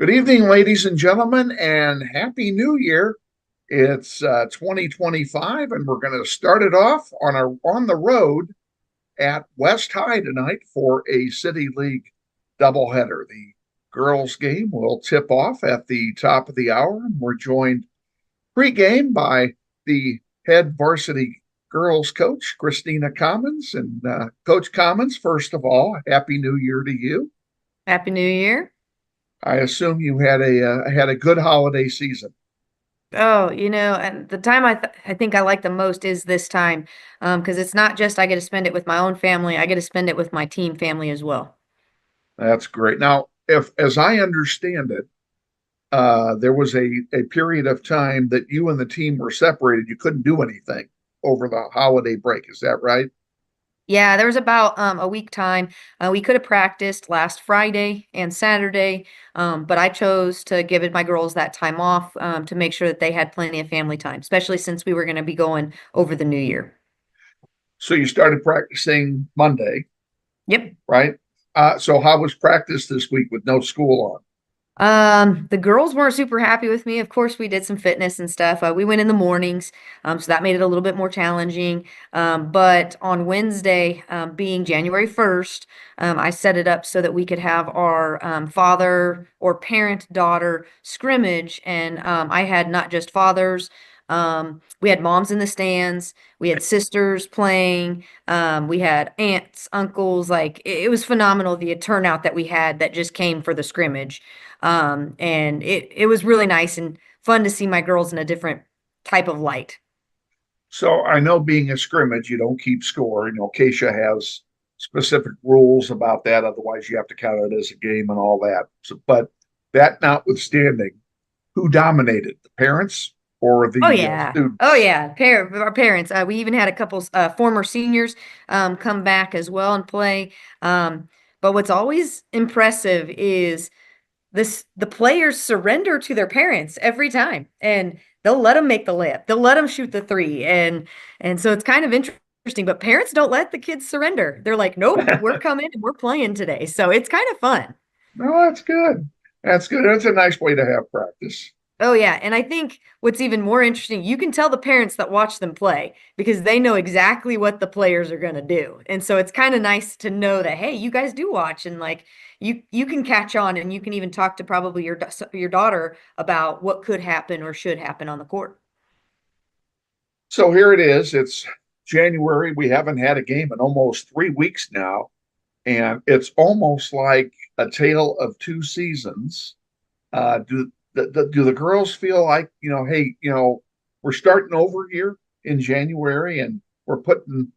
Good evening, ladies and gentlemen, and Happy New Year. It's 2025, and we're going to start it off on the road at West High tonight for a City League doubleheader. The girls' game will tip off at the top of the hour, and we're joined pregame by the head varsity girls coach, Christina Commons. And Coach Commons, first of all, Happy New Year to you. Happy New Year. I assume you had a good holiday season. Oh, and the time I think I like the most is this time, because it's not just I get to spend it with my own family, I get to spend it with my team family as well. That's great. Now, if as I understand it, there was a period of time that you and the team were separated. You couldn't do anything over the holiday break. Is that right? Yeah, there was about a week time. We could have practiced last Friday and Saturday, but I chose to give it my girls that time off to make sure that they had plenty of family time, especially since we were going to be going over the new year. So you started practicing Monday, Yep. right? So how was practice this week with no school on? The girls weren't super happy with me. Of course, we did some fitness and stuff. We went in the mornings, so that made it a little bit more challenging. But on Wednesday, being January 1st, I set it up so that we could have our father or parent-daughter scrimmage. And I had not just fathers, we had moms in the stands, we had sisters playing, we had aunts, uncles. Like it was phenomenal the turnout that we had that just came for the scrimmage. And it was really nice and fun to see my girls in a different type of light. So I know being a scrimmage, you don't keep score. You know, Keisha has specific rules about that. Otherwise, you have to count it as a game and all that. So, but that notwithstanding, who dominated, the parents or Oh the yeah. Oh students? yeah. Our parents. We even had a couple former seniors come back as well and play. But what's always impressive is the players surrender to their parents every time, and they'll let them make the layup, they'll let them shoot the three, and so it's kind of interesting, but parents don't let the kids surrender. They're like, nope, we're coming and we're playing today, so it's kind of fun. No, that's good. That's good. That's a nice way to have practice. Oh yeah, and I think what's even more interesting, you can tell the parents that watch them play because they know exactly what the players are going to do. And so it's kind of nice to know that hey, you guys do watch, and like you can catch on, and you can even talk to probably your daughter about what could happen or should happen on the court. So here it is. It's January. We haven't had a game in almost 3 weeks now, and it's almost like a tale of two seasons. Do the girls feel like hey, we're starting over here in January, and we're putting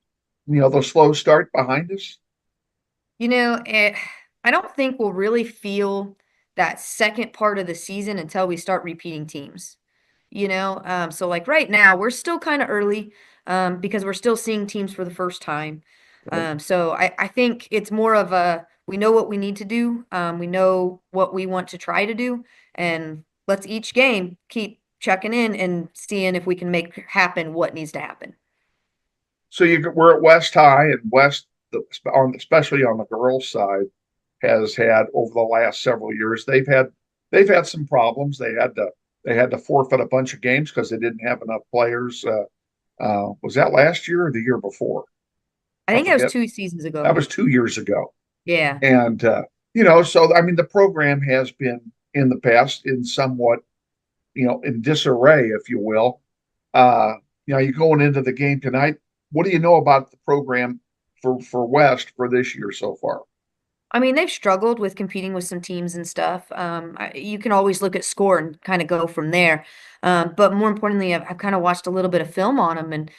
the slow start behind us? You know, it, I don't think we'll really feel that second part of the season until we start repeating teams. So like right now, we're still kind of early because we're still seeing teams for the first time. Right. So I think it's more of a we know what we need to do, we know what we want to try to do, and let's each game keep checking in and seeing if we can make happen what needs to happen. So we're at West High, and West, especially on the girls' side, has had over the last several years. They've had some problems. They had to forfeit a bunch of games because they didn't have enough players. Was that last year or the year before? I I think that was forget. 2 seasons That ago. was 2 years ago. Yeah. And so I mean, the program has been in the past in somewhat, in disarray, if you will. Uh, you're going into the game tonight. What do you know about the program for West for this year so far? I mean, they've struggled with competing with some teams and stuff. You can always look at score and kind of go from there. But more importantly, I've kind of watched a little bit of film on them, and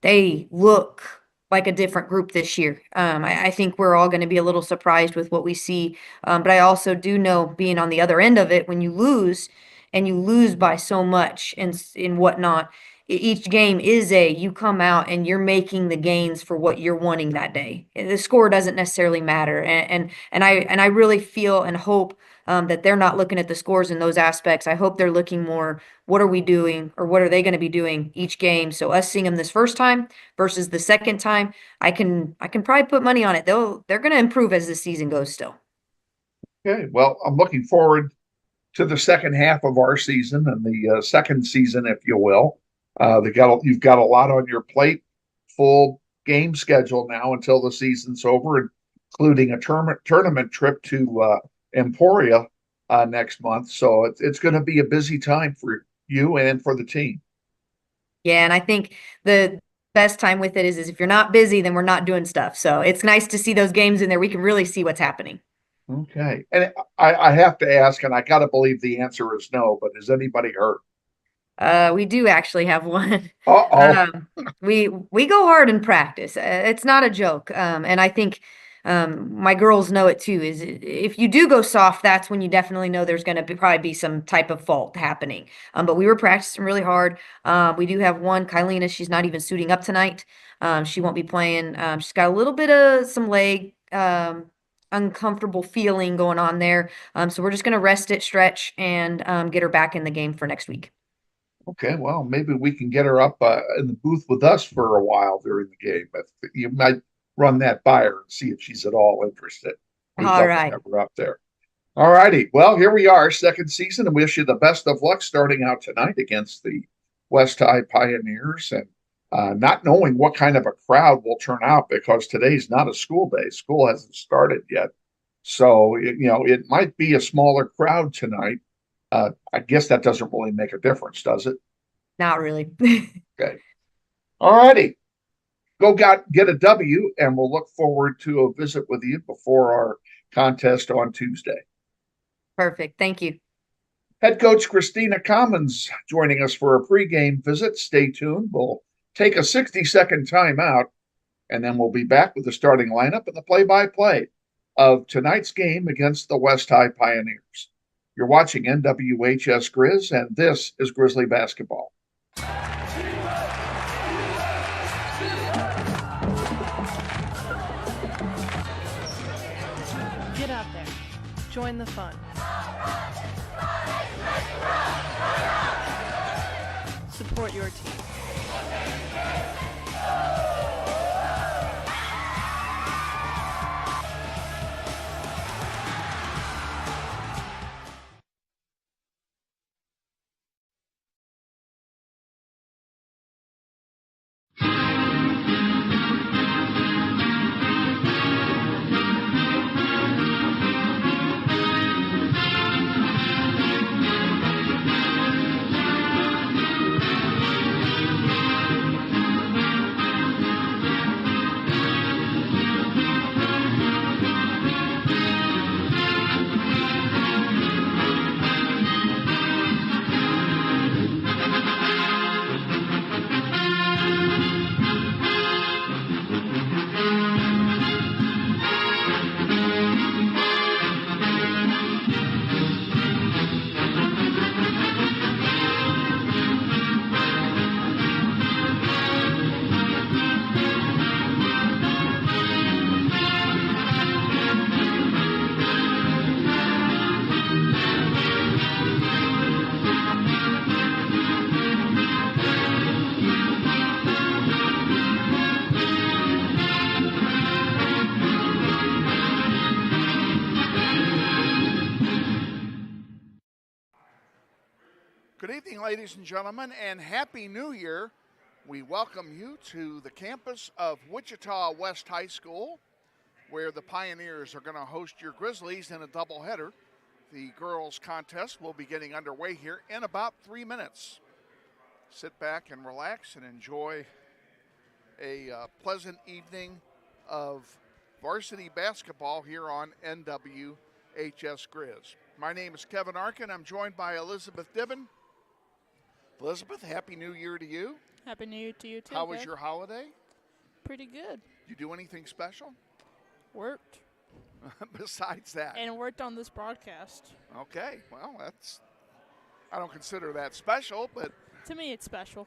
they look like a different group this year. I think we're all going to be a little surprised with what we see. But I also do know, being on the other end of it, when you lose and you lose by so much and whatnot, each game is you come out and you're making the gains for what you're wanting that day. The score doesn't necessarily matter, and I really feel and hope that they're not looking at the scores in those aspects. I hope they're looking more, what are we doing or what are they going to be doing each game? So us seeing them this first time versus the second time, I can probably put money on it. They're going to improve as the season goes still. Okay, well, I'm looking forward to the second half of our season and the second season, if you will. You've got a lot on your plate, full game schedule now until the season's over, including a tournament trip to Emporia next month. So it's going to be a busy time for you and for the team. Yeah, and I think the best time with it is if you're not busy, then we're not doing stuff. So it's nice to see those games in there. We can really see what's happening. Okay. And I have to ask, and I got to believe the answer is no, but is anybody hurt? We do actually have one. Uh-oh. We go hard in practice. It's not a joke. And I think my girls know it too. Is if you do go soft, that's when you definitely know there's going to probably be some type of fault happening. But we were practicing really hard. We do have one, Kylina. She's not even suiting up tonight. She won't be playing. She's got a little bit of some leg uncomfortable feeling going on there. So we're just going to rest it, stretch, and get her back in the game for next week. Okay, well, maybe we can get her up in the booth with us for a while during the game. If you might run that by her and see if she's at all interested. We'd All love to right. have her up there. All righty. Well, here we are, second season, and wish you the best of luck starting out tonight against the West High Pioneers, and not knowing what kind of a crowd will turn out because today's not a school day. School hasn't started yet. So, it might be a smaller crowd tonight. I guess that doesn't really make a difference, does it? Not really. Okay. All righty. Get a W, and we'll look forward to a visit with you before our contest on Tuesday. Perfect. Thank you. Head coach Christina Commons joining us for a pregame visit. Stay tuned. We'll take a 60-second timeout, and then we'll be back with the starting lineup and the play-by-play of tonight's game against the West High Pioneers. You're watching NWHS Grizz, and this is Grizzly Basketball. Get out there. Join the fun. Support your team. Good evening, ladies and gentlemen, and Happy New Year. We welcome you to the campus of Wichita West High School, where the Pioneers are going to host your Grizzlies in a doubleheader. The girls' contest will be getting underway here in about 3 minutes. Sit back and relax and enjoy a pleasant evening of varsity basketball here on NWHS Grizz. My name is Kevin Arkin. I'm joined by Elizabeth Dibben. Elizabeth, Happy New Year to you. Happy New Year to you too. How was your holiday? Pretty good. You do anything special? Worked. Besides that? And worked on this broadcast. Okay, well, I don't consider that special, but. To me, it's special.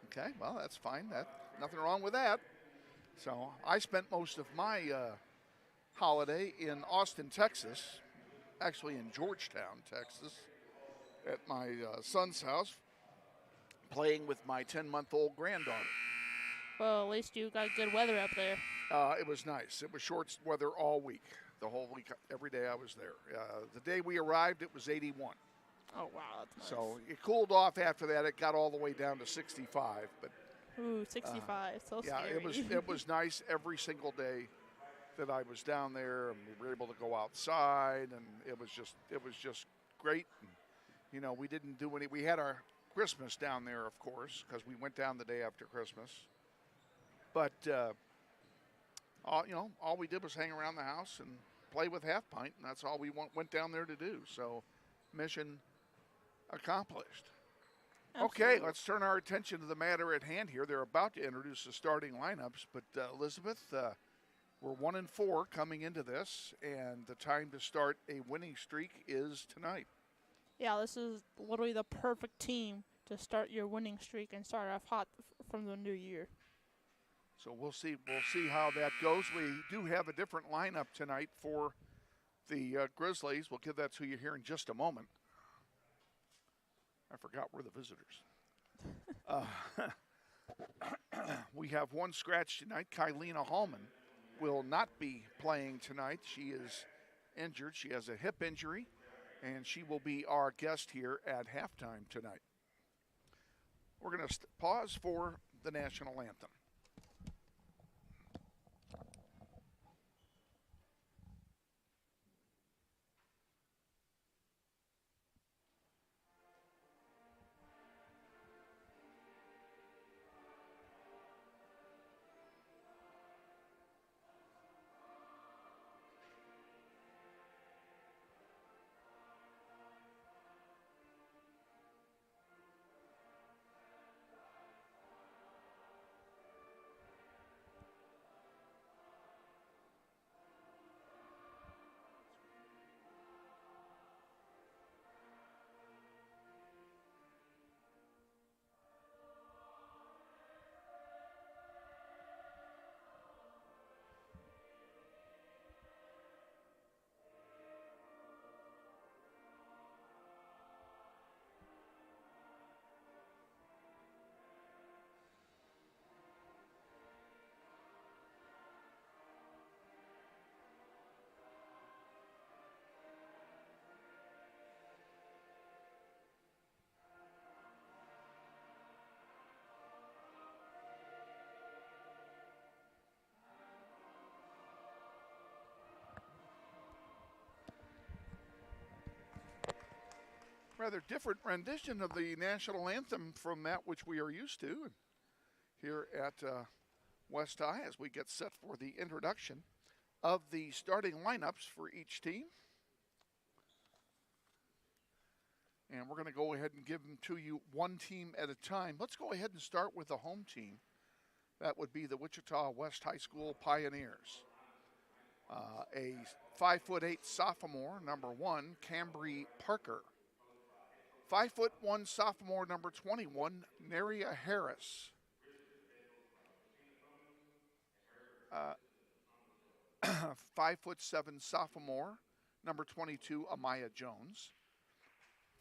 Okay, well, that's fine. Nothing wrong with that. So I spent most of my holiday in Austin, Texas, actually in Georgetown, Texas, at my son's house, playing with my 10-month-old granddaughter. Well, at least you got good weather up there. It was nice. It was short weather all week. the whole week, every day I was there. The day we arrived, it was 81. Oh wow, that's nice. So it cooled off after that. It got all the way down to 65. But Ooh, 65, so yeah, scary. it was nice every single day that I was down there, and we were able to go outside, and it was just great. And, you know, we didn't do any. We had our Christmas down there, of course, because we went down the day after Christmas. But all we did was hang around the house and play with Half Pint, and that's all we went down there to do. So, mission accomplished. Absolutely. Okay, let's turn our attention to the matter at hand here. They're about to introduce the starting lineups, but Elizabeth, we're 1-4 coming into this, and the time to start a winning streak is tonight. Yeah, this is literally the perfect team to start your winning streak and start off hot from the new year. So we'll see how that goes. We do have a different lineup tonight for the Grizzlies. We'll give that to you here in just a moment. I forgot we're the visitors. We have one scratch tonight. Kylena Hallman will not be playing tonight. She is injured. She has a hip injury, and she will be our guest here at halftime tonight. We're going to pause for the national anthem. Rather different rendition of the national anthem from that which we are used to here at West High as we get set for the introduction of the starting lineups for each team. And we're going to go ahead and give them to you one team at a time. Let's go ahead and start with the home team. That would be the Wichita West High School Pioneers. A 5'8" sophomore, number 1, Cambry Parker. 5'1" sophomore, number 21, Naria Harris. 5'7" sophomore, number 22, Amaya Jones.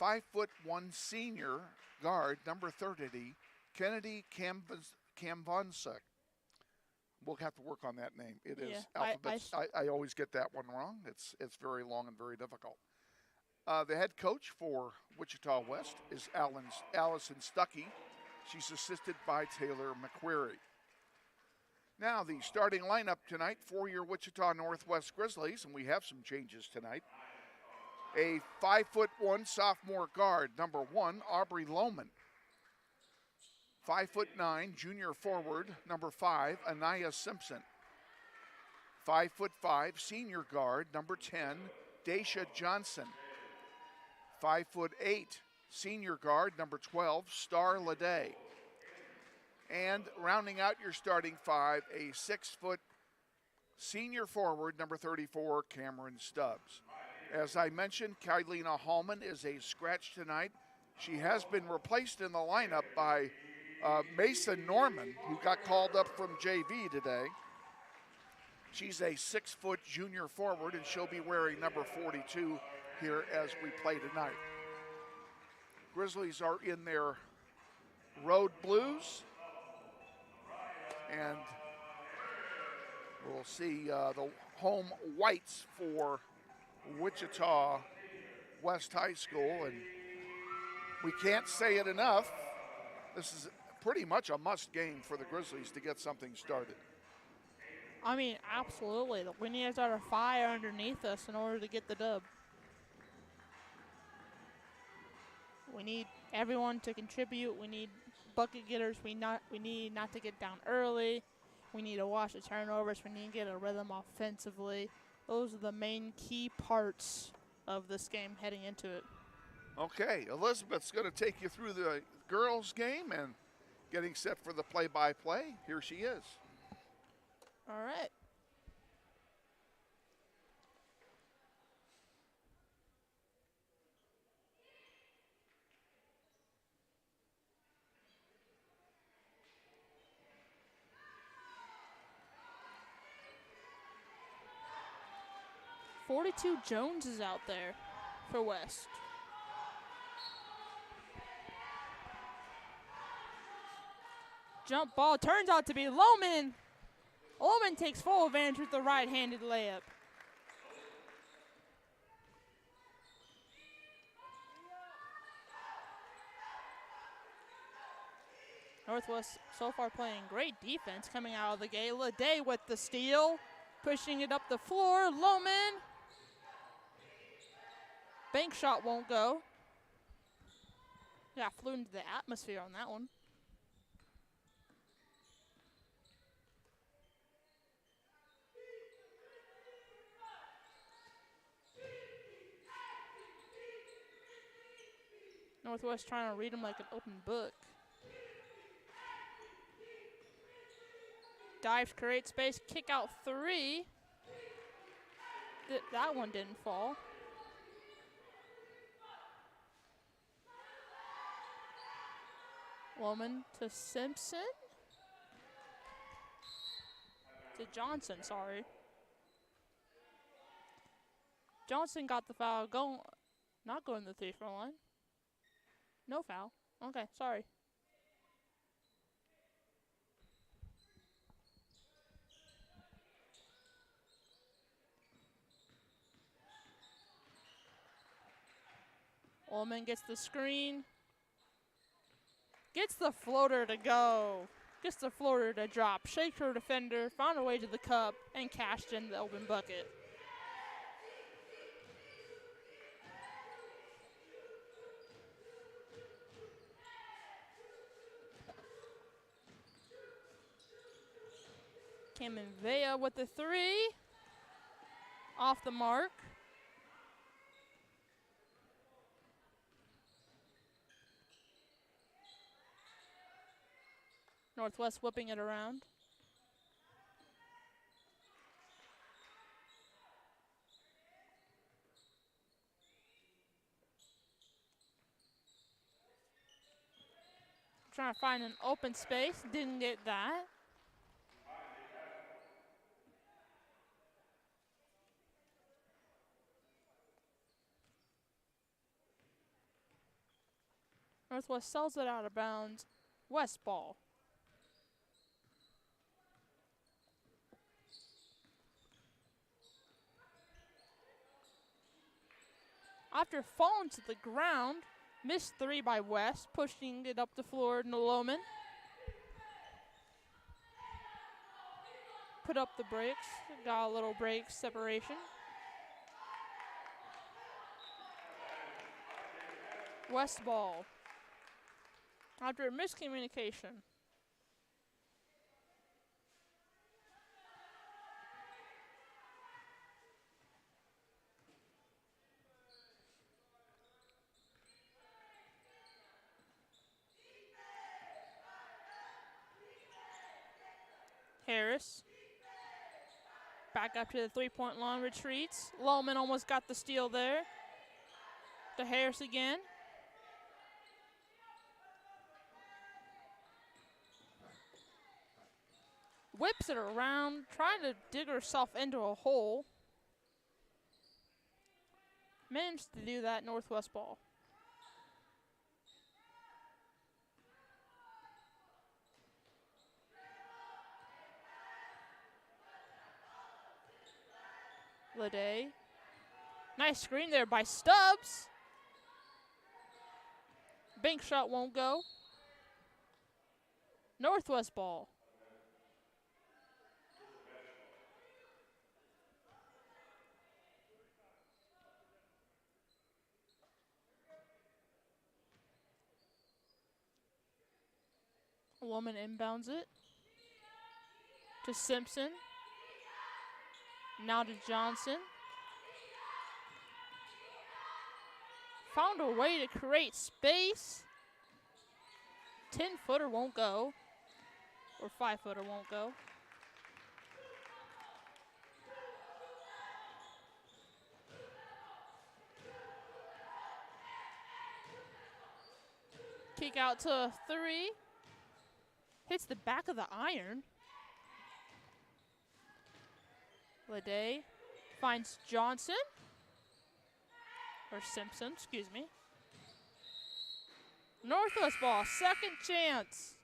5'1" senior guard, number 30, Kennedy Kamvonsuk. We'll have to work on that name. It is alphabets. I always get that one wrong. It's very long and very difficult. The head coach for Wichita West is Allison Stuckey. She's assisted by Taylor McQuarrie. Now the starting lineup tonight for your Wichita Northwest Grizzlies, and we have some changes tonight. A 5'1" sophomore guard, number 1, Aubrey Lohman. 5'9" junior forward, number 5, Anaya Simpson. 5'5" senior guard, number 10, Daisha Johnson. 5'8" senior guard, number 12, Star Lede. And rounding out your starting 5, a 6 foot senior forward, number 34, Cameron Stubbs. As I mentioned, Kylena Hallman is a scratch tonight. She has been replaced in the lineup by Mason Norman, who got called up from JV today. She's a 6 foot junior forward, and she'll be wearing number 42 here as we play tonight. Grizzlies are in their road blues, and we'll see the home whites for Wichita West High School, and we can't say it enough. This is pretty much a must game for the Grizzlies to get something started. I mean, absolutely. We need to start a fire underneath us in order to get the dub. We need everyone to contribute. We need bucket getters. We need not to get down early. We need to watch the turnovers. We need to get a rhythm offensively. Those are the main key parts of this game heading into it. Okay, Elizabeth's going to take you through the girls' game and getting set for the play-by-play. Here she is. All right. .42 Jones is out there for West. Jump ball turns out to be Lohman. Lohman takes full advantage with the right-handed layup. Northwest so far playing great defense coming out of the gate. Lede with the steal, pushing it up the floor. Lohman. Bank shot won't go. Got flew into the atmosphere on that one. Northwest trying to read him like an open book. Dives, create space, kick out three. That one didn't fall. Woman to Simpson. To Johnson, sorry. Johnson got the foul. Not going to the three-point line. No foul. Okay, sorry. Ullman gets the screen. Gets the floater to go. Gets the floater to drop. Shakes her defender. Found her way to the cup. And cashed in the open bucket. Vea with the three. Off the mark. Northwest whipping it around. Trying to find an open space. Didn't get that. Northwest sells it out of bounds. West ball. After falling to the ground, missed three by West, pushing it up the floor to Lohman. Put up the brakes, got a little break separation. West ball. After a miscommunication. Harris. Back up to the three-point line, retreats. Lohman almost got the steal there. To Harris again. Whips it around, trying to dig herself into a hole. Managed to do that, Northwest ball. Lede. Nice screen there by Stubbs. Bank shot won't go. Northwest ball. Woman inbounds it to Simpson. Now to Johnson. Found a way to create space. 10-footer won't go. Or 5-footer won't go. Kick out to 3. Hits the back of the iron. Lede finds Johnson. Or Simpson, excuse me. Northwest ball, second chance.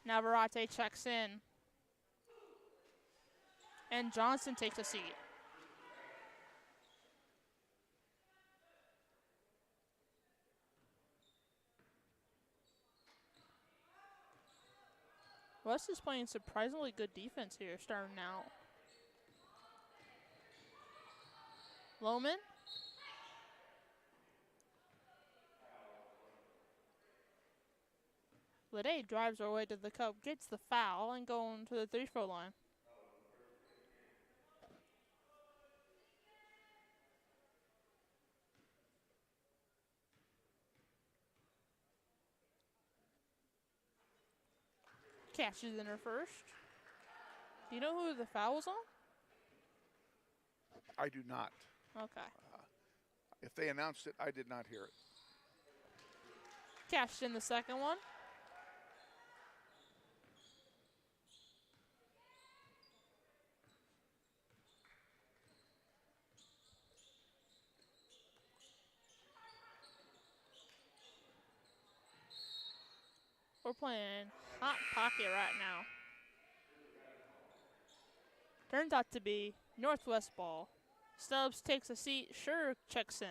Navarrete checks in. And Johnson takes a seat. West is playing surprisingly good defense here, starting out. Lohman. Lede drives her way to the cup, gets the foul, and going to the 3-throw line. Catches in her first. Do you know who the foul was on? I do not. Okay. If they announced it, I did not hear it. Cashed in the second one. We're playing hot pocket right now. Turns out to be Northwest ball. Stubbs takes a seat. Sure checks in.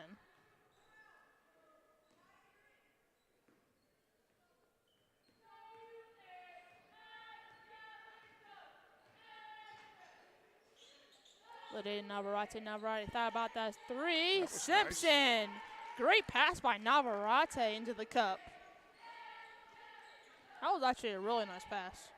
Lede Navarrete thought about that 3. Simpson. Nice. Great pass by Navarrete into the cup. That was actually a really nice pass.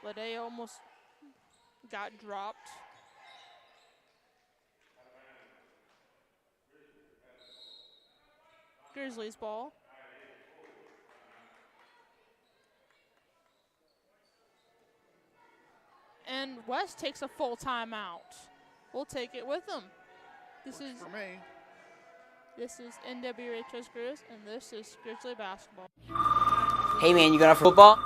Lede almost got dropped. Grizzlies ball. And West takes a full timeout. We'll take it with them. This Works is for me. This is NWHS Grizz, and this is Grizzly basketball. Hey man, you going out for football?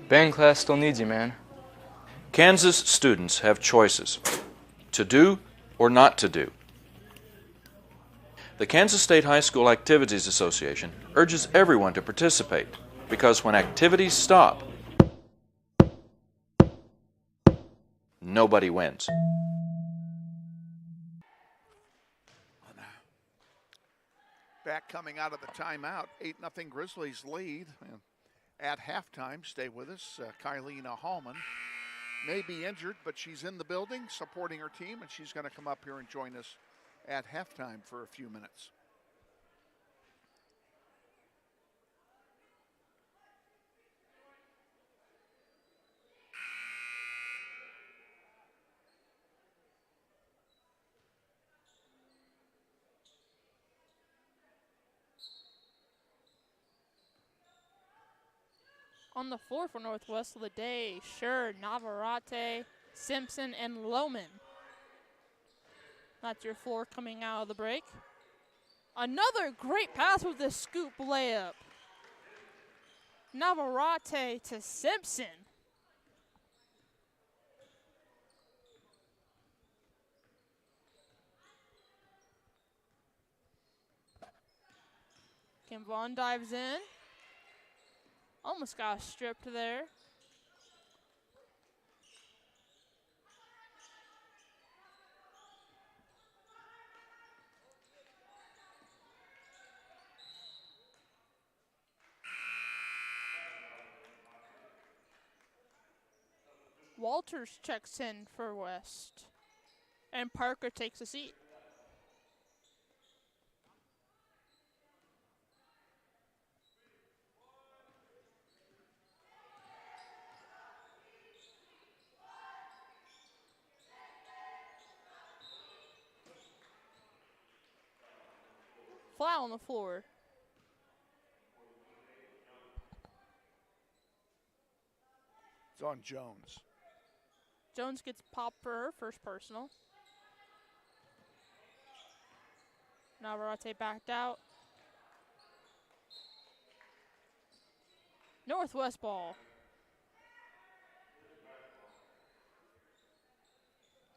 Band class still needs you, man. Kansas students have choices to do or not to do. The Kansas State High School Activities Association urges everyone to participate because when activities stop, nobody wins. Back coming out of the timeout, 8-0 Grizzlies lead. And at halftime, stay with us, Kylena Hallman may be injured, but she's in the building supporting her team, and she's going to come up here and join us at halftime for a few minutes. On the floor for Northwest, Lede, Sure, Navarrete, Simpson, and Lohman. That's your floor coming out of the break. Another great pass with the scoop layup. Navarrete to Simpson. Arkin Vaughn dives in. Almost got stripped there. Walters checks in for West. And Parker takes a seat. Flat on the floor. It's on Jones. Jones gets popped for her first personal. Navarrete backed out. Northwest ball.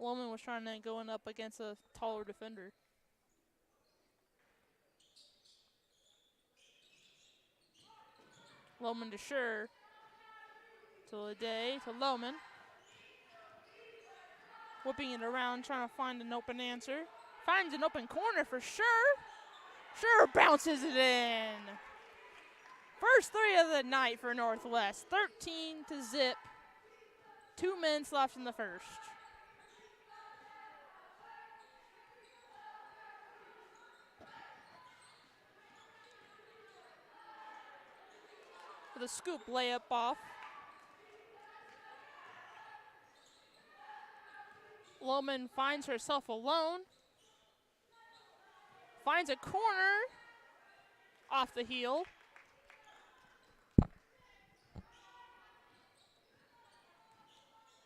Loman was trying to go up against a taller defender. Loman to Scher. To Lede, to Loman. Whipping it around, trying to find an open answer. Finds an open corner for Scher. Scher bounces it in. First three of the night for Northwest. 13-0. 2 minutes left in the first. With a scoop layup off. Loman finds herself alone. Finds a corner off the heel.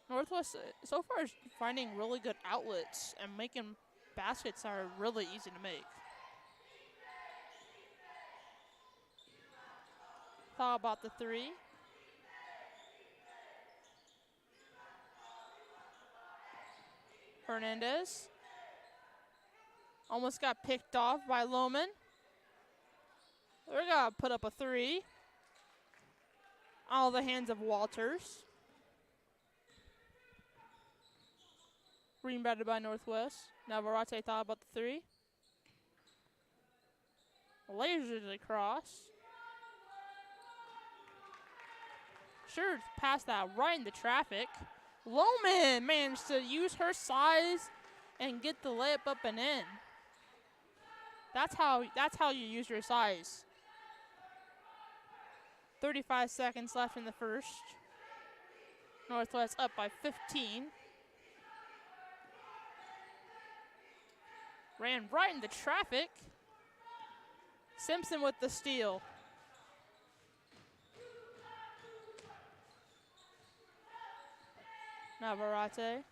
Northwest so far is finding really good outlets and making baskets that are really easy to make. Thought about the three. Hernandez. Almost got picked off by Loman. We're going to put up a three. Out of the hands of Walters. Rebounded by Northwest. Navarrete thought about the three. Lasers it across. Sure, passed that right into traffic. Loman managed to use her size and get the layup up and in. That's how you use your size. 35 seconds left in the first. Northwest up by 15. Ran right into traffic. Simpson with the steal. Navarrete.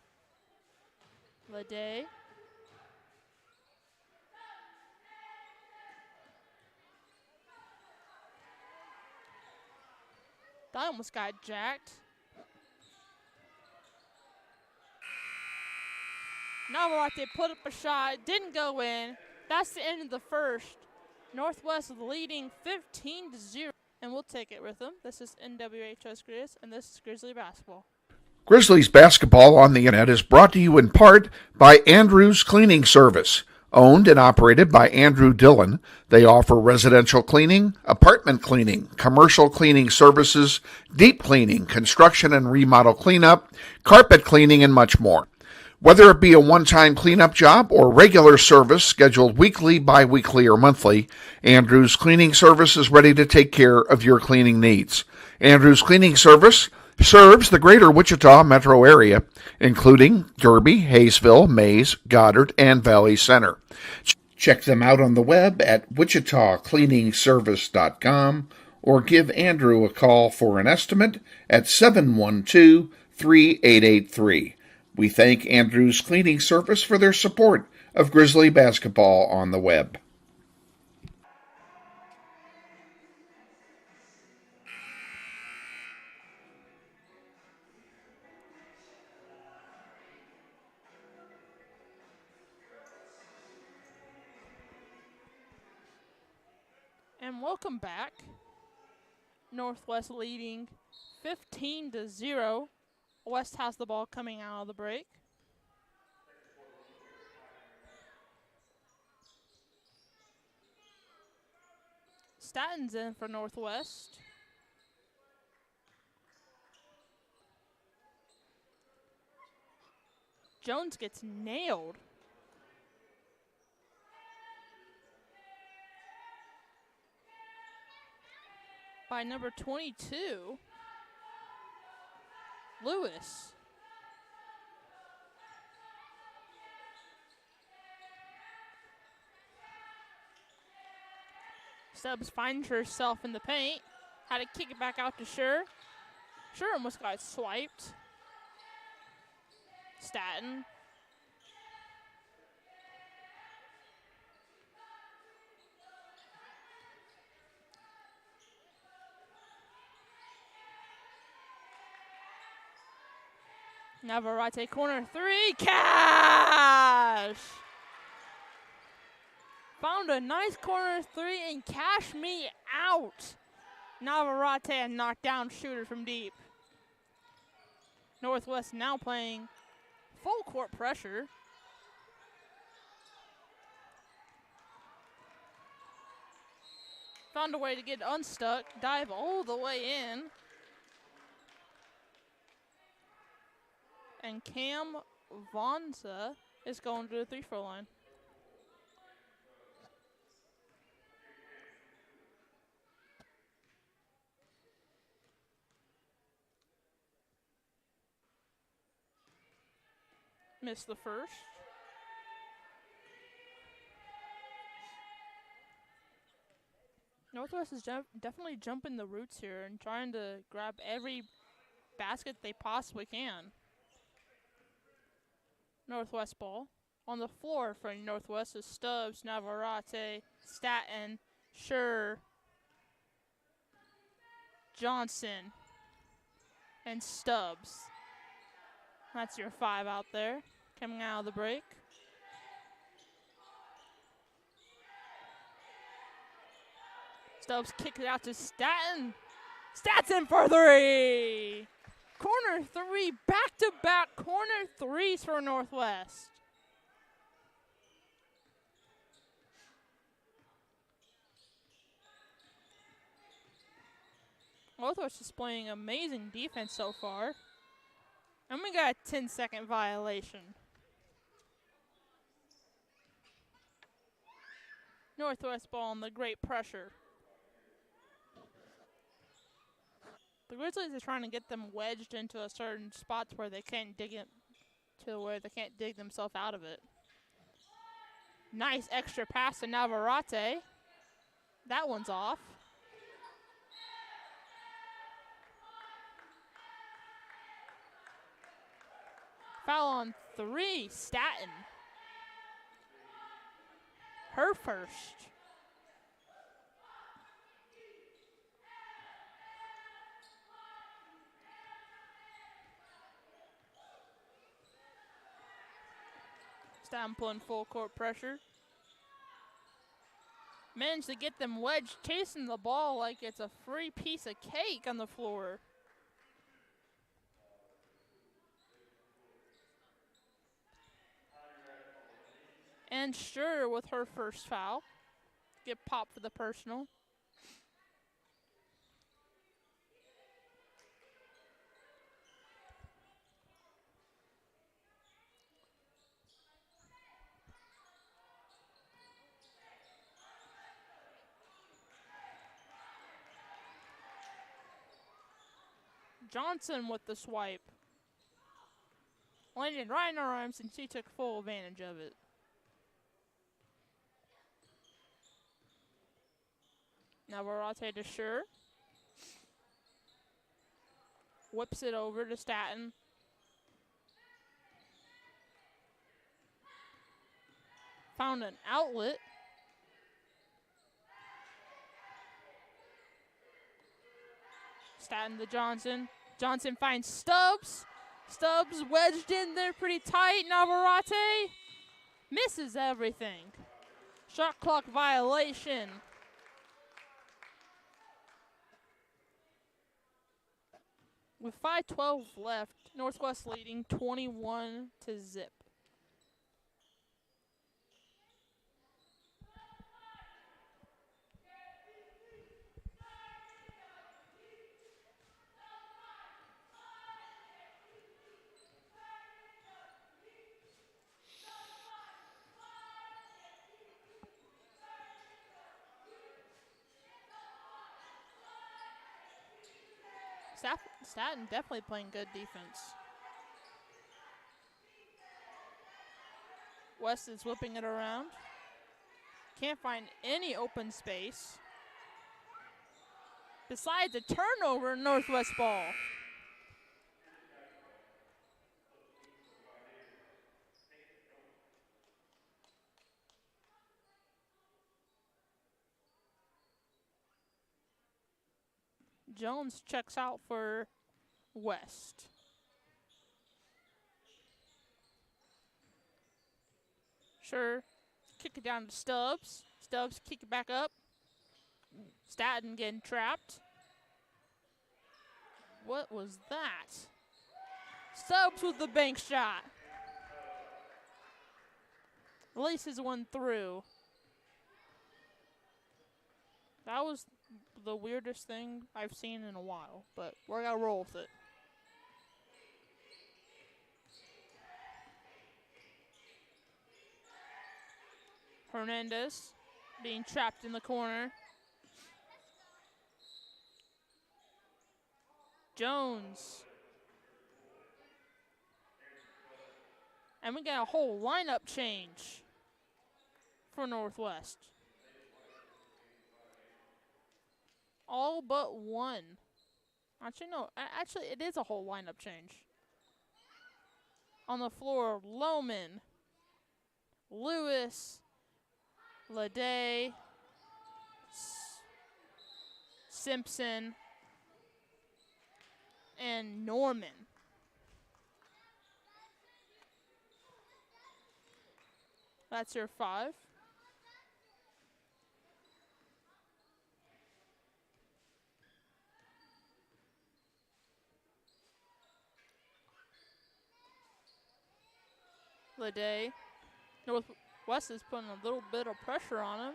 Lede. That almost got jacked. Navarrete put up a shot, didn't go in. That's the end of the first. Northwest leading 15-0, and we'll take it with them. This is NWHS Grizz, and this is Grizzly basketball. Grizzlies basketball on the internet is brought to you in part by Andrew's Cleaning Service. Owned and operated by Andrew Dillon, they offer residential cleaning, apartment cleaning, commercial cleaning services, deep cleaning, construction and remodel cleanup, carpet cleaning, and much more. Whether it be a one-time cleanup job or regular service scheduled weekly, bi-weekly, or monthly, Andrew's Cleaning Service is ready to take care of your cleaning needs. Andrew's Cleaning Service serves the greater Wichita metro area, including Derby, Hayesville, Mays, Goddard, and Valley Center. Check them out on the web at wichitacleaningservice.com or give Andrew a call for an estimate at 712-3883. We thank Andrew's Cleaning Service for their support of Grizzly basketball on the web. And welcome back. Northwest leading 15-0. West has the ball coming out of the break. Statton's in for Northwest. Jones gets nailed. By number 22, Lewis. Stubbs finds herself in the paint. Had to kick it back out to Scher. Scher almost got swiped. Statton. Navarrete corner three, Cash! Found a nice corner three and cash me out. Navarrete, a knockdown shooter from deep. Northwest now playing full court pressure. Found a way to get unstuck, dive all the way in. And Cam Vonsa is going to the three-throw line. Missed the first. Northwest is definitely jumping the roots here and trying to grab every basket they possibly can. Northwest ball. On the floor for Northwest is Stubbs, Navarrete, Statton, Scher, Johnson, and Stubbs. That's your five out there coming out of the break. Stubbs kicks it out to Statton. Statton for three. Corner three, back-to-back corner threes for Northwest. Northwest is playing amazing defense so far. And we got a 10-second violation. Northwest ball on the great pressure. The Grizzlies are trying to get them wedged into a certain spots where they can't dig it to where they can't dig themselves out of it. Nice extra pass to Navarrete. That one's off. Foul on three, Statton. Her first. Statton pulling full court pressure. Managed to get them wedged, chasing the ball like it's a free piece of cake on the floor. And Scher with her first foul. Get popped for the personal. Johnson with the swipe. Landed right in her arms and she took full advantage of it. Navarrete to Scher. Whips it over to Statton. Found an outlet. Statton to Johnson. Johnson finds Stubbs. Stubbs wedged in there pretty tight. Navarrete misses everything. Shot clock violation. With 5:12 left, Northwest leading 21-0. Staten definitely playing good defense. West is whipping it around. Can't find any open space. Besides a turnover, Northwest ball. Jones checks out for West. Sure. Kick it down to Stubbs. Stubbs kick it back up. Staten getting trapped. What was that? Stubbs with the bank shot. Laces one through. That was the weirdest thing I've seen in a while, but we're going to roll with it. Hernandez being trapped in the corner. Jones. And we got a whole lineup change for Northwest. All but one. Actually, no. Actually, it is a whole lineup change. On the floor, Lohman, Lewis, Leday, Simpson, and Norman. That's your 5. Leday. Northwest is putting a little bit of pressure on him.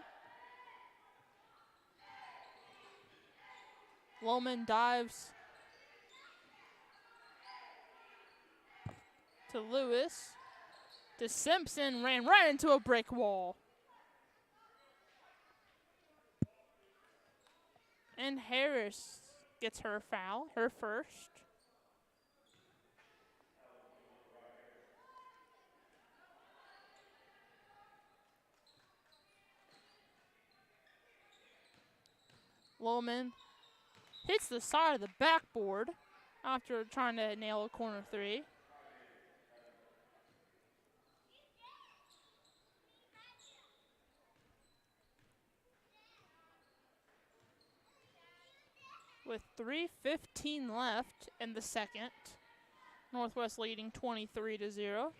Lohman dives to Lewis. To Simpson, ran right into a brick wall. And Harris gets her foul, her first. Lohman hits the side of the backboard after trying to nail a corner 3. With 3:15 left in the second, Northwest leading 23-0.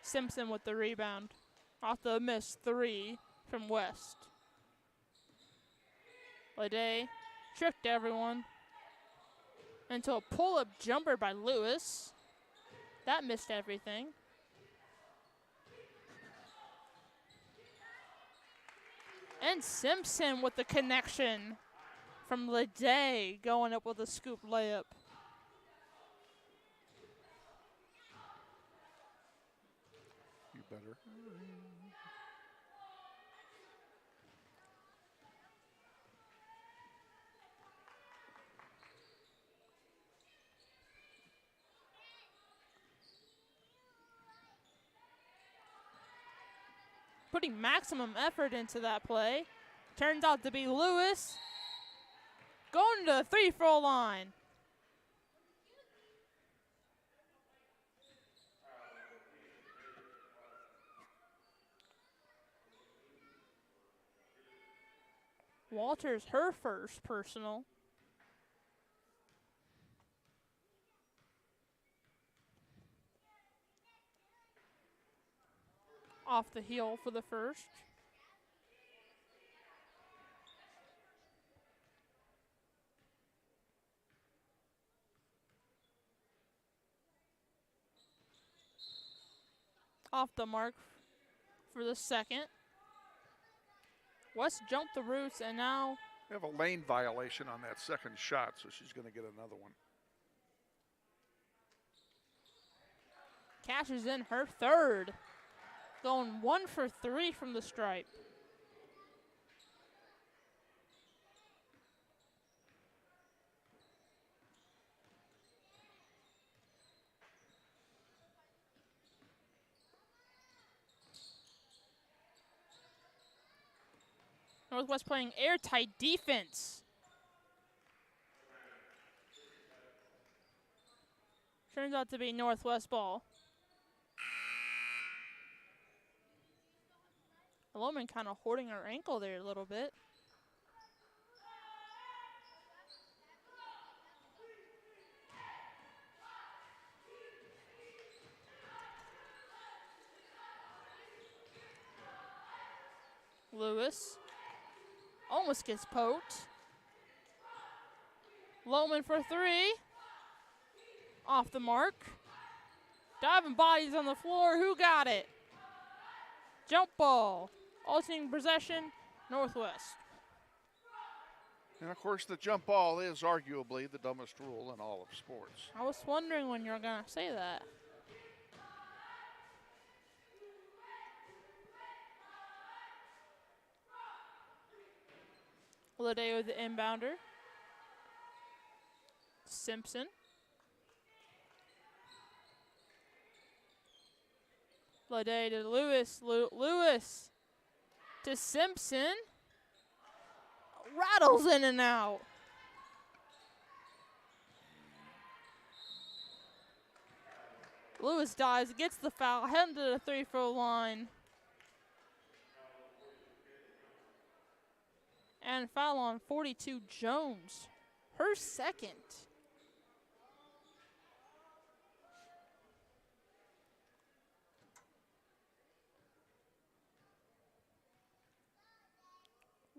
Simpson with the rebound off the missed 3 from West. Leday tricked everyone into a pull-up jumper by Lewis. That missed everything. And Simpson with the connection from Leday going up with a scoop layup. You better. Putting maximum effort into that play. Turns out to be Lewis. Going to the free-throw line. Walters, her first personal. Off the heel for the first. Off the mark for the second. West jumped the roots, and now We have a lane violation on that second shot, so she's going to get another one. cashes in her third. Going 1 for 3 from the stripe. Northwest playing airtight defense. Turns out to be Northwest ball. Loman kind of holding her ankle there a little bit. Lewis almost gets poked. Loman for 3. Off the mark. Diving bodies on the floor. Who got it? Jump ball. Alternating possession, Northwest. And, of course, the jump ball is arguably the dumbest rule in all of sports. I was wondering when you were going to say that. Ladeo the inbounder. Simpson. Ladeo to Lewis. Lewis to Simpson. Rattles in and out. Lewis dives, gets the foul, heading to the 3-throw line. And foul on 42, Jones. Her second.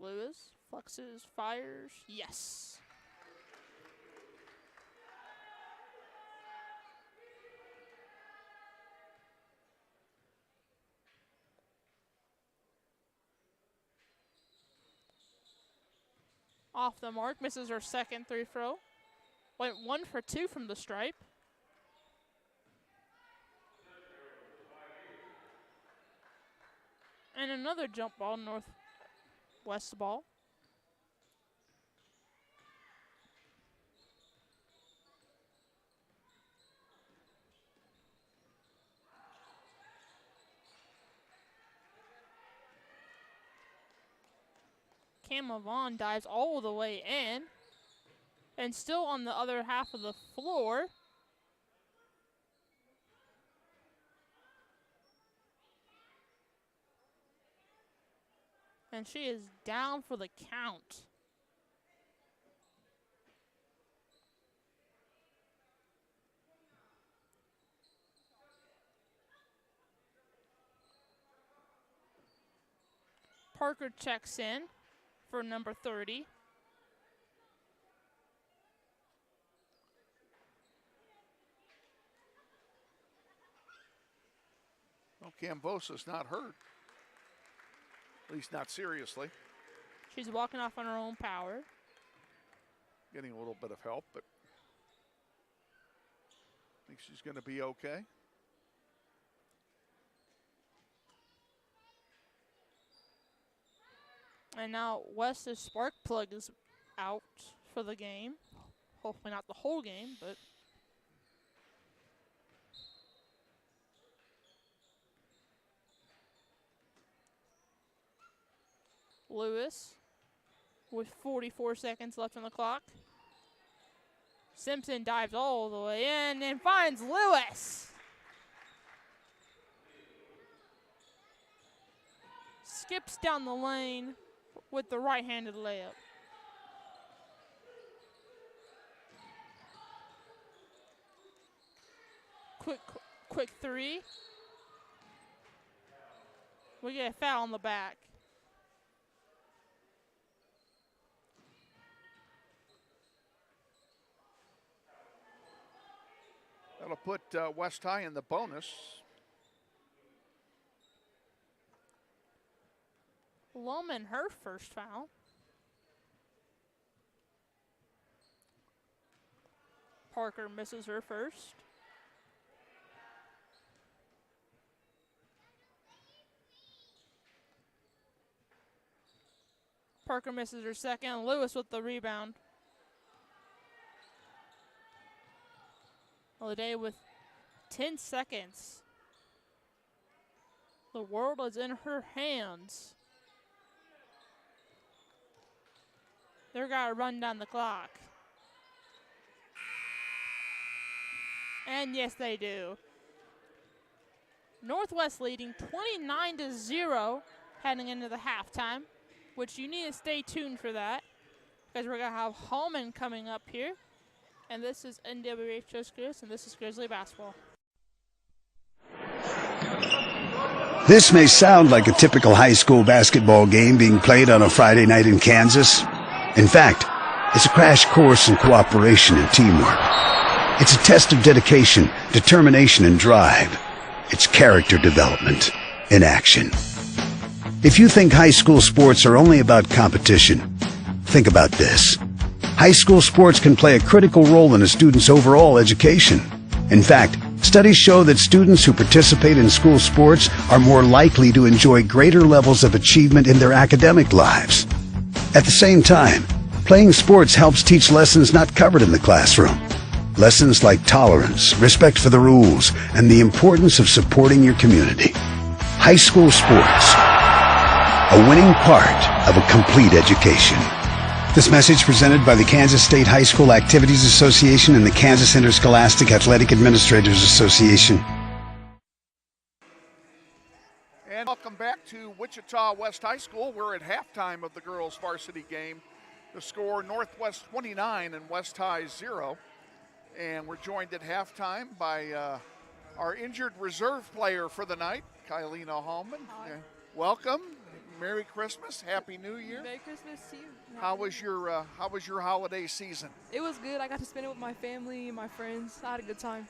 Lewis flexes, fires, yes. Off the mark, misses her second 3-throw. Went 1 for 2 from the stripe. And another jump ball, Northwest ball. Cam Vaughn dives all the way in. And still on the other half of the floor. And she is down for the count. Parker checks in for number 30. Well, Cambosa's not hurt. At least not seriously. She's walking off on her own power. Getting a little bit of help, but I think she's going to be okay. And now West's spark plug is out for the game. Hopefully not the whole game, but Lewis with 44 seconds left on the clock. Simpson dives all the way in and finds Lewis. Skips down the lane with the right-handed layup. Quick 3. We get a foul on the back. That'll put West High in the bonus. Lohman, her first foul. Parker misses her first. Parker misses her second. Lewis with the rebound. Holiday with 10 seconds. The world is in her hands. They're got to run down the clock. And yes, they do. Northwest leading 29-0 heading into the halftime, which you need to stay tuned for that because we're going to have Holman coming up here. And this is NWHS Chris, and this is Grizzly basketball. This may sound like a typical high school basketball game being played on a Friday night in Kansas. In fact, it's a crash course in cooperation and teamwork. It's a test of dedication, determination, and drive. It's character development in action. If you think high school sports are only about competition, think about this. High school sports can play a critical role in a student's overall education. In fact, studies show that students who participate in school sports are more likely to enjoy greater levels of achievement in their academic lives. At the same time, playing sports helps teach lessons not covered in the classroom. Lessons like tolerance, respect for the rules, and the importance of supporting your community. High school sports, a winning part of a complete education. This message presented by the Kansas State High School Activities Association and the Kansas Interscholastic Athletic Administrators Association. And welcome back to Wichita West High School. We're at halftime of the girls' varsity game. The score, Northwest 29 and West High 0. And we're joined at halftime by our injured reserve player for the night, Kylina Hallman. Welcome. Merry Christmas. Happy New Year. Merry Christmas to you. How was your holiday season? It was good. I got to spend it with my family and my friends. I had a good time.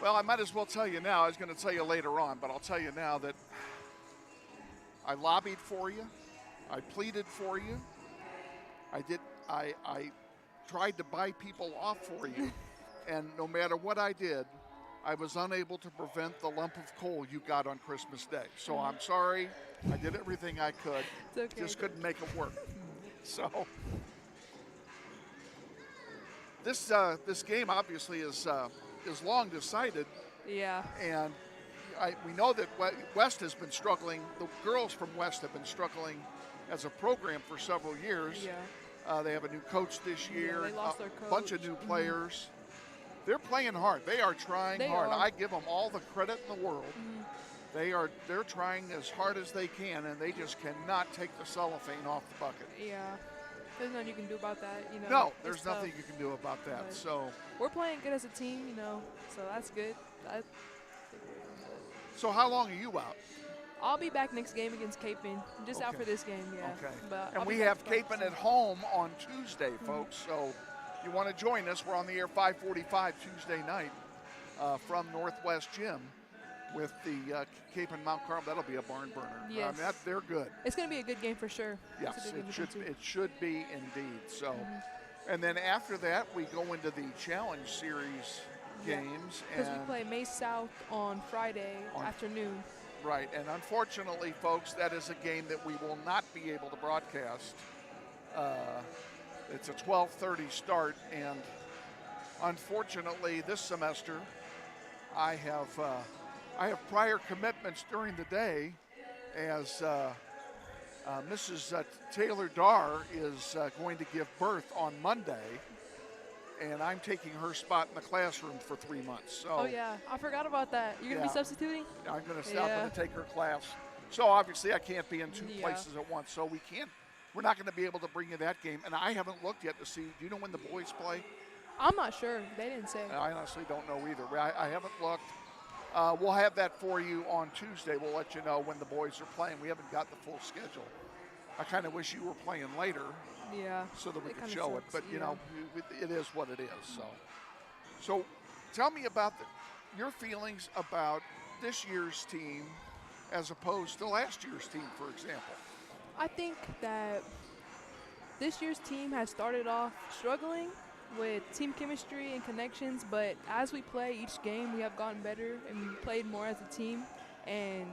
Well, I might as well tell you now. I was going to tell you later on, but I'll tell you now that I lobbied for you. I pleaded for you. I tried to buy people off for you. And no matter what I did, I was unable to prevent the lump of coal you got on Christmas Day. So I'm sorry. I did everything I could. It's okay. Just couldn't make it work. So this game obviously is long decided. Yeah. And we know that West has been struggling. The girls from West have been struggling as a program for several years. Yeah. They have a new coach this year. Yeah, they lost their coach. A bunch of new players. They're playing hard. They are trying hard. I give them all the credit in the world. They're trying as hard as they can, and they just cannot take the cellophane off the bucket. Yeah. There's nothing you can do about that, you know. No, there's nothing you can do about that. But so we're playing good as a team, you know, so that's good. So how long are you out? I'll be back next game against Capon. Just out for this game, yeah. Okay. But And we have Capon at home on Tuesday, folks. So you want to join us. We're on the air 5:45 Tuesday night from Northwest Gym with the Capon Mount Carmel. That'll be a barn burner. Yes. I mean, they're good. It's going to be a good game for sure. Yes, it should be indeed. So, and then after that, we go into the Challenge Series games. Because we play Mace South on Friday afternoon. Right, and unfortunately, folks, that is a game that we will not be able to broadcast. It's a 12:30 start, and unfortunately, this semester, I have prior commitments during the day, as Mrs. Taylor Darr is going to give birth on Monday, and I'm taking her spot in the classroom for 3 months. So, oh yeah, I forgot about that. You're gonna be substituting? I'm gonna take her class. So obviously I can't be in two places at once. So we're not gonna be able to bring you that game. And I haven't looked yet to see. Do you know when the boys play? I'm not sure. They didn't say. I honestly don't know either. I haven't looked. We'll have that for you on Tuesday. We'll let you know when the boys are playing. We haven't got the full schedule. I kind of wish you were playing later. Yeah. So that we it could kinda show sucks, it. But, you yeah. know, it is what it is. So tell me about your feelings about this year's team as opposed to last year's team, for example. I think that this year's team has started off struggling with team chemistry and connections, but as we play each game, we have gotten better and played more as a team, and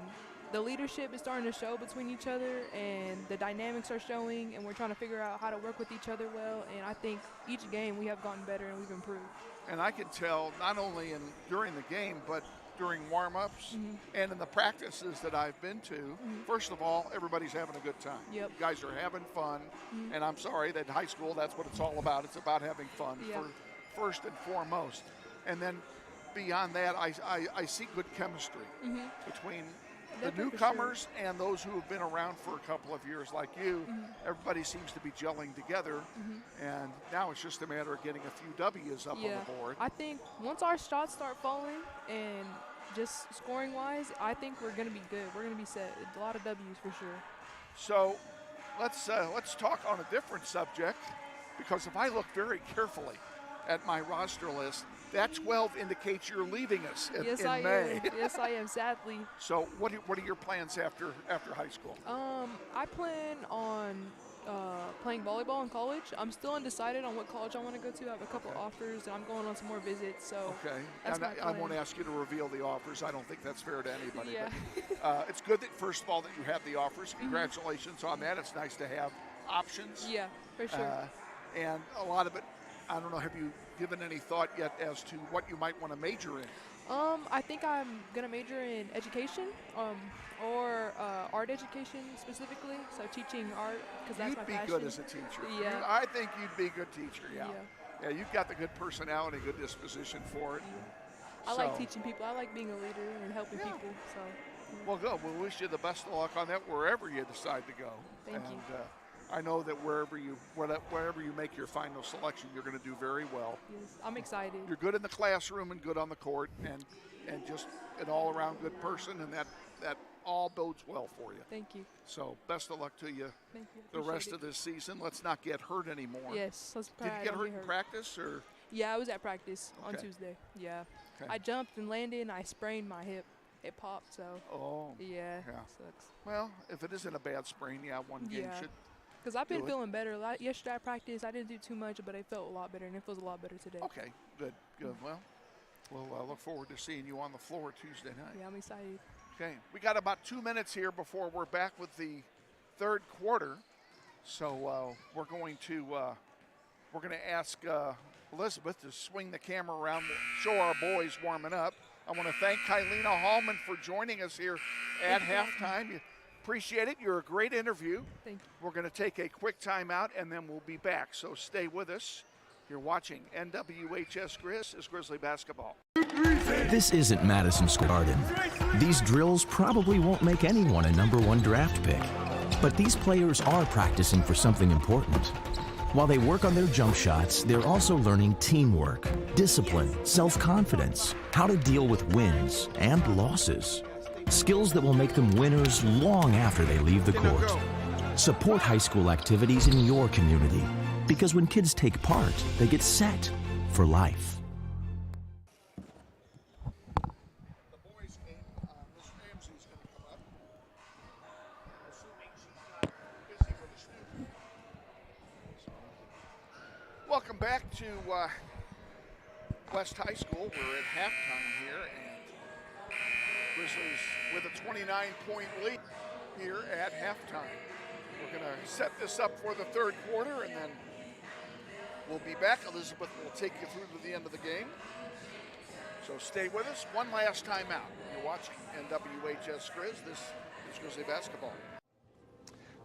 the leadership is starting to show between each other, and the dynamics are showing, and we're trying to figure out how to work with each other well, and I think each game we have gotten better and we've improved. And I can tell not only during the game, but during warm-ups and in the practices that I've been to, first of all, everybody's having a good time. Yep. You guys are having fun, and I'm sorry that high school, that's what it's all about. It's about having fun first and foremost. And then beyond that, I see good chemistry between the newcomers and those who have been around for a couple of years like you. Everybody seems to be gelling together, and now it's just a matter of getting a few W's up on the board. I think once our shots start falling and just scoring-wise, I think we're going to be good. We're going to be set. A lot of W's for sure. So let's talk on a different subject, because if I look very carefully at my roster list, that 12 indicates you're leaving us in May. Yes, I am, sadly. So what are your plans after high school? I plan on playing volleyball in college. I'm still undecided on what college I want to go to. I have a couple offers, and I'm going on some more visits. So okay, that's and my I plan. won't ask you to reveal the offers. I don't think that's fair to anybody. Yeah. But, it's good that, first of all, that you have the offers. Congratulations on that. It's nice to have options. Yeah, for sure. And a lot of it, I don't know, have you given any thought yet as to what you might want to major in? I think I'm going to major in education or art education specifically, so teaching art, because that's my passion. You'd be good as a teacher. Yeah. I think you'd be a good teacher, yeah. You've got the good personality, good disposition for it. I like teaching people. I like being a leader and helping people. So. Well, good. We'll wish you the best of luck on that wherever you decide to go. Thank you. I know that wherever you make your final selection, you're going to do very well. Yes, I'm excited. You're good in the classroom and good on the court, and just an all-around good person, and that all bodes well for you. Thank you. So best of luck to you. Thank you. The rest of this season. Let's not get hurt anymore. Yes. Did you get hurt in practice, or? Yeah, I was at practice on Tuesday. Yeah. Okay. I jumped and landed, and I sprained my hip. It popped, so. Oh. Yeah. Sucks. Well, if it isn't a bad sprain, one game should. Because I've been feeling better. Yesterday at practice, I didn't do too much, but I felt a lot better, and it feels a lot better today. Okay, good. Well, we'll look forward to seeing you on the floor Tuesday night. Yeah, I'm excited. Okay, we got about 2 minutes here before we're back with the third quarter. So we're going to ask Elizabeth to swing the camera around, show our boys warming up. I want to thank Kylina Hallman for joining us here at halftime. Appreciate it. You're a great interview. Thank you. We're going to take a quick timeout, and then we'll be back. So stay with us. You're watching NWHS Grizz is Grizzly basketball. This isn't Madison Square Garden. These drills probably won't make anyone a #1 draft pick. But these players are practicing for something important. While they work on their jump shots, they're also learning teamwork, discipline, self-confidence, how to deal with wins and losses. Skills that will make them winners long after they leave the court. Support high school activities in your community, because when kids take part, they get set for life. The boys' game, Miss Ramsey's going to come up, assuming she's not busy with a student. Welcome back to West High School. We're at halftime here, and Grizzlies with a 29-point lead here at halftime. We're going to set this up for the third quarter, and then we'll be back. Elizabeth will take you through to the end of the game. So stay with us. One last time out. You're watching NWHS Grizz. This is Grizzly basketball.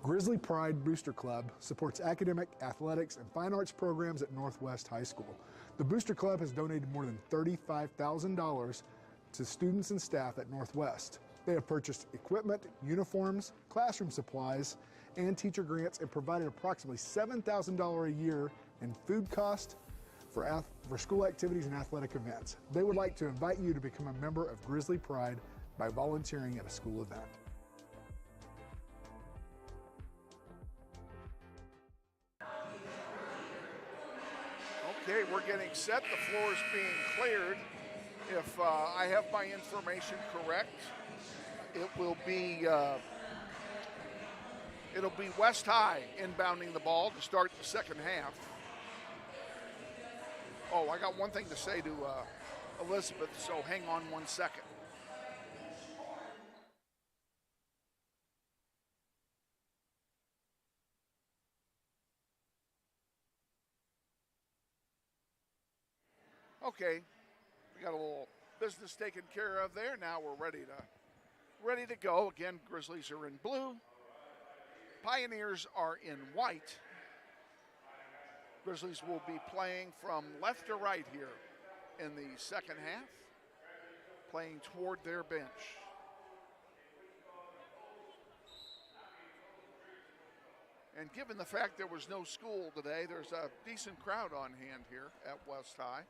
Grizzly Pride Booster Club supports academic, athletics, and fine arts programs at Northwest High School. The Booster Club has donated more than $35,000 to students and staff at Northwest. They have purchased equipment, uniforms, classroom supplies, and teacher grants, and provided approximately $7,000 a year in food cost, for school activities and athletic events. They would like to invite you to become a member of Grizzly Pride by volunteering at a school event. Okay, we're getting set. The floor is being cleared. If I have my information correct, it'll be West High inbounding the ball to start the second half. Oh, I got one thing to say to Elizabeth, so hang on 1 second. Okay, we got a little business taken care of there. Now we're ready to go. Again, Grizzlies are in blue. Pioneers are in white. Grizzlies will be playing from left to right here in the second half, playing toward their bench. And given the fact there was no school today, there's a decent crowd on hand here at West High.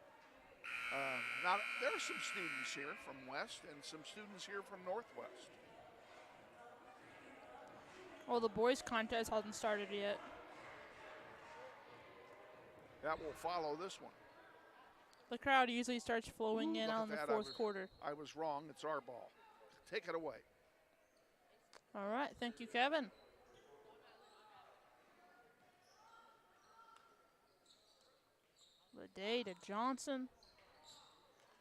Now, there are some students here from West and some students here from Northwest. Well, the boys' contest hasn't started yet. That will follow this one. The crowd usually starts flowing in on the fourth quarter. I was wrong. It's our ball. Take it away. All right. Thank you, Kevin. Leday to Johnson.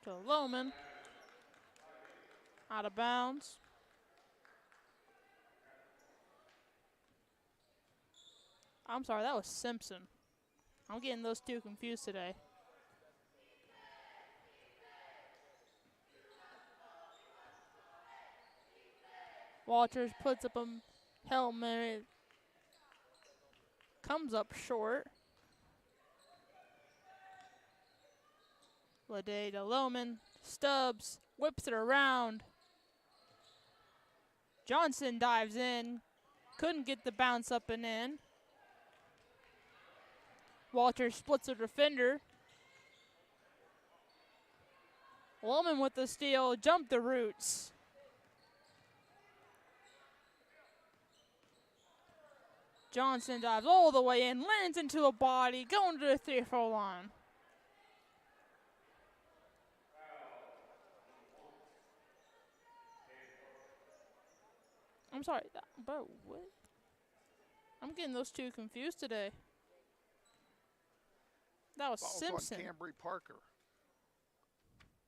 To Lohman. Out of bounds. I'm sorry, that was Simpson. I'm getting those two confused today. Walters puts up a helmet. Comes up short. Leday to Lohman. Stubbs whips it around. Johnson dives in. Couldn't get the bounce up and in. Walters splits a defender. Lohman with the steal. Jumped the roots. Johnson dives all the way in. Lands into a body. Going to the 3-4 line. I'm sorry, but what? I'm getting those two confused today. That was Foul's Simpson. On Cambry Parker.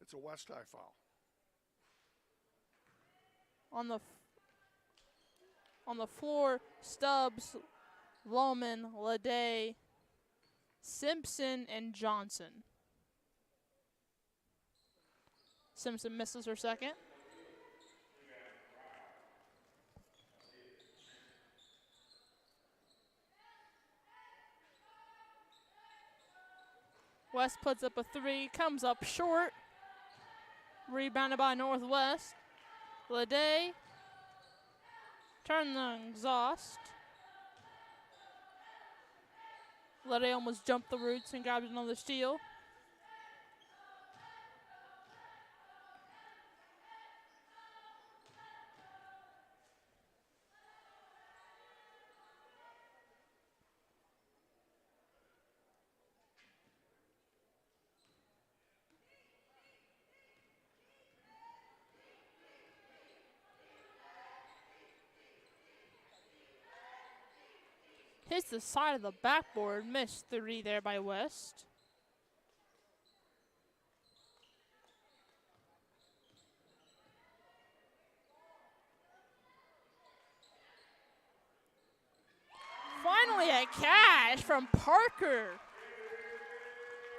It's a West High foul. On the floor, Stubbs, Lohman, Leday, Simpson, and Johnson. Simpson misses her second. West puts up a three, comes up short. Rebounded by Northwest. Leday. Turn the exhaust. Leday almost jumped the roots and grabbed another steal. Hits the side of the backboard. Missed three there by West. Finally a cash from Parker.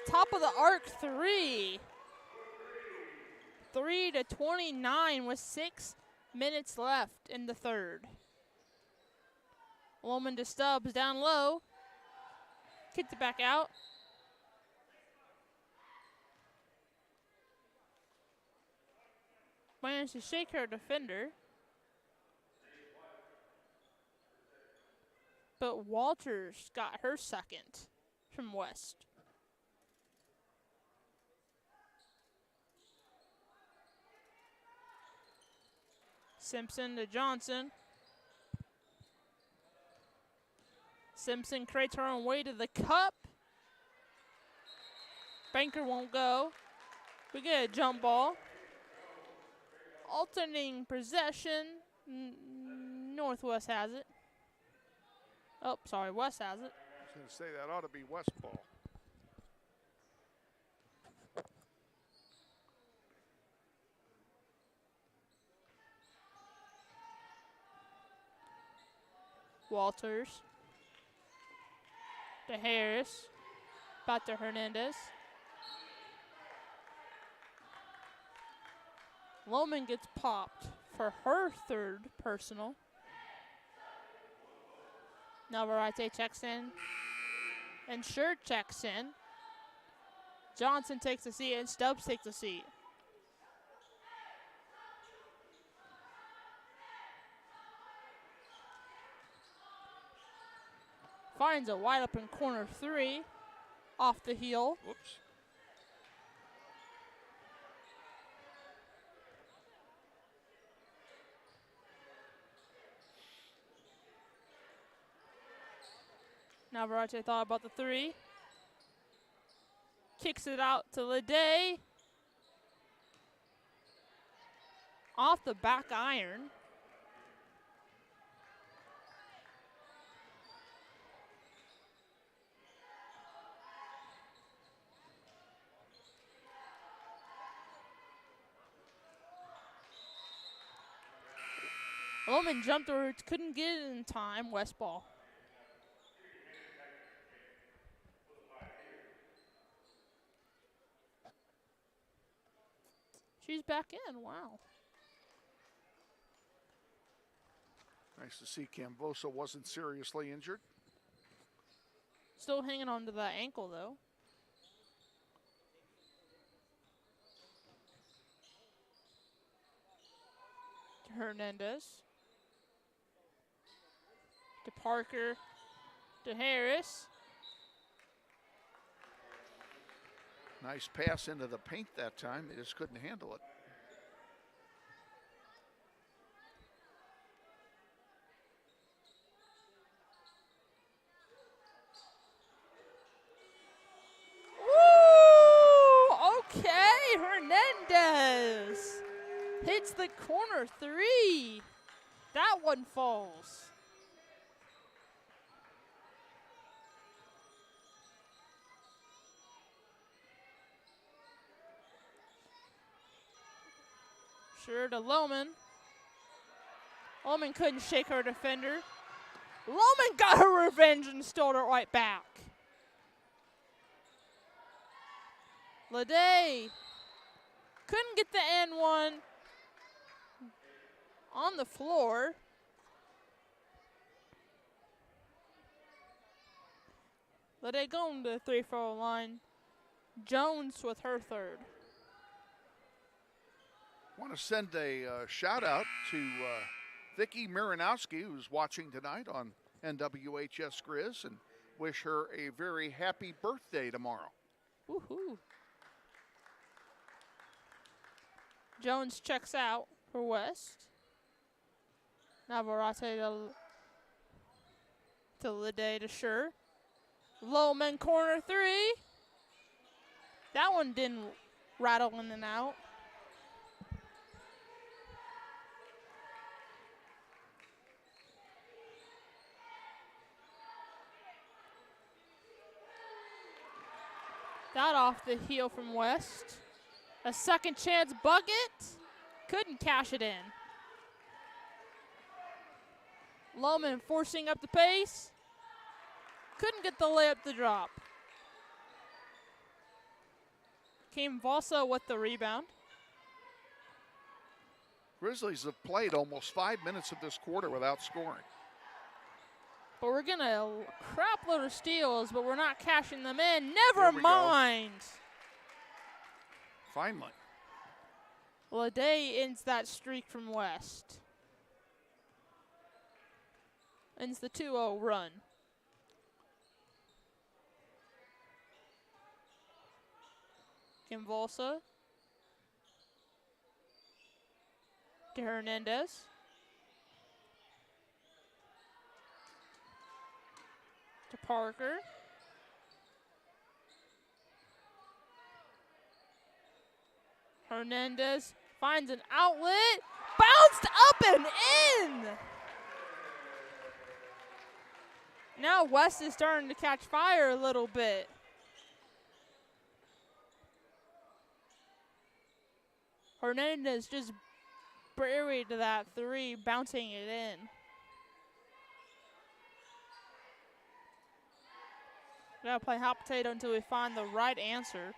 Top of the arc three. 3-29 with 6 minutes left in the third. Lohman to Stubbs down low. Kicked it back out. Managed to shake her defender. But Walters got her second from West. Simpson to Johnson. Simpson creates her own way to the cup. Banker won't go. We get a jump ball. Alternating possession. Northwest has it. Oh, sorry, West has it. I was going to say that ought to be West ball. Walters. To Harris. Back to Hernandez. Lohman gets popped for her third personal. Navarrete checks in. And Scher checks in. Johnson takes a seat and Stubbs takes a seat. Finds a wide open corner three off the heel. Whoops. Navarrete thought about the three. Kicks it out to Leday. Off the back iron. Lohman jumped or couldn't get it in time. West ball. She's back in. Wow. Nice to see Cambosa wasn't seriously injured. Still hanging on to that ankle, though. To Hernandez. To Parker. To Harris. Nice pass into the paint that time. They just couldn't handle it. Woo! Okay, Hernandez hits the corner three. That one falls. Sure to Lohman. Lohman couldn't shake her defender. Lohman got her revenge and stole it right back. Leday couldn't get the N1 on the floor. Leday going to the 3-4 line. Jones with her third. Want to send a shout out to Vicki Miranowski, who's watching tonight on NWHS Grizz, and wish her a very happy birthday tomorrow. Woohoo. Jones checks out for West. Navarrete to Leday to Scher. Lohman corner three. That one didn't rattle in and out. That off the heel from West. A second chance bucket. Couldn't cash it in. Lohman forcing up the pace. Couldn't get the layup to drop. Came Valsa with the rebound. Grizzlies have played almost 5 minutes of this quarter without scoring. But we're getting a crap load of steals, but we're not cashing them in. Never Here we mind. Finally. Leday ends that streak from West. Ends the 2-0 run. Kimvolsa to Hernandez. Parker. Hernandez finds an outlet. Bounced up and in! Now West is starting to catch fire a little bit. Hernandez just buried that three, bouncing it in. We gotta play hot potato until we find the right answer.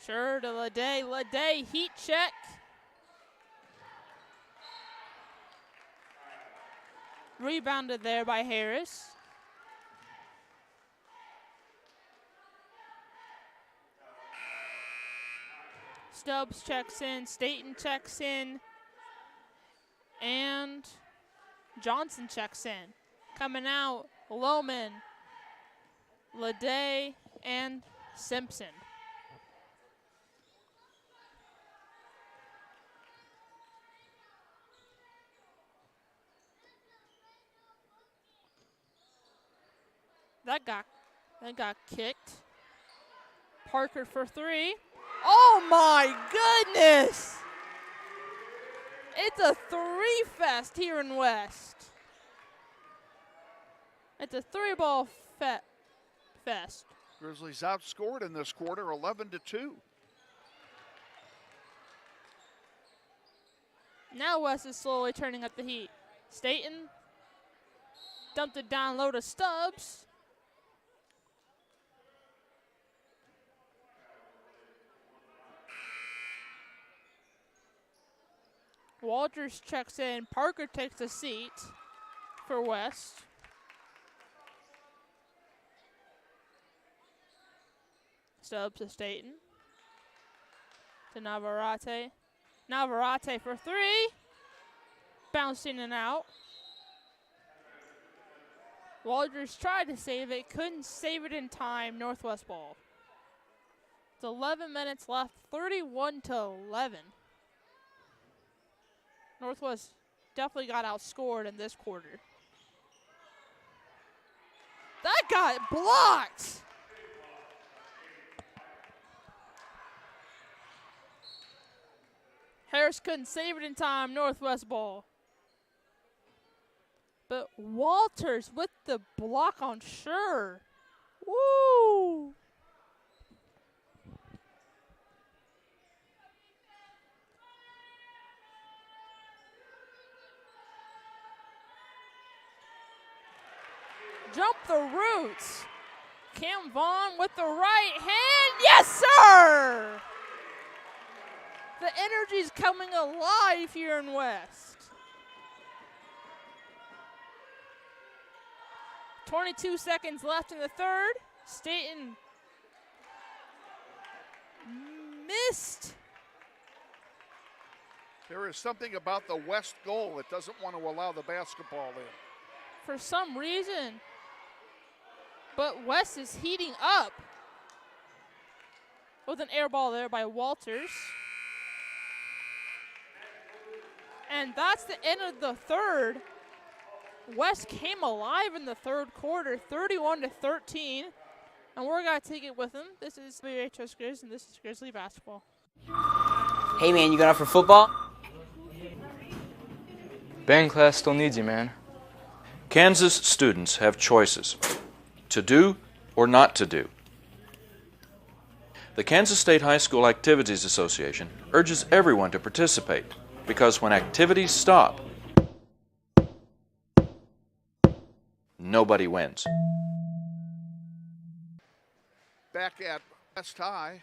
Sure to Lede. Lede, heat check. Rebounded there by Harris. Stubbs checks in. Staten checks in. And Johnson checks in. Coming out, Lohman, Lede, and Simpson. That got kicked. Parker for three. Oh my goodness! It's a three fest here in West. It's a three-ball fest. Grizzlies outscored in this quarter 11-2. Now West is slowly turning up the heat. Staten dumped it down low to Stubbs. Walters checks in. Parker takes a seat for West. Stubbs to Staten. To Navarrete. Navarrete for three. Bouncing and out. Walters tried to save it. Couldn't save it in time. Northwest ball. It's 11 minutes left. 31-11. Northwest definitely got outscored in this quarter. That got blocked. Harris couldn't save it in time. Northwest ball. But Walters with the block on Sure. Woo! Jump the roots. Cam Vaughn with the right hand. Yes, sir! The energy's coming alive here in West. 22 seconds left in the third. Staten missed. There is something about the West goal that doesn't want to allow the basketball in. For some reason. But West is heating up. With an air ball there by Walters. And that's the end of the third. West came alive in the third quarter, 31-13. And we're going to take it with them. This is WHS Grizz, and this is Grizzly basketball. Hey, man, you going out for football? Band class still needs you, man. Kansas students have choices to do or not to do. The Kansas State High School Activities Association urges everyone to participate because when activities stop, nobody wins. Back at West High,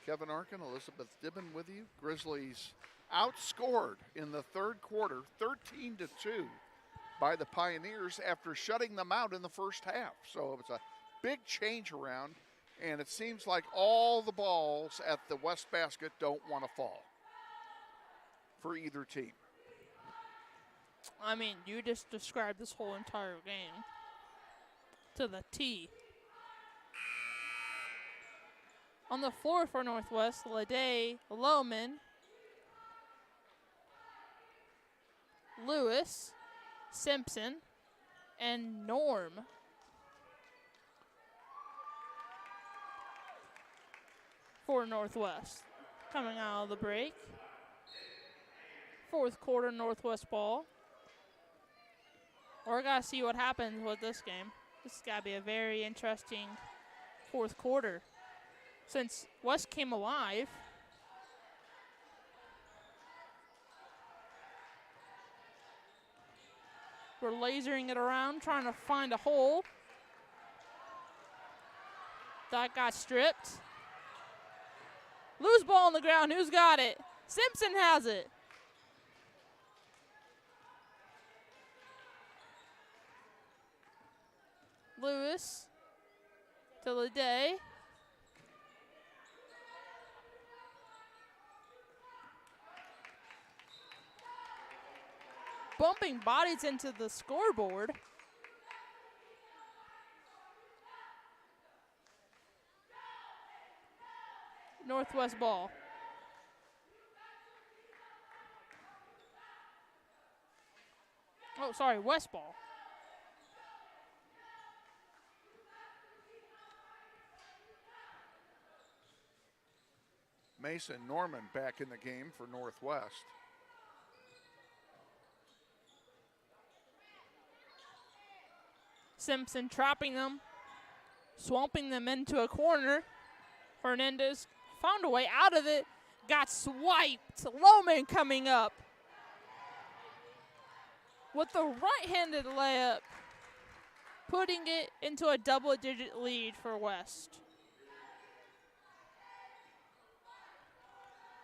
Kevin Arkin, Elizabeth Dibben with you. Grizzlies outscored in the third quarter, 13-2 by the Pioneers after shutting them out in the first half. So it was a big change around, and it seems like all the balls at the West basket don't want to fall for either team. I mean, you just described this whole entire game to the T. On the floor for Northwest, Lede, Lohman, Lewis, Simpson, and Norm. For Northwest. Coming out of the break. Fourth quarter Northwest ball. We're going to see what happens with this game. This has got to be a very interesting fourth quarter. Since West came alive. We're lasering it around, trying to find a hole. That got stripped. Loose ball on the ground. Who's got it? Simpson has it. Lewis to Leday. Bumping bodies into the scoreboard. Northwest ball. Oh, sorry, West ball. Mason Norman back in the game for Northwest. Simpson trapping them, swamping them into a corner. Hernandez found a way out of it, got swiped. Lohman coming up with the right-handed layup, putting it into a double-digit lead for West.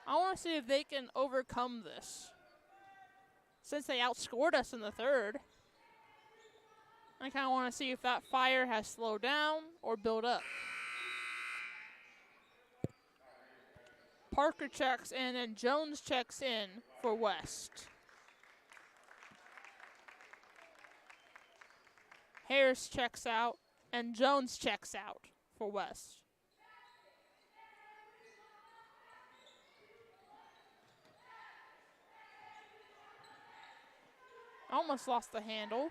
I want to see if they can overcome this. Since they outscored us in the third, I kind of want to see if that fire has slowed down or built up. Parker checks in and Jones checks in for West. Harris checks out and Jones checks out for West. Almost lost the handle.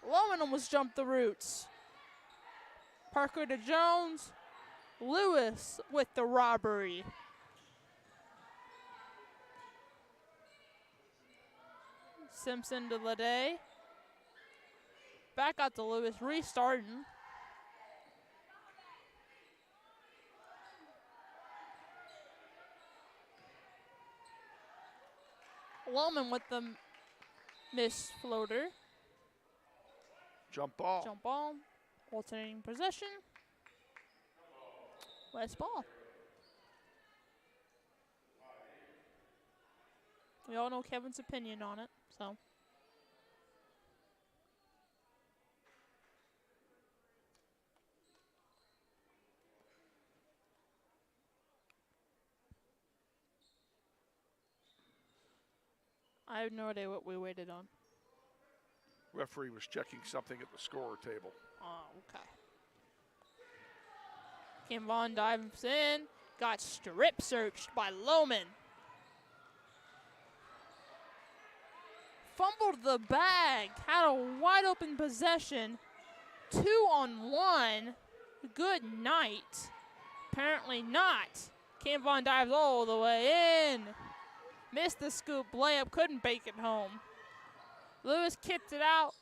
Lohman almost jumped the roots. Parker to Jones. Lewis with the robbery. Simpson to Leday. Back out to Lewis, restarting. Lohman with the missed floater. Jump ball. Jump ball. Alternating possession. West ball. We all know Kevin's opinion on it, so. I have no idea what we waited on. Referee was checking something at the scorer table. Oh, okay. Kim Vaughn dives in. Got strip searched by Lohman. Fumbled the bag. Had a wide open possession. 2-on-1. Good night. Apparently not. Kim Vaughn dives all the way in. Missed the scoop layup. Couldn't bake it home. Lewis kicked it out.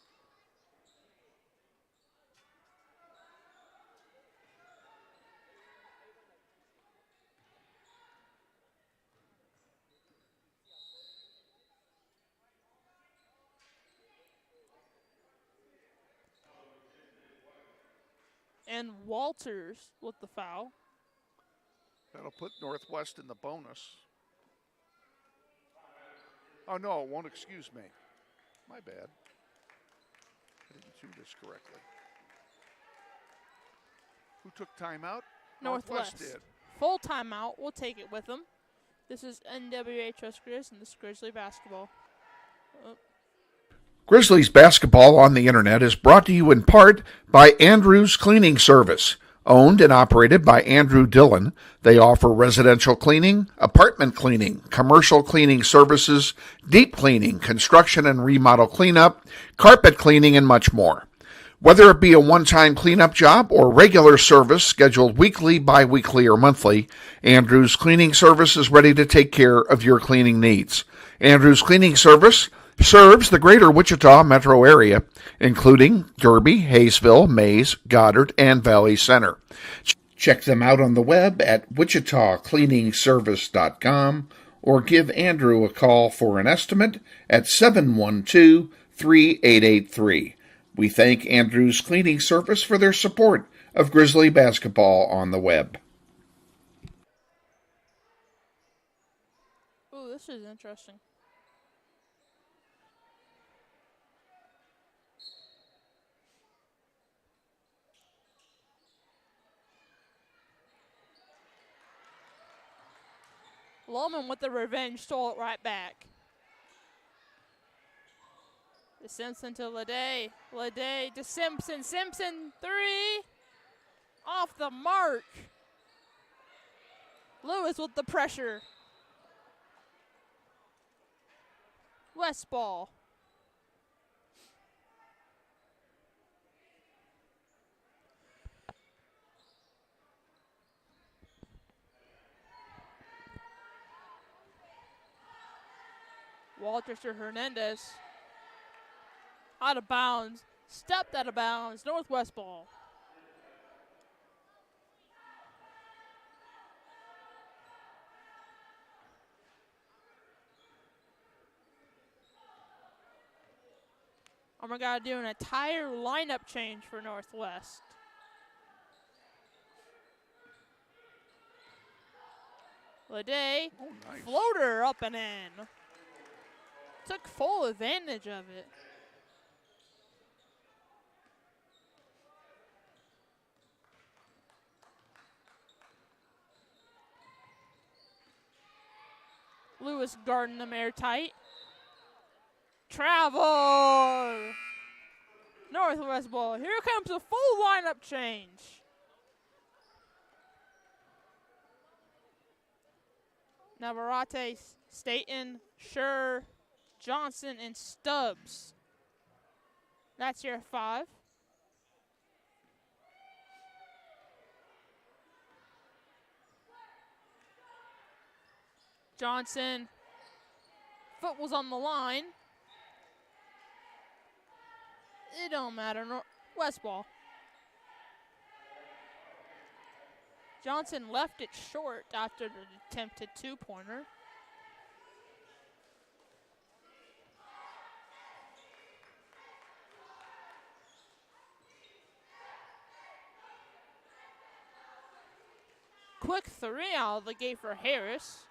And Walters with the foul. That'll put Northwest in the bonus. Oh, no, it won't excuse me. My bad. I didn't do this correctly. Who took timeout? Northwest did. Full timeout. We'll take it with them. This is NWHS Grizz and this is Grizzly basketball. Oh. Grizzlies basketball on the internet is brought to you in part by Andrews Cleaning Service, Owned and operated by Andrew Dillon, they offer residential cleaning, apartment cleaning, commercial cleaning services, deep cleaning, construction and remodel cleanup, carpet cleaning, and much more. Whether it be a one-time cleanup job or regular service scheduled weekly, bi-weekly, or monthly, Andrew's Cleaning Service is ready to take care of your cleaning needs. Andrew's Cleaning Service serves the greater Wichita metro area, including Derby, Hayesville, Mays, Goddard, and Valley Center. Check them out on the web at wichitacleaningservice.com or give Andrew a call for an estimate at 712-3883. We thank Andrew's Cleaning Service for their support of Grizzly basketball on the web. Ooh, this is interesting. Loman with the revenge stole it right back. To Simpson to Lede. Lede to Simpson. Simpson, three. Off the mark. Lewis with the pressure. West ball. Walters to Hernandez. Out of bounds. Stepped out of bounds. Northwest ball. And we're going to do an entire lineup change for Northwest. Lede, nice. Floater up and in. Took full advantage of it. Lewis guarding them airtight. Travel! Northwest ball. Here comes a full lineup change. Navarrete, Staten, Schur, Johnson, and Stubbs. That's your 5. Johnson, foot was on the line. It don't matter. West ball. Johnson left it short after the attempted 2-pointer. Quick 3 out of the gate for Harris.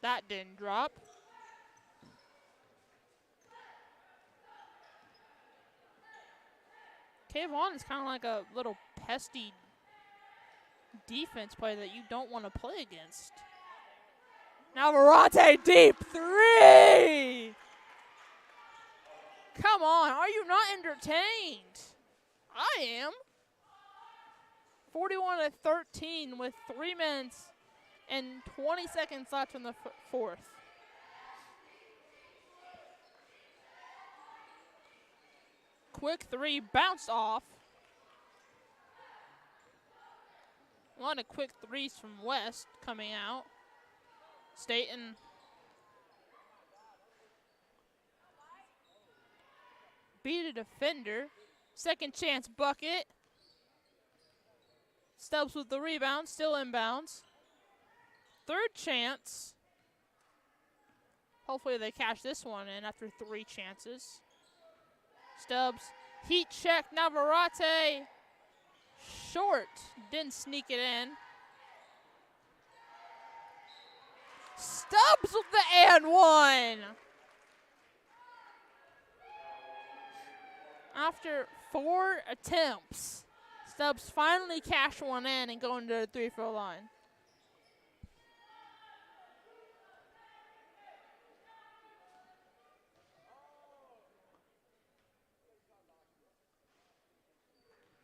That didn't drop. Kayvon is kind of like a little pesty defense player that you don't want to play against. Navarrete deep 3! Come on, are you not entertained? I am. 41-13 with 3 minutes and 20 seconds left in the fourth. Quick 3, bounced off. A lot of quick 3s from West coming out. Staten. Beat a defender. Second chance bucket. Stubbs with the rebound, still inbounds. Third chance. Hopefully they cash this one in after 3 chances. Stubbs, heat check, Navarrete. Short, didn't sneak it in. Stubbs with the and one. After 4 attempts, Stubbs finally cashed one in and going to the 3-throw line.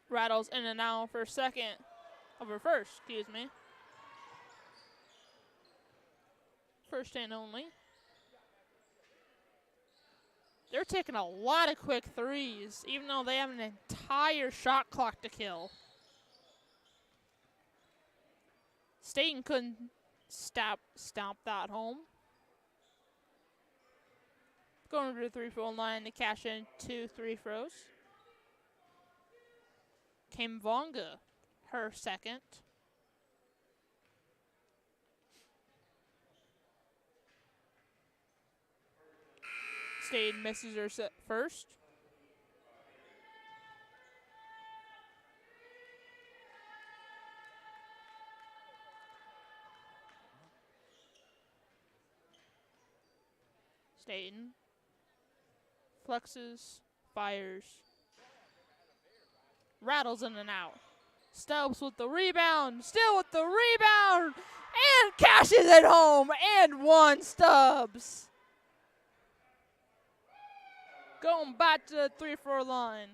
Rattles in and out for a second. Over first, excuse me. First and only. They're taking a lot of quick threes, even though they have an entire shot clock to kill. Staten couldn't stomp that home. Going to the 3-4 line to cash in 2 free throws. Kimvonga, her second. Staten misses her first. Staten flexes, fires, rattles in and out. Stubbs with the rebound, still with the rebound, and cashes it home, and one Stubbs. Going back to the 3-4 line.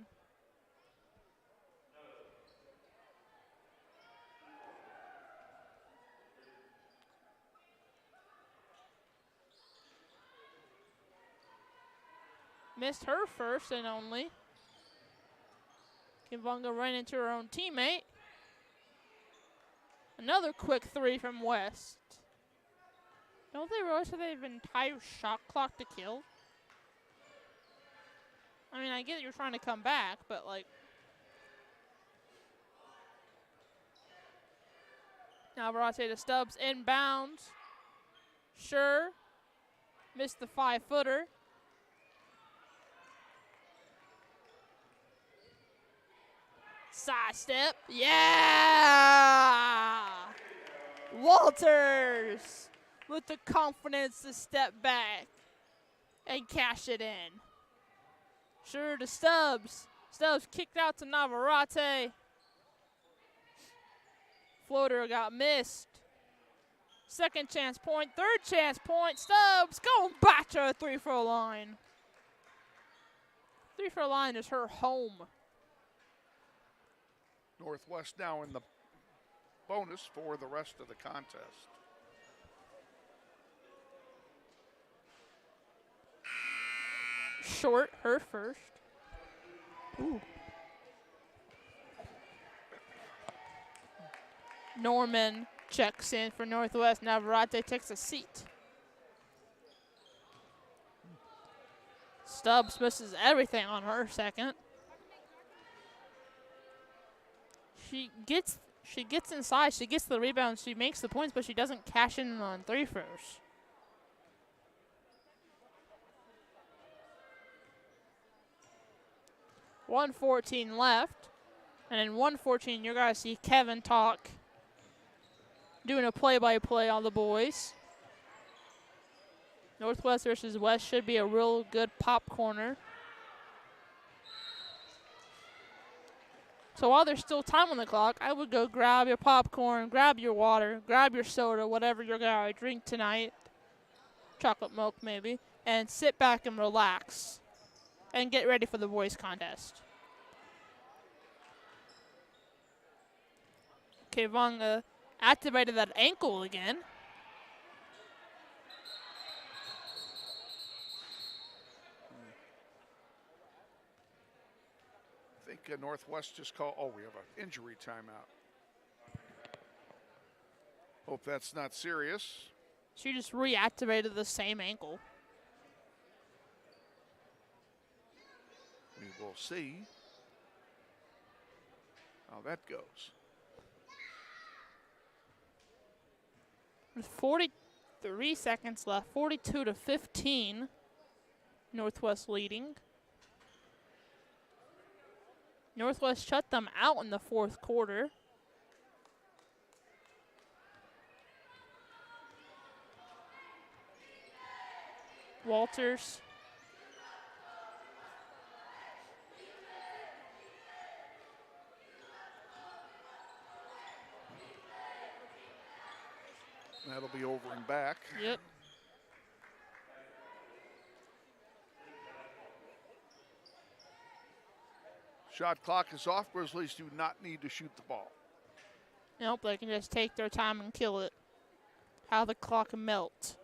Missed her first and only. Kimvonga ran into her own teammate. Another quick three from West. Don't they realize that they have an entire shot clock to kill? I mean, I get you're trying to come back, but like. Now Varsity to Stubbs inbounds. Sure. Missed the 5-footer. Side step. Yeah! Walters with the confidence to step back and cash it in. Sure to Stubbs. Stubbs kicked out to Navarrete. Floater got missed. Second chance point, third chance point. Stubbs going back to a 3-4 line. 3-4 line is her home. Northwest now in the bonus for the rest of the contest. Short, her first. Ooh. Norman checks in for Northwest. Navarrete takes a seat. Stubbs misses everything on her second. She gets inside, she gets the rebound, she makes the points, but she doesn't cash in on 3 throws. $1:14 left. And in 1:14, you're going to see Kevin Talk doing a play-by-play on the boys. Northwest versus West should be a real good pop corner. So while there's still time on the clock, I would go grab your popcorn, grab your water, grab your soda, whatever you're going to drink tonight, chocolate milk maybe, and sit back and relax and get ready for the boys contest. Kimvonga activated that ankle again. I think Northwest just called, we have an injury timeout. Hope that's not serious. She just reactivated the same ankle. We will see how that goes. With 43 seconds left, 42-15, Northwest leading. Northwest shut them out in the fourth quarter. Walters. That'll be over and back. Yep. Shot clock is off. Grizzlies do not need to shoot the ball. Nope, they can just take their time and kill it. How the clock melt.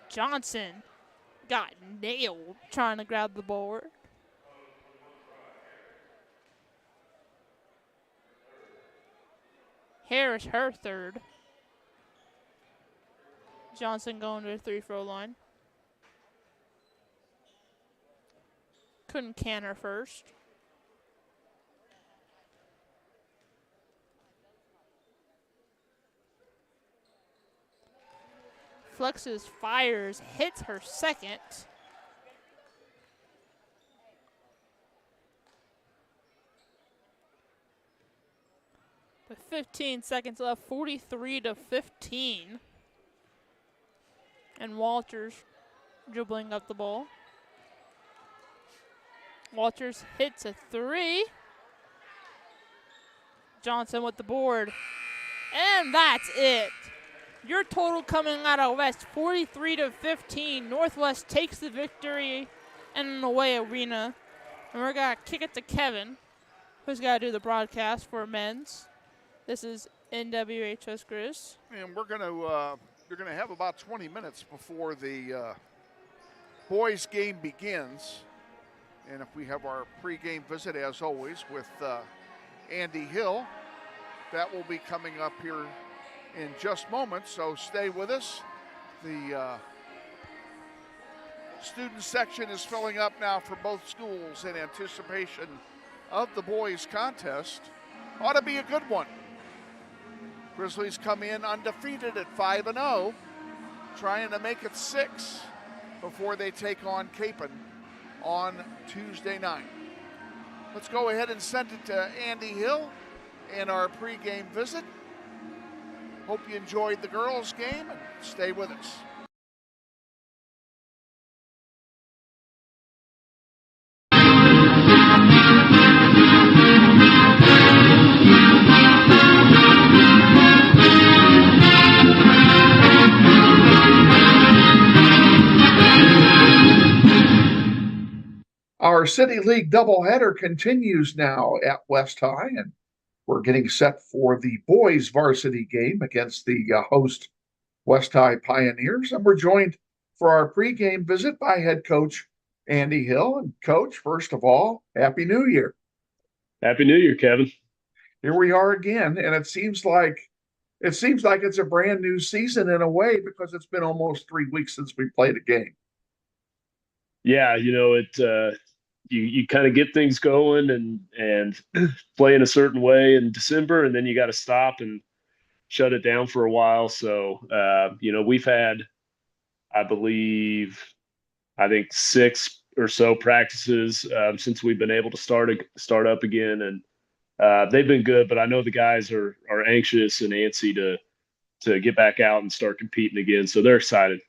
Johnson got nailed trying to grab the board. Harris, her third. Johnson going to the free-throw line. Couldn't can her first. Flexes, fires, hits her second. With 15 seconds left, 43-15. And Walters dribbling up the ball. Walters hits a three. Johnson with the board. And that's it. Your total coming out of West, 43-15. Northwest takes the victory in an away arena. And we're going to kick it to Kevin, who's got to do the broadcast for men's. This is NWHS Grizz. And we're going to you're going to have about 20 minutes before the boys game begins. And if we have our pregame visit, as always, with Andy Hill, that will be coming up here in just moments, so stay with us. The student section is filling up now for both schools in anticipation of the boys contest. Ought to be a good one. Grizzlies come in undefeated at 5-0, trying to make it 6 before they take on Capon on Tuesday night. Let's go ahead and send it to Andy Hill in our pregame visit. Hope you enjoyed the girls' game and stay with us. Our City League doubleheader continues now at West High, and we're getting set for the boys varsity game against the host West High Pioneers. And we're joined for our pregame visit by head coach Andy Hill. And coach, first of all, Happy New Year. Happy New Year, Kevin. Here we are again, and it seems like it's a brand new season in a way because it's been almost 3 weeks since we played a game. Yeah, you kind of get things going and play in a certain way in December, and then you got to stop and shut it down for a while. So, we've had, I think 6 or so practices since we've been able to start up again, and they've been good. But I know the guys are anxious and antsy to get back out and start competing again. So they're excited.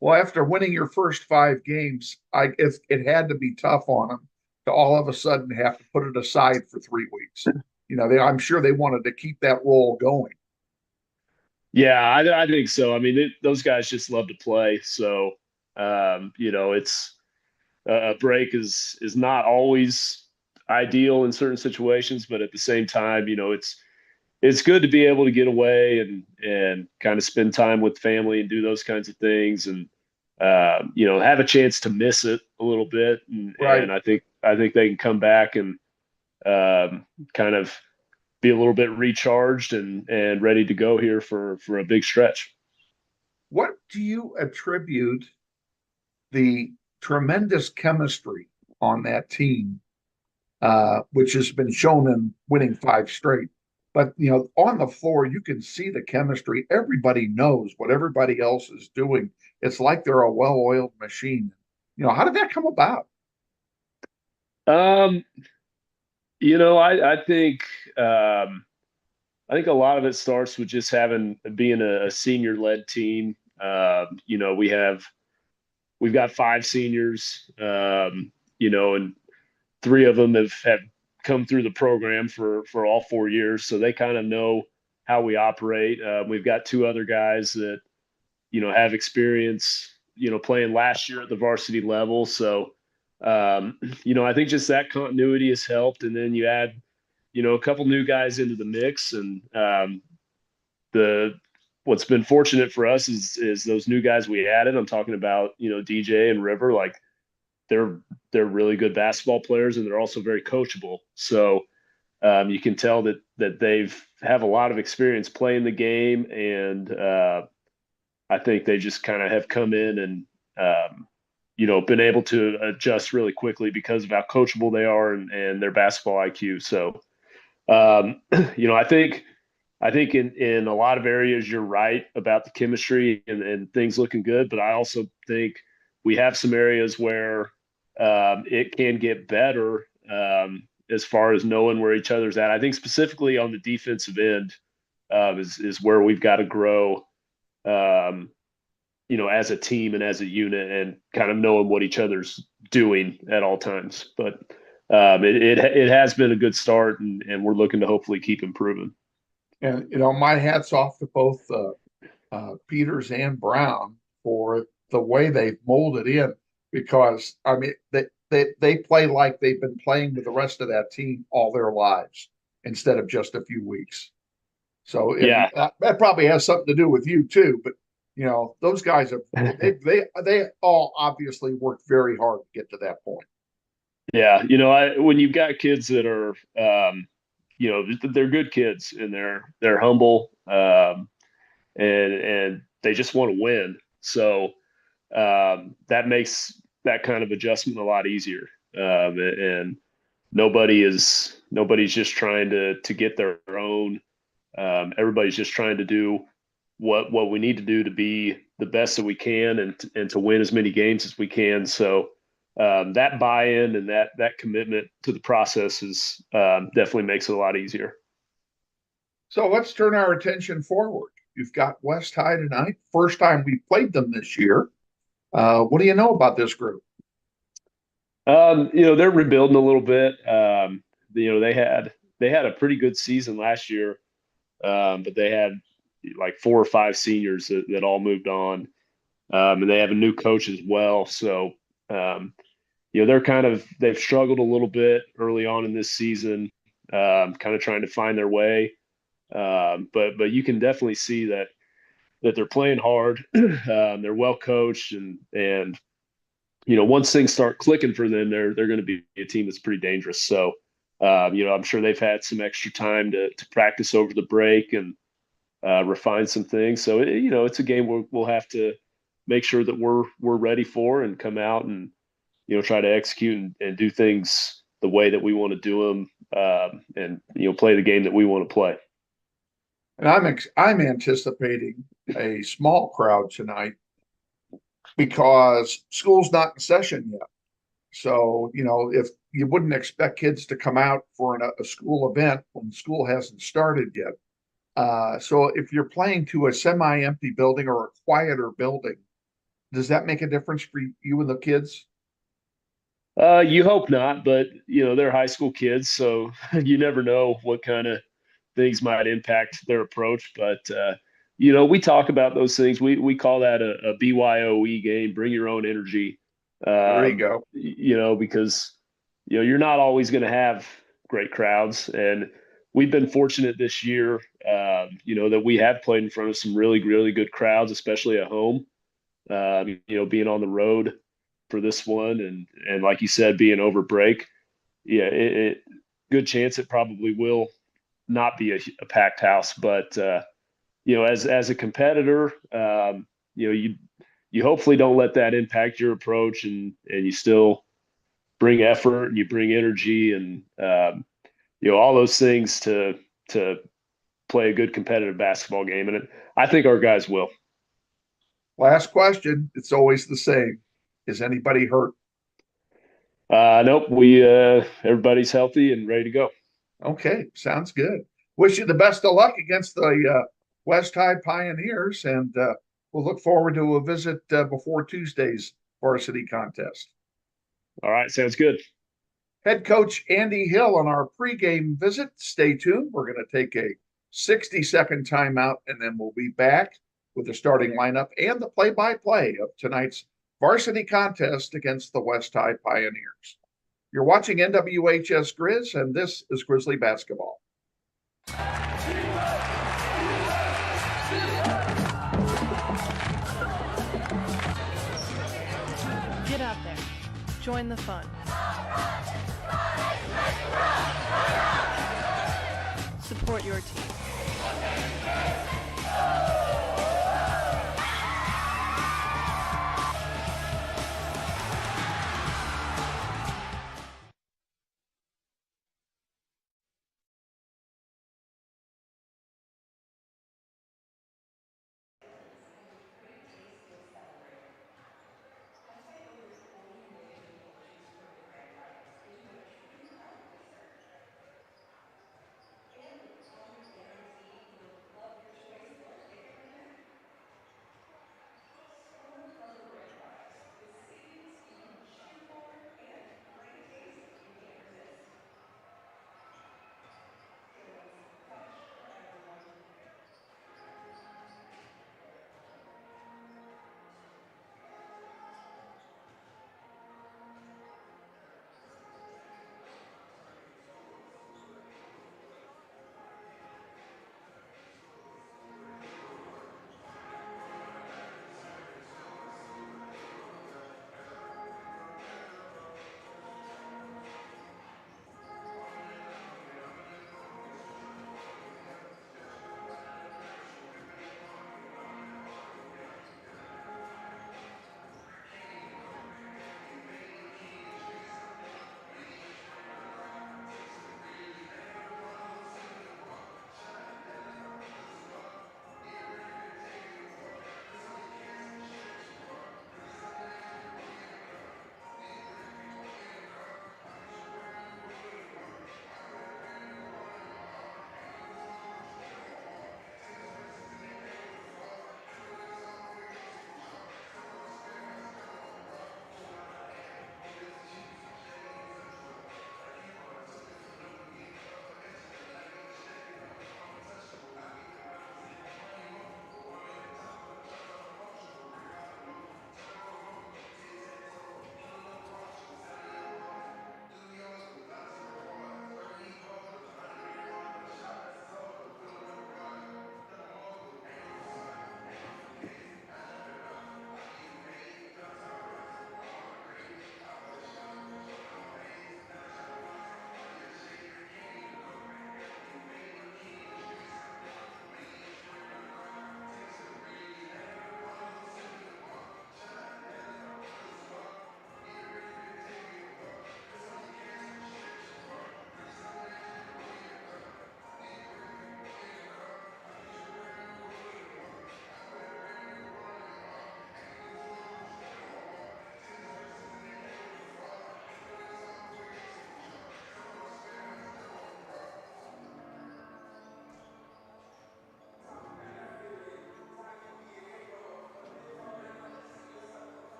Well, after winning your first 5 games, it had to be tough on them to all of a sudden have to put it aside for 3 weeks. I'm sure they wanted to keep that roll going. Yeah, I think so. I mean, those guys just love to play. So, it's a break is not always ideal in certain situations, but at the same time, it's good to be able to get away and kind of spend time with family and do those kinds of things, and have a chance to miss it a little bit. Right. And I think they can come back and kind of be a little bit recharged and ready to go here for a big stretch. What do you attribute the tremendous chemistry on that team, which has been shown in winning 5 straight? But, on the floor, you can see the chemistry. Everybody knows what everybody else is doing. It's like they're a well-oiled machine. How did that come about? I think a lot of it starts with just being a senior-led team. We've got 5 seniors, and 3 of them have come through the program for all 4 years, so they kind of know how we operate. We've got 2 other guys that have experience playing last year at the varsity level, so I think just that continuity has helped. And then you add, a couple new guys into the mix. And what's been fortunate for us is those new guys we added. I'm talking about, DJ and River, like they're really good basketball players, and they're also very coachable. So you can tell that they've have a lot of experience playing the game, and I think they just kind of have come in and been able to adjust really quickly because of how coachable they are and their basketball IQ. So I think in a lot of areas you're right about the chemistry and things looking good, but I also think we have some areas where it can get better as far as knowing where each other's at. I think specifically on the defensive end is where we've got to grow, as a team and as a unit, and kind of knowing what each other's doing at all times. But it has been a good start, and we're looking to hopefully keep improving. And, my hat's off to both Peters and Brown for the way they've molded in, because, I mean, they play like they've been playing with the rest of that team all their lives instead of just a few weeks. So yeah, that probably has something to do with you too. But, those guys they all obviously worked very hard to get to that point. Yeah. When you've got kids that are, they're good kids, and they're humble, and they just want to win. So that makes that kind of adjustment a lot easier. And nobody's just trying to get their own. Everybody's just trying to do what we need to do to be the best that we can, and to win as many games as we can. So that buy-in and that commitment to the process is definitely makes it a lot easier. So let's turn our attention forward. You've got West High tonight. First time we played them this year. What do you know about this group? They're rebuilding a little bit. They had a pretty good season last year, but they had like 4 or 5 seniors that all moved on, and they have a new coach as well. So they've struggled a little bit early on in this season, kind of trying to find their way. But you can definitely see that they're playing hard. They're well coached, and once things start clicking for them, they're going to be a team that's pretty dangerous. So I'm sure they've had some extra time to practice over the break and refine some things. So it's a game we'll have to make sure that we're ready for, and come out and try to execute and do things the way that we want to do them, and play the game that we want to play. And I'm anticipating a small crowd tonight because school's not in session yet. So, if you wouldn't expect kids to come out for a school event when school hasn't started yet. So if you're playing to a semi-empty building or a quieter building, does that make a difference for you and the kids? You hope not, but they're high school kids, so you never know what kind of things might impact their approach. But we talk about those things. We call that a BYOE game, bring your own energy. There you go. Because you're not always going to have great crowds, and we've been fortunate this year, that we have played in front of some really, really good crowds, especially at home. Being on the road for this one, and like you said, being over break, it good chance it probably will not be a packed house. But as a competitor, you hopefully don't let that impact your approach, and you still bring effort and you bring energy and all those things to play a good competitive basketball game. And I think our guys will. Last question. It's always the same. Is anybody hurt? Nope. Everybody's healthy and ready to go. Okay. Sounds good. Wish you the best of luck against the West High Pioneers, and we'll look forward to a visit before Tuesday's varsity contest. All right. Sounds good. Head coach Andy Hill on our pregame visit. Stay tuned. We're going to take a 60-second timeout, and then we'll be back with the starting lineup and the play-by-play of tonight's varsity contest against the West High Pioneers. You're watching NWHS Grizz, and this is Grizzly basketball. Get out there. Join the fun. Support your team.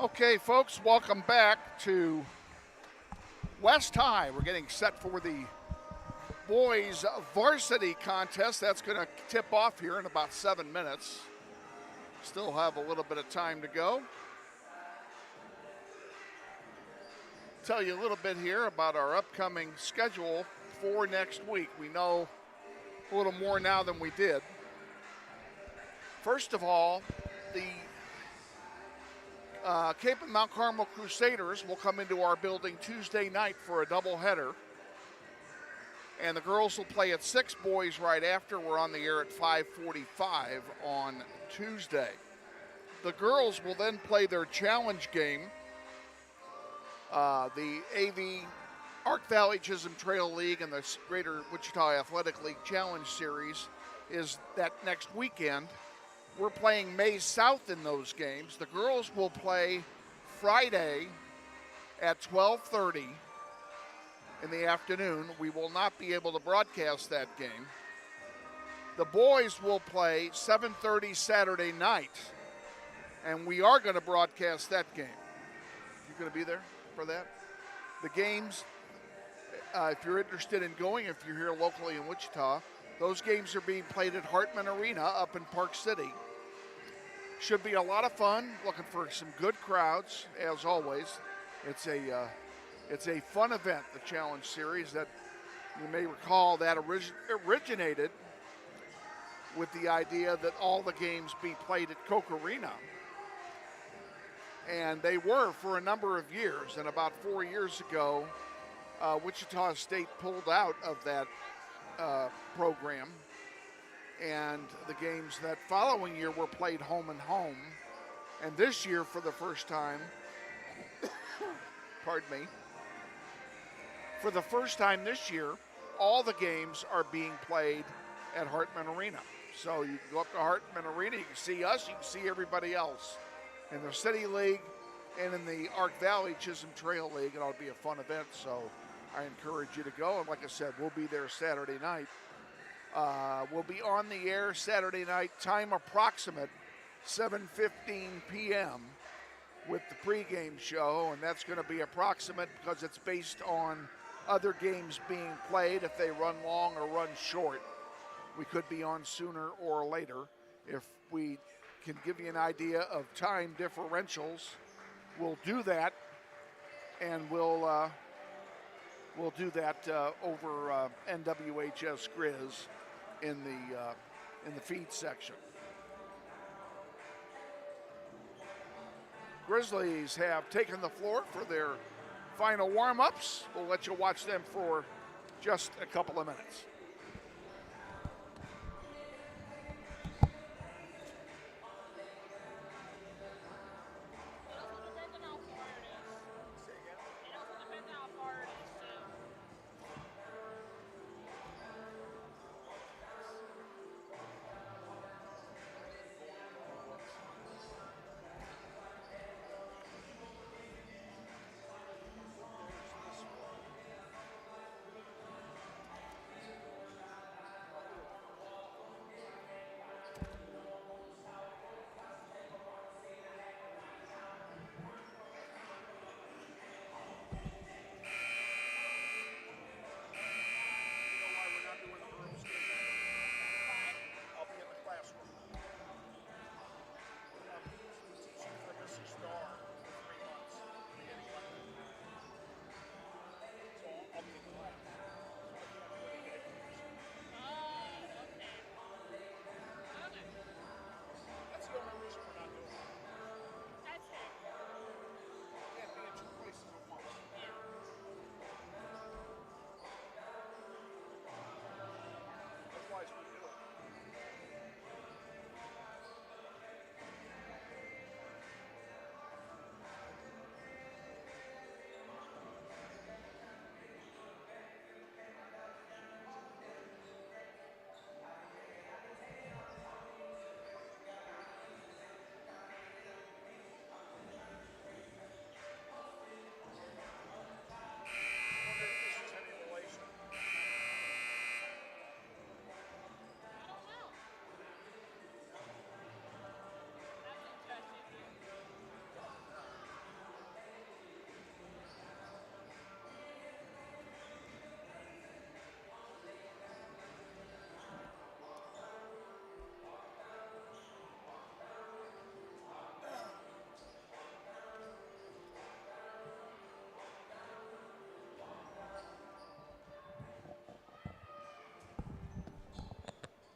Okay, folks, welcome back to West High. We're getting set for the boys varsity contest. That's going to tip off here in about 7 minutes. Still have a little bit of time to go. Tell you a little bit here about our upcoming schedule for next week. We know a little more now than we did. First of all, the Cape and Mount Carmel Crusaders will come into our building Tuesday night for a doubleheader. And the girls will play at 6, boys right after. We're on the air at 5:45 on Tuesday. The girls will then play their challenge game. The AV Ark Valley Chisholm Trail League and the Greater Wichita Athletic League Challenge Series is that next weekend. We're playing Maize South in those games. The girls will play Friday at 12:30 in the afternoon. We will not be able to broadcast that game. The boys will play 7:30 Saturday night, and we are going to broadcast that game. You going to be there for that? The games, if you're interested in going, if you're here locally in Wichita, those games are being played at Hartman Arena up in Park City. Should be a lot of fun. Looking for some good crowds, as always. It's a fun event, the Challenge Series, that you may recall that originated with the idea that all the games be played at Coke Arena. And they were for a number of years. And about 4 years ago, Wichita State pulled out of that program. And the games that following year were played home and home. And this year, for the first time, pardon me, for the first time this year, all the games are being played at Hartman Arena. So you can go up to Hartman Arena, you can see us, you can see everybody else in the City League and in the Ark Valley Chisholm Trail League. It'll be a fun event, so I encourage you to go. And like I said, we'll be there Saturday night. We'll be on the air Saturday night, time approximate 7:15 p.m. with the pregame show, and that's going to be approximate because it's based on other games being played. If they run long or run short, we could be on sooner or later. If we can give you an idea of time differentials, we'll do that, and we'll do that over NWHS Grizz in the feed section. Grizzlies have taken the floor for their final warm-ups. We'll let you watch them for just a couple of minutes.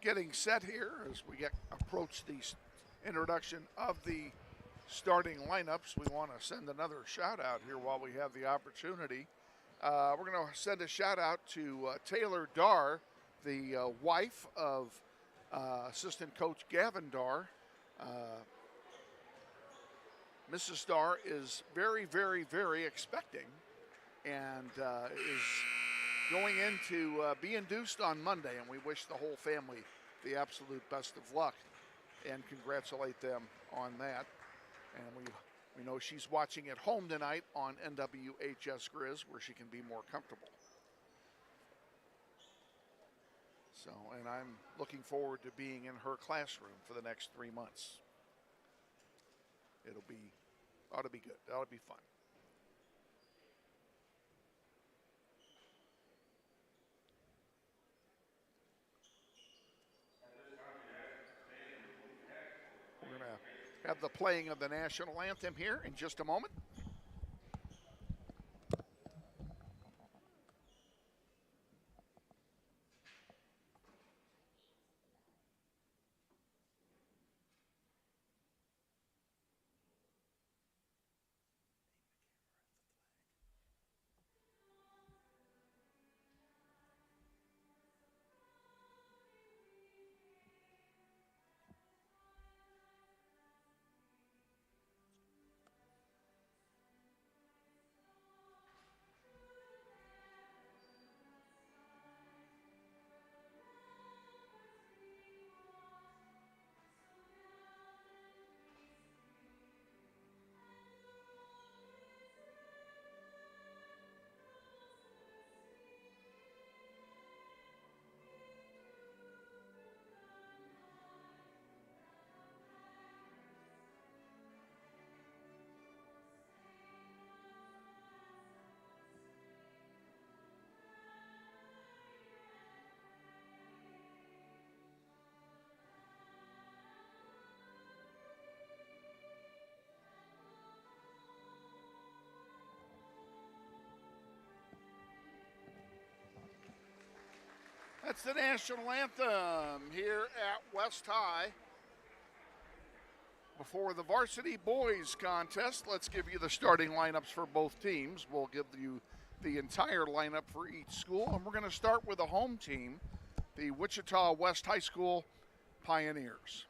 getting set here as we approach the introduction of the starting lineups. We want to send another shout out here while we have the opportunity. We're going to send a shout out to Taylor Darr, the wife of assistant coach Gavin Darr. Mrs. Darr is very, very, very expecting and is going in to be induced on Monday, and we wish the whole family the absolute best of luck and congratulate them on that. And we know she's watching at home tonight on NWHS Grizz, where she can be more comfortable. So, and I'm looking forward to being in her classroom for the next 3 months. Ought to be good. That'll be fun. We're going to have the playing of the national anthem here in just a moment. That's the national anthem here at West High. Before the varsity boys contest, let's give you the starting lineups for both teams. We'll give you the entire lineup for each school, and we're going to start with the home team, the Wichita West High School Pioneers.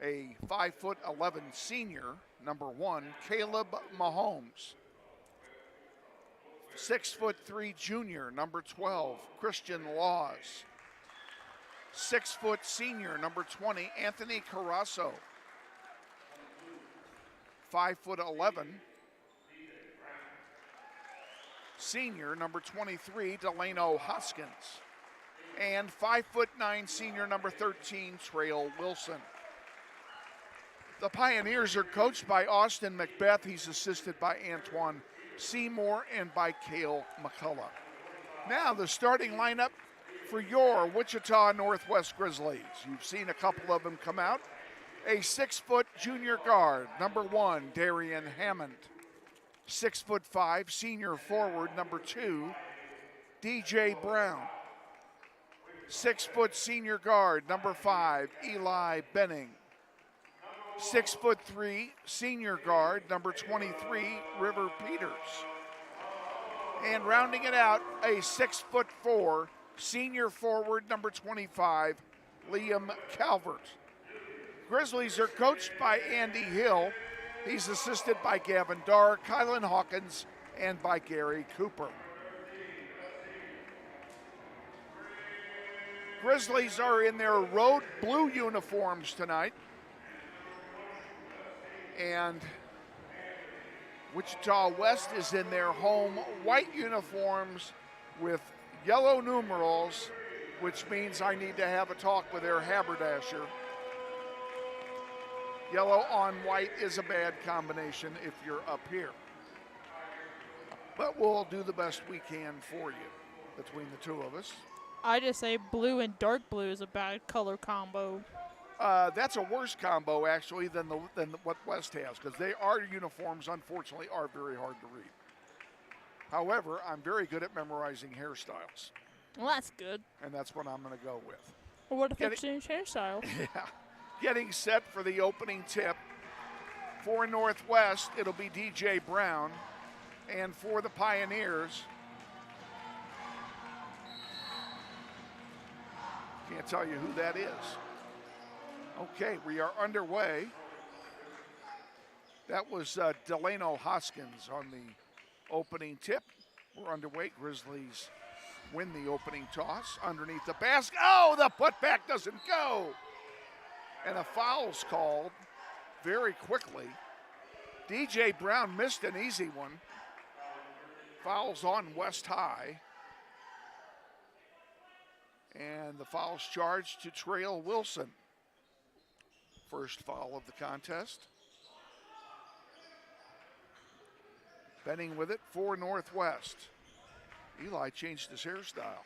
A 5'11" senior, number 1, Caleb Mahomes. 6'3" junior, number 12, Christian Laws. 6' senior, number 20, Anthony Carasso. 5'11", senior, number 23, Delano Hoskins. And 5'9", senior, number 13, Trail Wilson. The Pioneers are coached by Austin Macbeth. He's assisted by Antoine Seymour and by Cale McCullough. Now the starting lineup for your Wichita Northwest Grizzlies. You've seen a couple of them come out. A 6' junior guard, number 1, Darian Hammond. 6'5", senior forward, number 2, DJ Brown. 6' senior guard, number 5, Eli Benning. 6'3", senior guard, number 23, River Peters. And rounding it out, a 6'4", senior forward, number 25, Liam Calvert. Grizzlies are coached by Andy Hill. He's assisted by Gavin Darr, Kylan Hawkins, and by Gary Cooper. Grizzlies are in their road blue uniforms tonight. And Wichita West is in their home white uniforms with yellow numerals, which means I need to have a talk with their haberdasher. Yellow on white is a bad combination if you're up here. But we'll do the best we can for you between the two of us. I just say blue and dark blue is a bad color combo. That's a worse combo, actually, than what West has, because our uniforms, unfortunately, are very hard to read. However, I'm very good at memorizing hairstyles. Well, that's good. And that's what I'm going to go with. Or what if they change hairstyle? Yeah. Getting set for the opening tip. For Northwest, it'll be DJ Brown. And for the Pioneers, can't tell you who that is. Okay, we are underway. That was Delano Hoskins on the opening tip. We're underway. Grizzlies win the opening toss underneath the basket. Oh, the putback doesn't go. And a foul's called very quickly. DJ Brown missed an easy one. Fouls on West High. And the foul's charged to Trail Wilson. First foul of the contest. Benning with it for Northwest. Eli changed his hairstyle.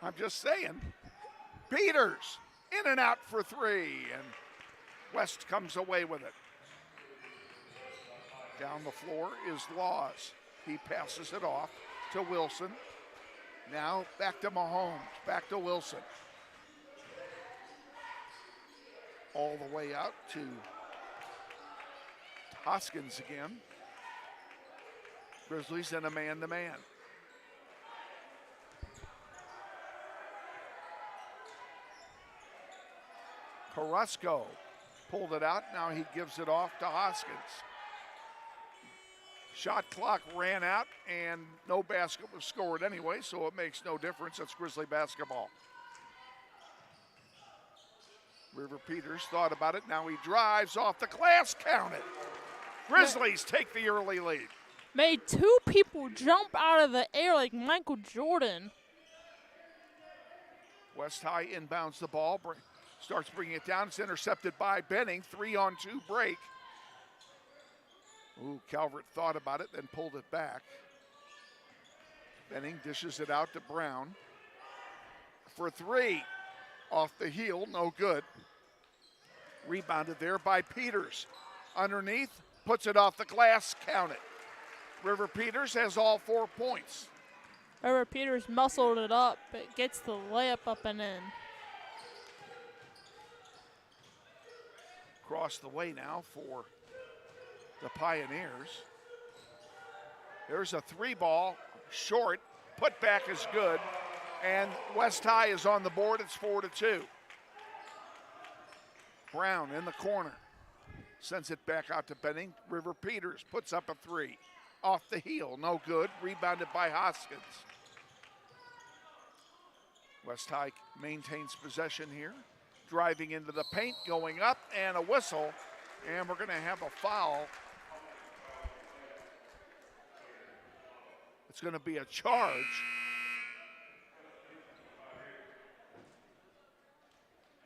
I'm just saying. Peters in and out for three, and West comes away with it. Down the floor is Laws. He passes it off to Wilson. Now back to Mahomes, back to Wilson. All the way out to Hoskins again. Grizzlies in a man-to-man. Carrasco pulled it out. Now he gives it off to Hoskins. Shot clock ran out and no basket was scored anyway, so it makes no difference. It's Grizzly basketball. River Peters thought about it. Now he drives off the glass. Count it. Grizzlies take the early lead. Made two people jump out of the air like Michael Jordan. West High inbounds the ball. Starts bringing it down. It's intercepted by Benning. 3-on-2 break. Ooh, Calvert thought about it, then pulled it back. Benning dishes it out to Brown. For three. Off the heel, no good. Rebounded there by Peters. Underneath, puts it off the glass, count it. River Peters has all 4 points. River Peters muscled it up, but gets the layup up and in. Across the way now for the Pioneers. There's a three ball, short, put back is good, and West High is on the board. It's 4-2. Brown in the corner, sends it back out to Benning. River Peters puts up a three. Off the heel, no good, rebounded by Hoskins. West High maintains possession here. Driving into the paint, going up, and a whistle, and we're gonna have a foul. It's gonna be a charge.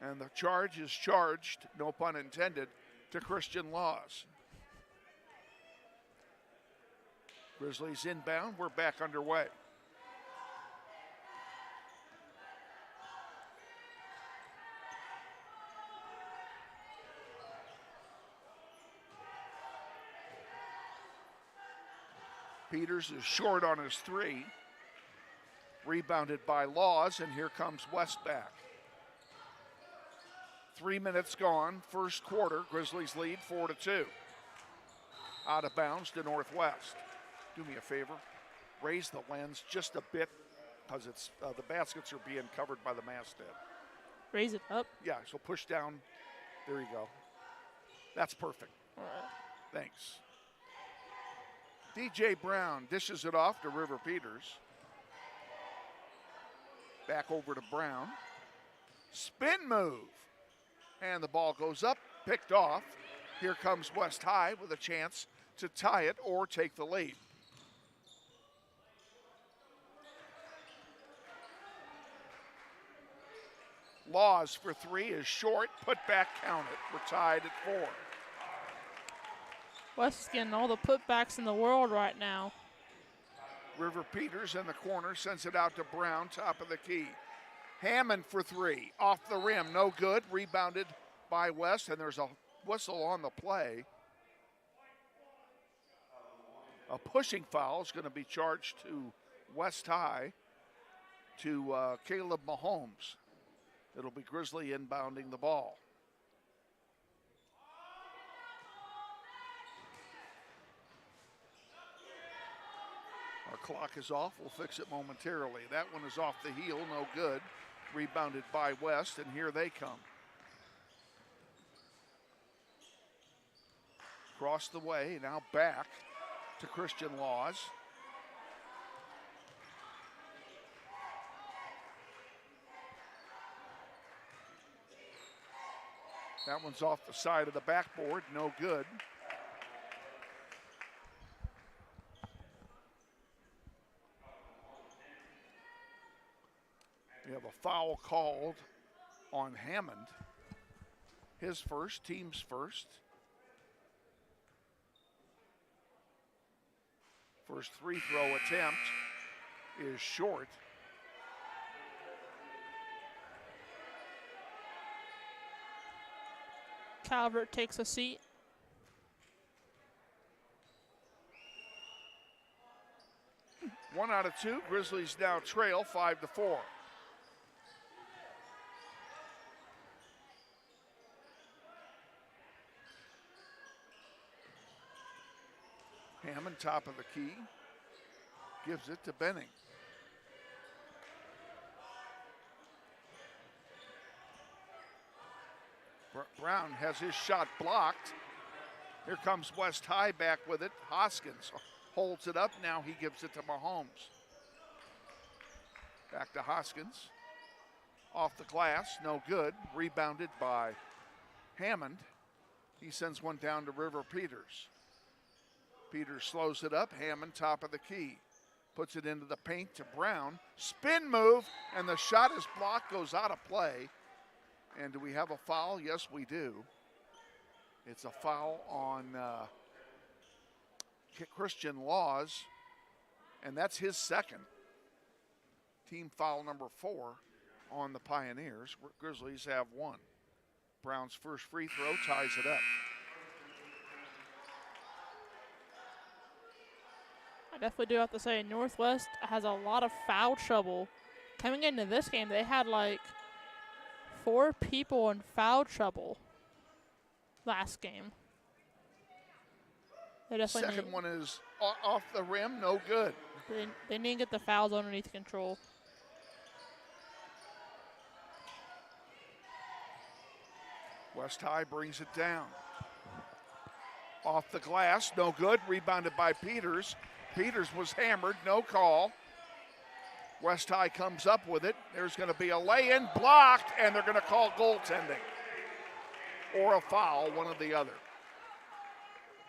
And the charge is charged, no pun intended, to Christian Laws. Grizzlies inbound, we're back underway. Peters is short on his three. Rebounded by Laws, and here comes West back. 3 minutes gone, first quarter. Grizzlies lead 4-2. Out of bounds to Northwest. Do me a favor, raise the lens just a bit because it's the baskets are being covered by the masthead. Raise it up? Yeah, so push down. There you go. That's perfect. All right. Thanks. DJ Brown dishes it off to River Peters. Back over to Brown. Spin move. And the ball goes up, picked off. Here comes West High with a chance to tie it or take the lead. Laws for three is short, put back, count it. We're tied at 4. West is getting all the putbacks in the world right now. River Peters in the corner, sends it out to Brown, top of the key. Hammond for three, off the rim, no good. Rebounded by West, and there's a whistle on the play. A pushing foul is going to be charged to West High. to Caleb Mahomes. It'll be Grizzly inbounding the ball. Our clock is off. We'll fix it momentarily. That one is off the heel, no good. Rebounded by West, and here they come. Across the way, now back to Christian Laws. That one's off the side of the backboard, no good. We have a foul called on Hammond. His first, team's first. First free throw attempt is short. Calvert takes a seat. One out of two. Grizzlies now trail 5-4. Hammond, top of the key, gives it to Benning. Brown has his shot blocked. Here comes West High back with it. Hoskins holds it up. Now he gives it to Mahomes. Back to Hoskins. Off the glass, no good. Rebounded by Hammond. He sends one down to River Peters. Peters slows it up. Hammond, top of the key. Puts it into the paint to Brown. Spin move, and the shot is blocked, goes out of play. And do we have a foul? Yes, we do. It's a foul on Christian Laws, and that's his second. Team foul number 4 on the Pioneers. Grizzlies have one. Brown's first free throw ties it up. I definitely do have to say Northwest has a lot of foul trouble. Coming into this game, they had like 4 people in foul trouble last game. Second one is off the rim, no good. They need to get the fouls underneath control. West High brings it down. Off the glass, no good. Rebounded by Peters. Peters was hammered, no call. West High comes up with it. There's going to be a lay-in, blocked, and they're going to call goaltending. Or a foul, one or the other.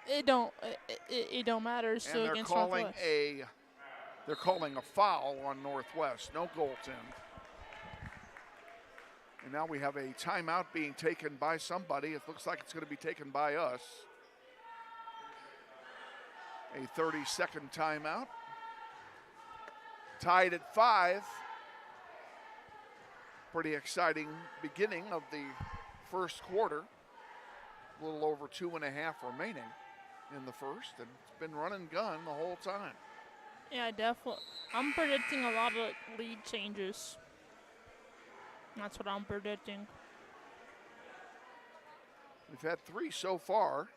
It don't matter. It's still against Northwest. They're calling a foul on Northwest. No goaltend. And now we have a timeout being taken by somebody. It looks like it's going to be taken by us. A 30-second timeout. Tied at 5. Pretty exciting beginning of the first quarter. A little over 2.5 remaining in the first, and it's been run and gun the whole time. Yeah, definitely. I'm predicting a lot of lead changes. That's what I'm predicting. We've had 3 so far.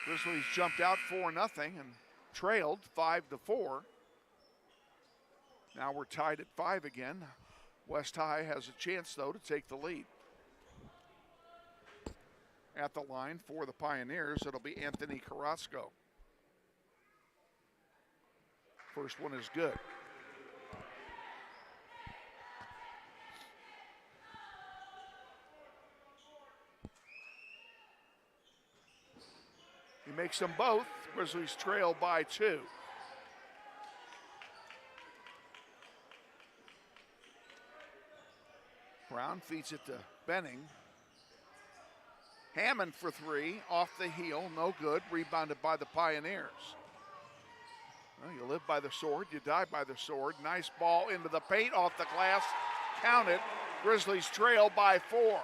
Grizzlies jumped out 4-0 and trailed 5-4. Now we're tied at 5 again. West High has a chance, though, to take the lead. At the line for the Pioneers, it'll be Anthony Carrasco. First one is good. He makes them both. Grizzlies trail by 2. Brown feeds it to Benning. Hammond for 3, off the heel, no good. Rebounded by the Pioneers. Well, you live by the sword, you die by the sword. Nice ball into the paint, off the glass, counted. Grizzlies trail by 4.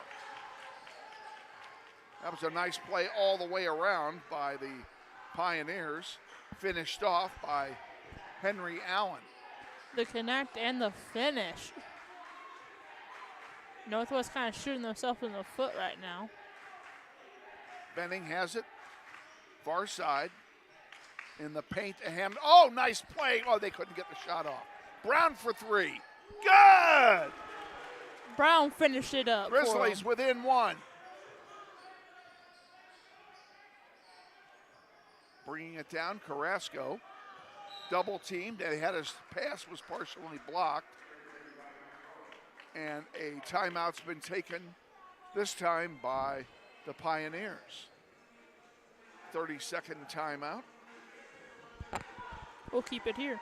That was a nice play all the way around by the Pioneers. Finished off by Henry Allen. the connect and the finish. Northwest kind of shooting themselves in the foot right now. Benning has it. Far side. In the paint to Hammond. Oh, nice play. Oh, they couldn't get the shot off. Brown for three. Good! Brown finished it up. Grizzlies within one. Bringing it down, Carrasco. Double teamed. They had his pass was partially blocked. And a timeout's been taken, this time by the Pioneers. 30-second timeout. We'll keep it here.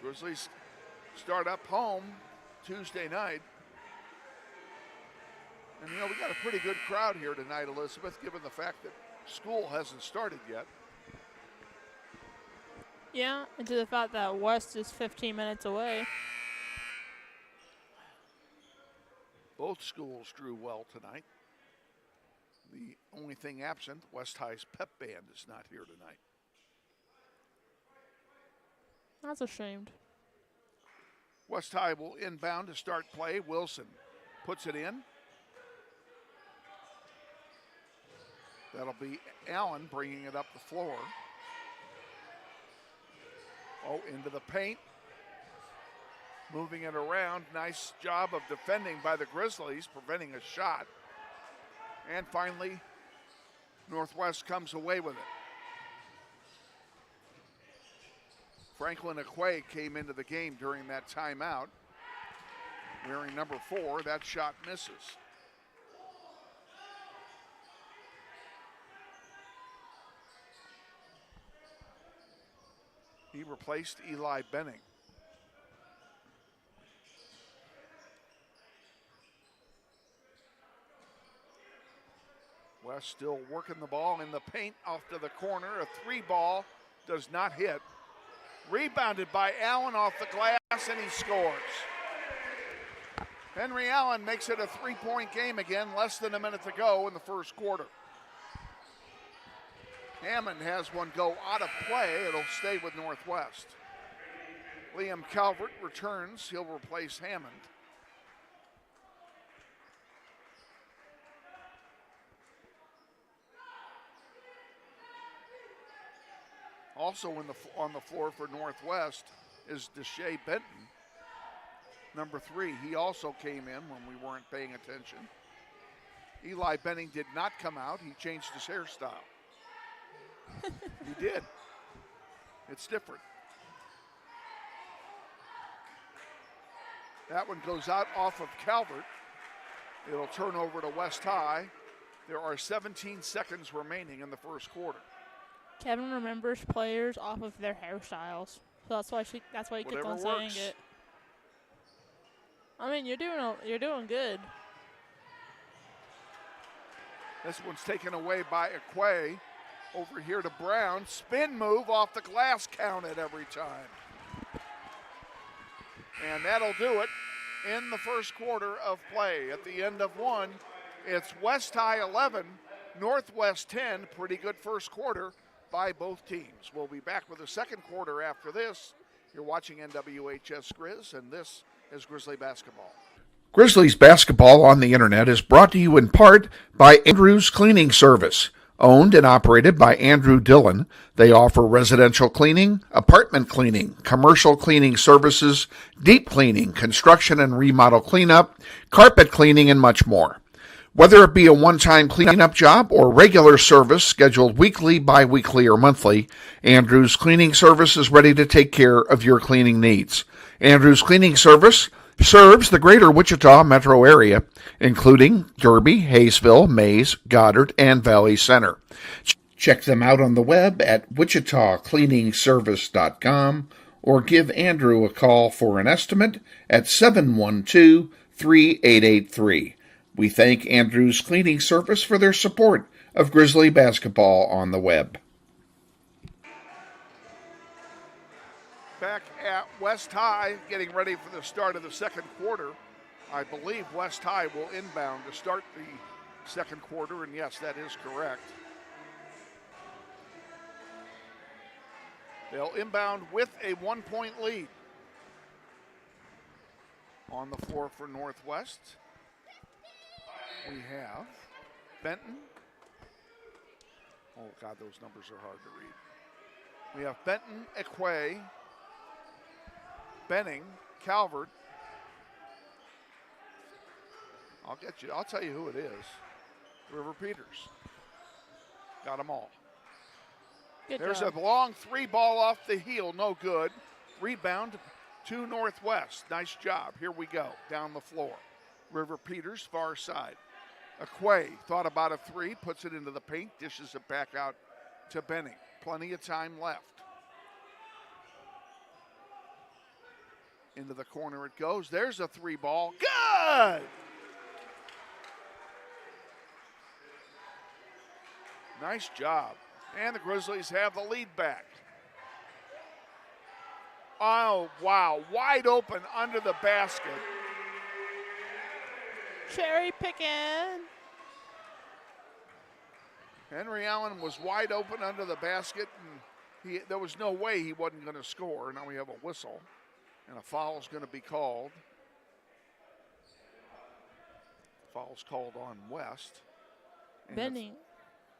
Grizzlies start up home Tuesday night. And, you know, we got a pretty good crowd here tonight, Elizabeth, given the fact that school hasn't started yet. Yeah, and to the fact that West is 15 minutes away. Both schools drew well tonight. The only thing absent, West High's pep band is not here tonight. That's a shame. West High will inbound to start play. Wilson puts it in. That'll be Allen bringing it up the floor. Oh, into the paint. Moving it around. Nice job of defending by the Grizzlies, preventing a shot. And finally, Northwest comes away with it. Franklin Aquay came into the game during that timeout. Wearing number 4, that shot misses. He replaced Eli Benning. West still working the ball in the paint off to the corner. A 3-ball does not hit. Rebounded by Allen off the glass, and he scores. Henry Allen makes it a 3-point game again, less than a minute to go in the first quarter. Hammond has one go out of play. It'll stay with Northwest. Liam Calvert returns. He'll replace Hammond. Also on the floor for Northwest is Deshae Benton, number 3. He also came in when we weren't paying attention. Eli Benning did not come out. He changed his hairstyle. He did. It's different. That one goes out off of Calvert. It'll turn over to West High. There are 17 seconds remaining in the first quarter. Kevin remembers players off of their hairstyles, so that's why he keeps on saying it. I mean, you're doing good. This one's taken away by Aquay. Over here to Brown. Spin move off the glass, counted every time. And that'll do it in the first quarter of play. At the end of one, it's West High 11, Northwest 10. Pretty good first quarter by both teams. We'll be back with the second quarter after this. You're watching NWHS Grizz, and this is Grizzly Basketball. Grizzlies Basketball on the Internet is brought to you in part by Andrew's Cleaning Service. Owned and operated by Andrew Dillon, they offer residential cleaning, apartment cleaning, commercial cleaning services, deep cleaning, construction and remodel cleanup, carpet cleaning, and much more. Whether it be a one-time cleanup job or regular service scheduled weekly, bi-weekly, or monthly, Andrew's Cleaning Service is ready to take care of your cleaning needs. Andrew's Cleaning Service serves the greater Wichita metro area, including Derby, Hayesville, Mays, Goddard, and Valley Center. Check them out on the web at wichitacleaningservice.com or give Andrew a call for an estimate at 712-3883. We thank Andrew's Cleaning Service for their support of Grizzly basketball on the web. Back at West High, getting ready for the start of the second quarter. I believe West High will inbound to start the second quarter, and yes, that is correct. They'll inbound with a 1-point lead. On the floor for Northwest, we have Benton. Oh, God, those numbers are hard to read. We have Benton, Equay, Benning, Calvert. I'll tell you who it is. River Peters. Got them all. There's a long 3-ball off the heel, no good. Rebound to Northwest. Nice job. Here we go, down the floor. River Peters, far side. Equay thought about a 3, puts it into the paint, dishes it back out to Benning. Plenty of time left. Into the corner it goes. There's a 3-ball. Good! Nice job. And the Grizzlies have the lead back. Oh, wow. Wide open under the basket. Cherry picking. Henry Allen was wide open under the basket, and there was no way he wasn't going to score. Now we have a whistle, and a foul's going to be called. Foul's called on West. Benning.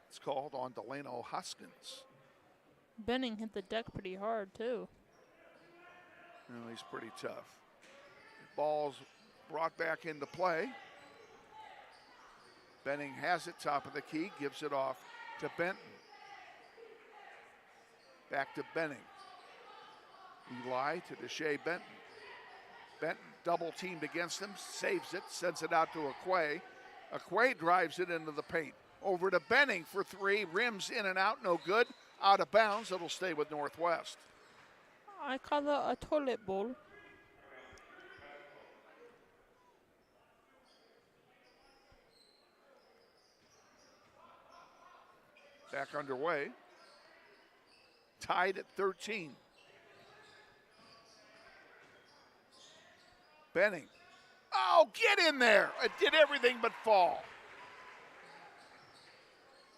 It's called on Delano Hoskins. Benning hit the deck pretty hard, too. He's pretty tough. Ball's brought back into play. Benning has it, top of the key, gives it off to Benton. Back to Benning. Eli to Deshae Benton. Benton double teamed against him, saves it, sends it out to Equay. Equay drives it into the paint. Over to Benning for 3, rims in and out, no good. Out of bounds, it'll stay with Northwest. I call that a toilet bowl. Back underway. Tied at 13. Benning. Oh, get in there. It did everything but fall.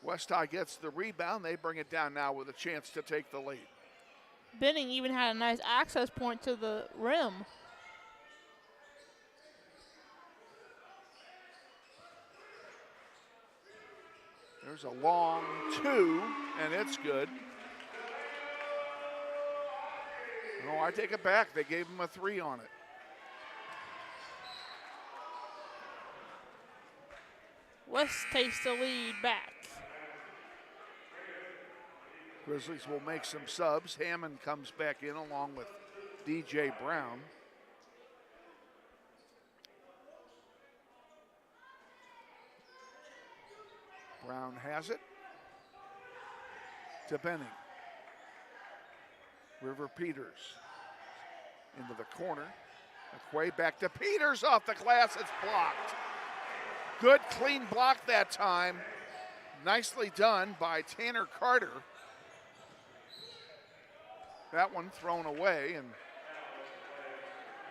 West High gets the rebound. They bring it down now with a chance to take the lead. Benning even had a nice access point to the rim. There's a long 2, and it's good. No, I take it back. They gave him a 3 on it. West takes the lead back. Grizzlies will make some subs. Hammond comes back in along with DJ Brown. Brown has it to Benning. River Peters into the corner. Equay back to Peters off the glass. It's blocked. Good clean block that time. Nicely done by Tanner Carter. That one thrown away, and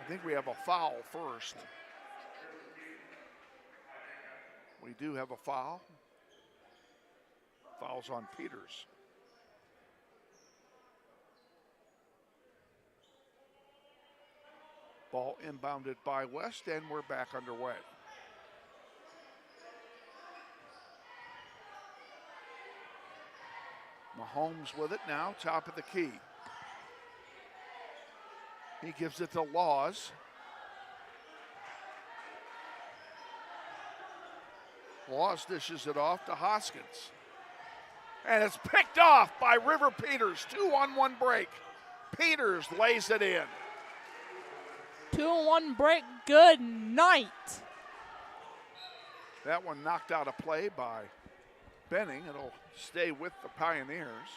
I think we have a foul first. We do have a foul. Foul's on Peters. Ball inbounded by West, and we're back underway. Mahomes with it now, top of the key. He gives it to Laws. Laws dishes it off to Hoskins. And it's picked off by River Peters. 2-on-1 break. Peters lays it in. 2-on-1 break. Good night. That one knocked out of play by Benning. It'll stay with the Pioneers.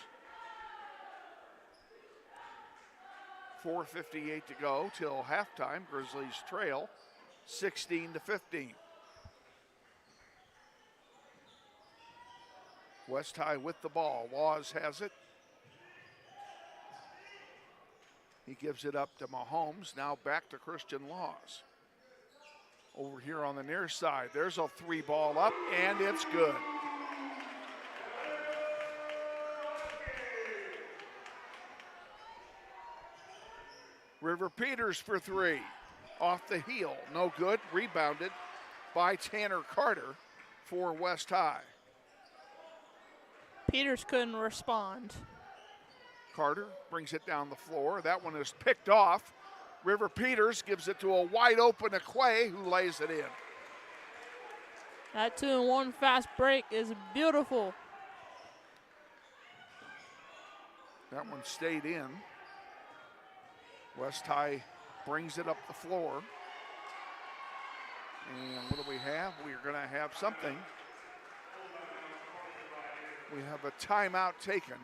4:58 to go till halftime. Grizzlies trail 16-15. West High with the ball. Laws has it. He gives it up to Mahomes. Now back to Christian Laws. Over here on the near side, there's a 3-ball up, and it's good. River Peters for 3. Off the heel, no good. Rebounded by Tanner Carter for West High. Peters couldn't respond. Carter brings it down the floor. That one is picked off. River Peters gives it to a wide open Aquay, who lays it in. That 2-and-1 fast break is beautiful. That one stayed in. West High brings it up the floor. And what do we have? We're going to have something. We have a timeout taken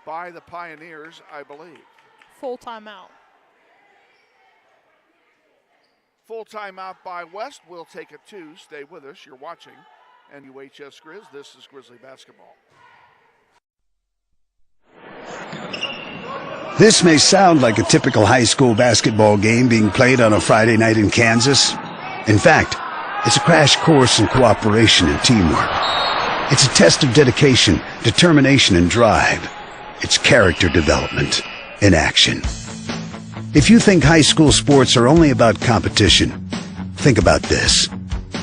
by the Pioneers, I believe. Full timeout. Full timeout by West. We'll take it too. Stay with us. You're watching NUHS Grizz. This is Grizzly basketball. This may sound like a typical high school basketball game being played on a Friday night in Kansas. In fact, it's a crash course in cooperation and teamwork. It's a test of dedication, determination, and drive. It's character development in action. If you think high school sports are only about competition, think about this.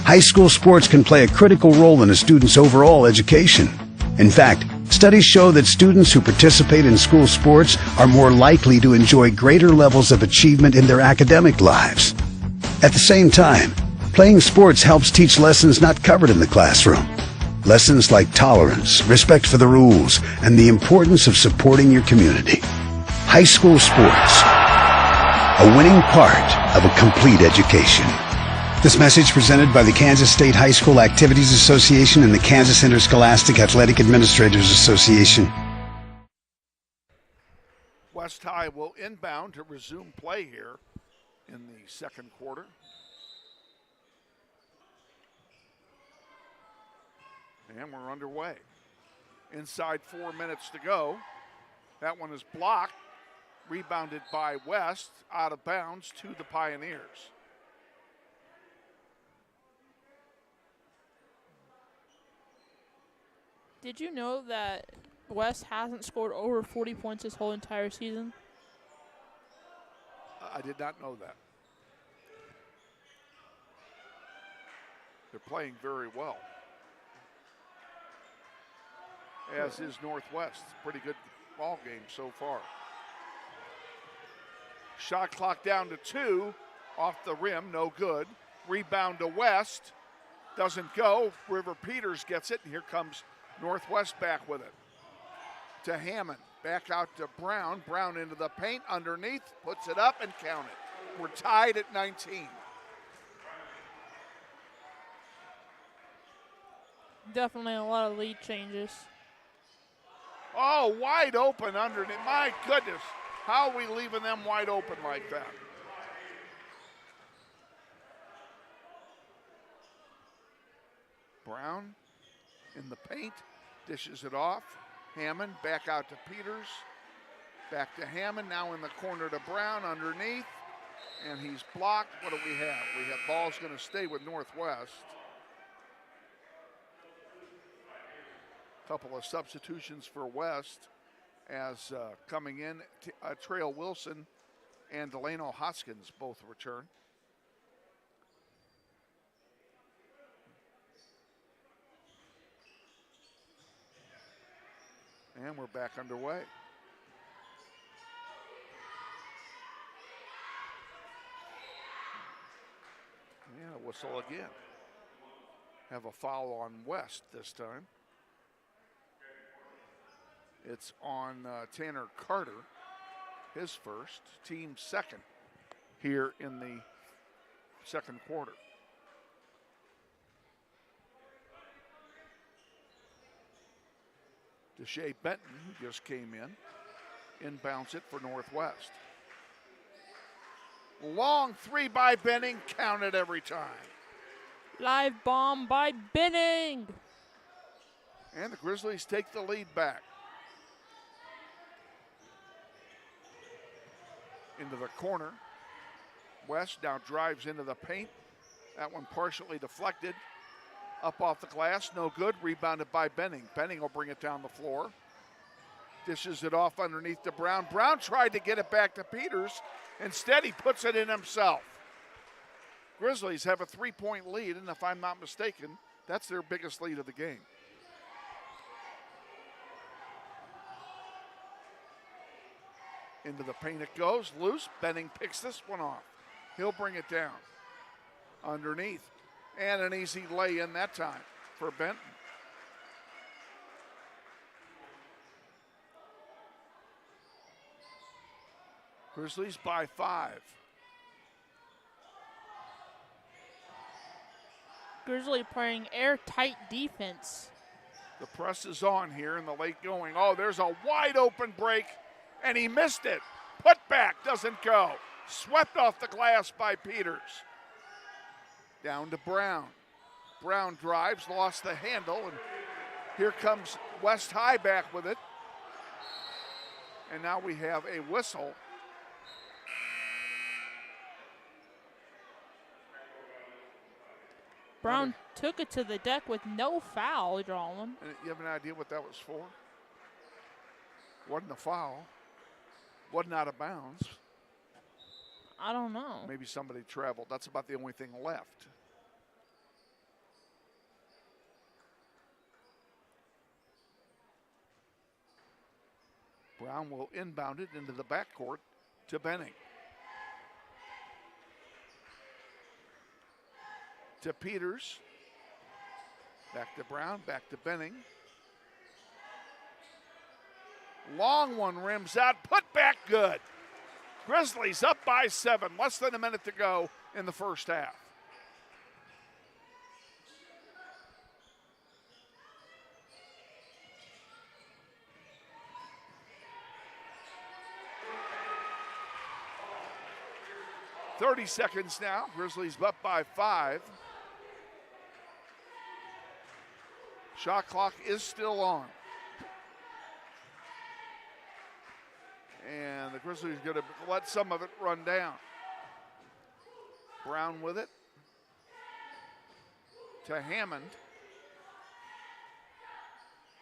High school sports can play a critical role in a student's overall education. In fact, studies show that students who participate in school sports are more likely to enjoy greater levels of achievement in their academic lives. At the same time, playing sports helps teach lessons not covered in the classroom. Lessons like tolerance, respect for the rules, and the importance of supporting your community. High school sports, a winning part of a complete education. This message presented by the Kansas State High School Activities Association and the Kansas Interscholastic Athletic Administrators Association. West High will inbound to resume play here in the second quarter. And we're underway. Inside 4 minutes to go. That one is blocked. Rebounded by West, out of bounds to the Pioneers. Did you know that West hasn't scored over 40 points this whole entire season? I did not know that. They're playing very well. As is Northwest. Pretty good ball game so far. Shot clock down to 2. Off the rim, no good. Rebound to West. Doesn't go. River Peters gets it, and here comes Northwest back with it. To Hammond. Back out to Brown. Brown into the paint. Underneath. Puts it up and count it. We're tied at 19. Definitely a lot of lead changes. Oh, wide open underneath. My goodness. How are we leaving them wide open like that? Brown in the paint, dishes it off. Hammond back out to Peters. Back to Hammond, now in the corner to Brown underneath. And he's blocked. What do we have? We have ball's going to stay with Northwest. Couple of substitutions for West as coming in, Trail Wilson and Delano Hoskins both return. And we're back underway. Yeah, whistle again. Have a foul on West this time. It's on Tanner Carter, his first, team second here in the second quarter. Deshae Benton, who just came in, inbounds it for Northwest. Long three by Benning, counted every time. Live bomb by Benning. And the Grizzlies take the lead back. Into the corner. West now drives into the paint. That one partially deflected. Up off the glass, no good. Rebounded by Benning. Benning will bring it down the floor. Dishes it off underneath to Brown. Brown tried to get it back to Peters. Instead, he puts it in himself. Grizzlies have a 3-point lead, and if I'm not mistaken, that's their biggest lead of the game. Into the paint it goes, loose. Benning picks this one off. He'll bring it down. Underneath. And an easy lay in that time for Benton. Grizzlies by 5. Grizzly playing airtight defense. The press is on here in the late going. Oh, there's a wide open break, and he missed it. Put back doesn't go. Swept off the glass by Peters. Down to Brown. Brown drives, lost the handle, and here comes West High back with it. And now we have a whistle. Brown took it to the deck with no foul drawn. And you have an idea what that was for? Wasn't a foul. Wasn't out of bounds. I don't know. Maybe somebody traveled. That's about the only thing left. Brown will inbound it into the backcourt to Benning. To Peters. Back to Brown, back to Benning. Long one rims out, put back good. Grizzlies up by 7, less than a minute to go in the first half. .30 seconds now. Grizzlies up by 5. Shot clock is still on. And the Grizzlies are going to let some of it run down. Brown with it. To Hammond.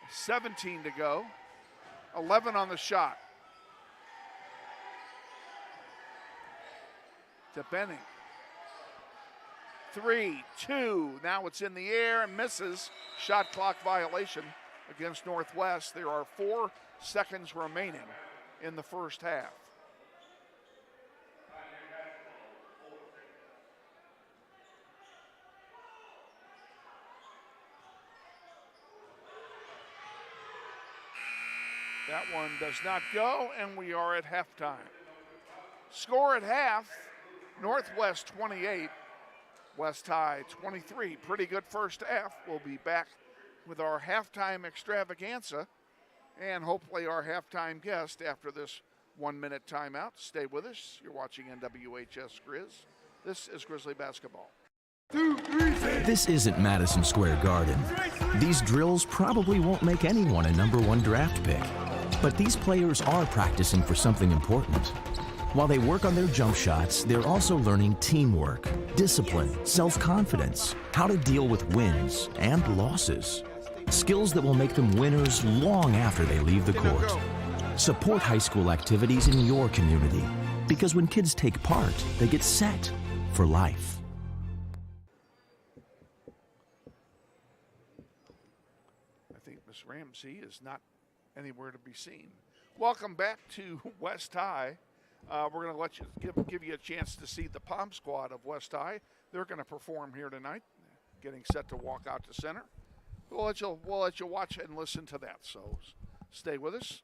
17 to go. 11 on the shot. To Benning. 3, 2, now it's in the air and misses. Shot clock violation against Northwest. There are 4 seconds remaining in the first half. That one does not go, and we are at halftime. Score at half, Northwest 28, West High 23. Pretty good first half. We'll be back with our halftime extravaganza and hopefully our halftime guest after this 1-minute timeout. Stay with us. You're watching NWHS Grizz. This is Grizzly basketball. This isn't Madison Square Garden. These drills probably won't make anyone a #1 draft pick. But these players are practicing for something important. While they work on their jump shots, they're also learning teamwork, discipline, self-confidence, how to deal with wins and losses. Skills that will make them winners long after they leave the court. Support high school activities in your community, because when kids take part, they get set for life. I think Miss Ramsey is not anywhere to be seen. Welcome back to West High. We're going to let you give you a chance to see the Pom Squad of West High. They're going to perform here tonight, getting set to walk out to center. We'll let you watch and listen to that. So stay with us.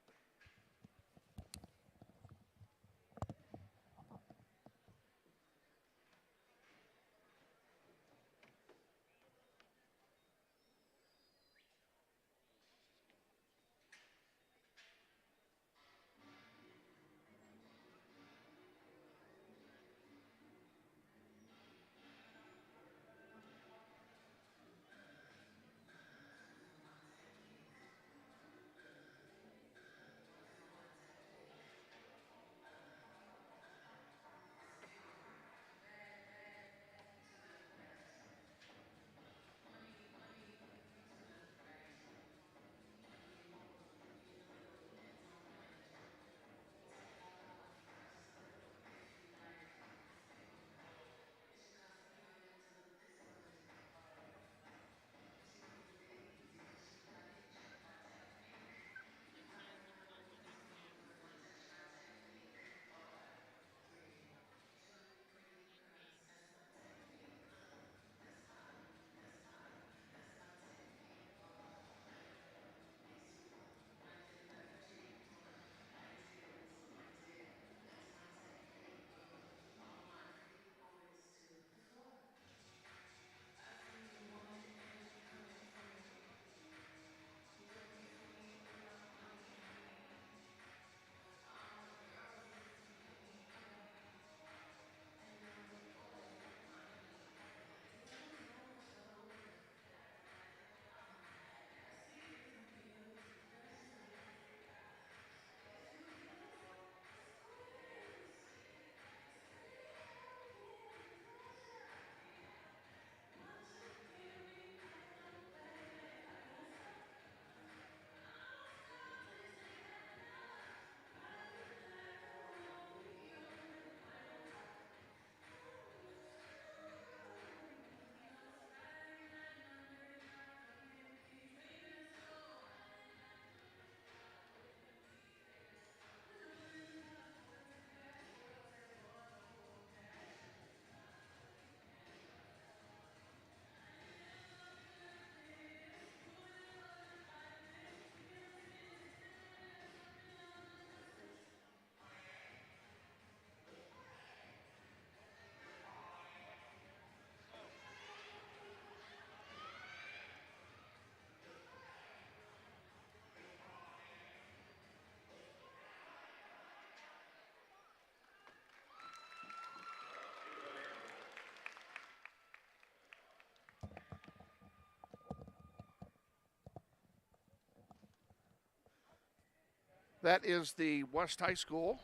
That is the West High School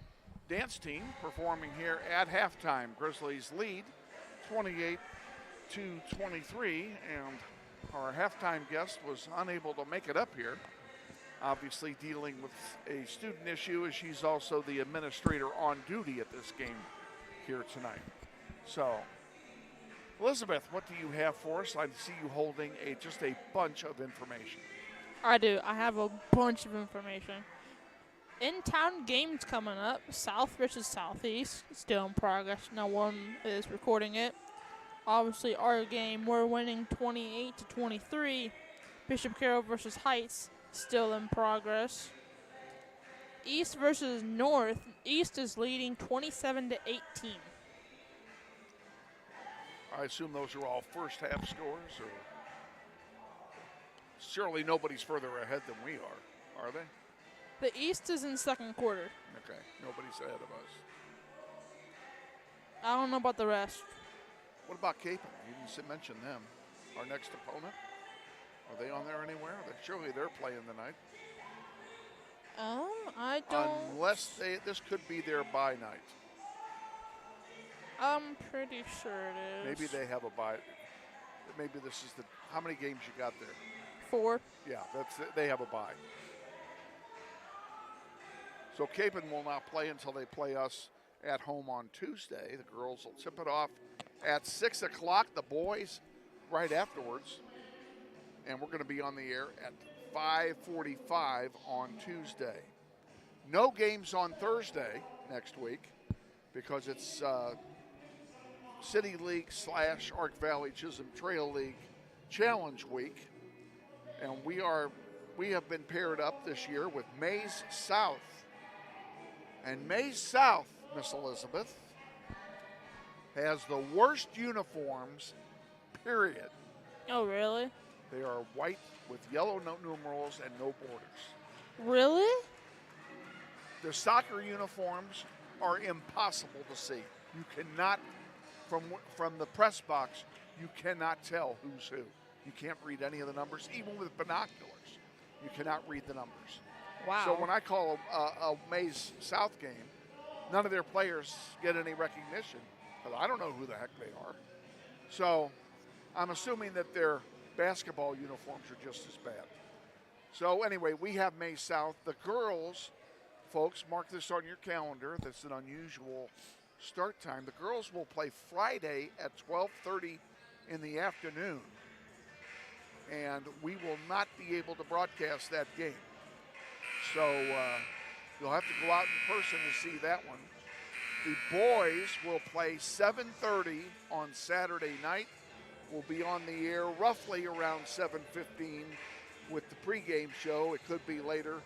dance team performing here at halftime. Grizzlies lead 28-23, and our halftime guest was unable to make it up here. Obviously dealing with a student issue, as she's also the administrator on duty at this game here tonight. So, Elizabeth, what do you have for us? I see you holding just a bunch of information. I do. I have a bunch of information. In-town games coming up. South versus Southeast. Still in progress. No one is recording it. Obviously, our game, we're winning 28-23. Bishop Carroll versus Heights. Still in progress. East versus North. East is leading 27-18. I assume those are all first half scores, or surely nobody's further ahead than we are they? The East is in second quarter. Okay, nobody's ahead of us. I don't know about the rest. What about Cape? You didn't mention them. Our next opponent. Are they on there anywhere? Surely they're playing tonight. I don't. Unless this could be their bye night. I'm pretty sure it is. Maybe they have a bye. Maybe this is how many games you got there? 4. Yeah, they have a bye. So Capen will not play until they play us at home on Tuesday. The girls will tip it off at 6 o'clock. The boys right afterwards. And we're going to be on the air at 5:45 on Tuesday. No games on Thursday next week because it's City League / Ark Valley Chisholm Trail League Challenge Week. And we have been paired up this year with Mays South. And Mays South, Miss Elizabeth, has the worst uniforms, period. Oh, really? They are white with yellow numerals and no borders. Really? Their soccer uniforms are impossible to see. You cannot, from the press box, you cannot tell who's who. You can't read any of the numbers, even with binoculars. You cannot read the numbers. Wow. So when I call a Mays South game, none of their players get any recognition, because I don't know who the heck they are. So I'm assuming that their basketball uniforms are just as bad. So anyway, we have Mays South. The girls, folks, mark this on your calendar. That's an unusual start time. The girls will play Friday at 12:30 in the afternoon, and we will not be able to broadcast that game. So you'll have to go out in person to see that one. The boys will play 7:30 on Saturday night. We'll be on the air roughly around 7:15 with the pregame show. It could be later,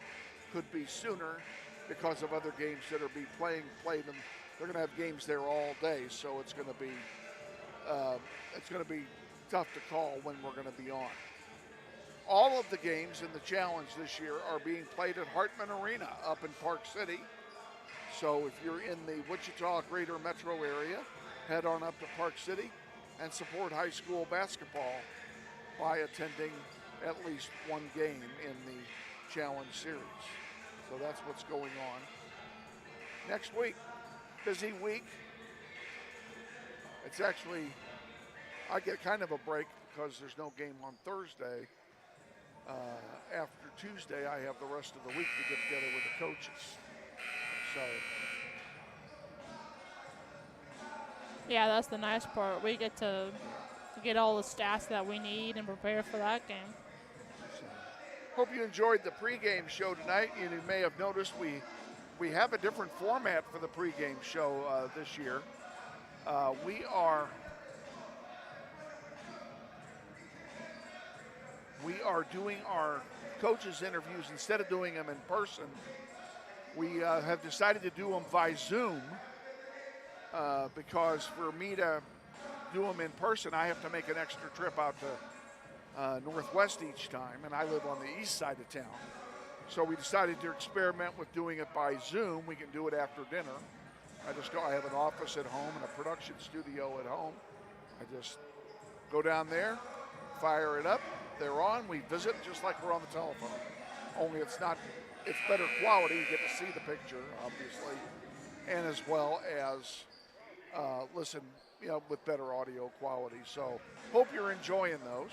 could be sooner because of other games that are play them. They're going to have games there all day, so it's going to be tough to call when we're going to be on. All of the games in the challenge this year are being played at Hartman Arena up in Park City. So if you're in the Wichita greater metro area, head on up to Park City and support high school basketball by attending at least one game in the challenge series. So that's what's going on. Next week, busy week. It's actually, I get kind of a break because there's no game on Thursday. After Tuesday, I have the rest of the week to get together with the coaches. So. Yeah, that's the nice part. We get to get all the stats that we need and prepare for that game. Hope you enjoyed the pregame show tonight. You may have noticed we have a different format for the pregame show this year. We are doing our coaches' interviews, instead of doing them in person, we have decided to do them by Zoom because for me to do them in person, I have to make an extra trip out to Northwest each time, and I live on the east side of town. So we decided to experiment with doing it by Zoom. We can do it after dinner. I have an office at home and a production studio at home. I just go down there, fire it up. They're on. We visit just like we're on the telephone. Only it's it's better quality. You get to see the picture, obviously, and as well as listen, with better audio quality. So hope you're enjoying those.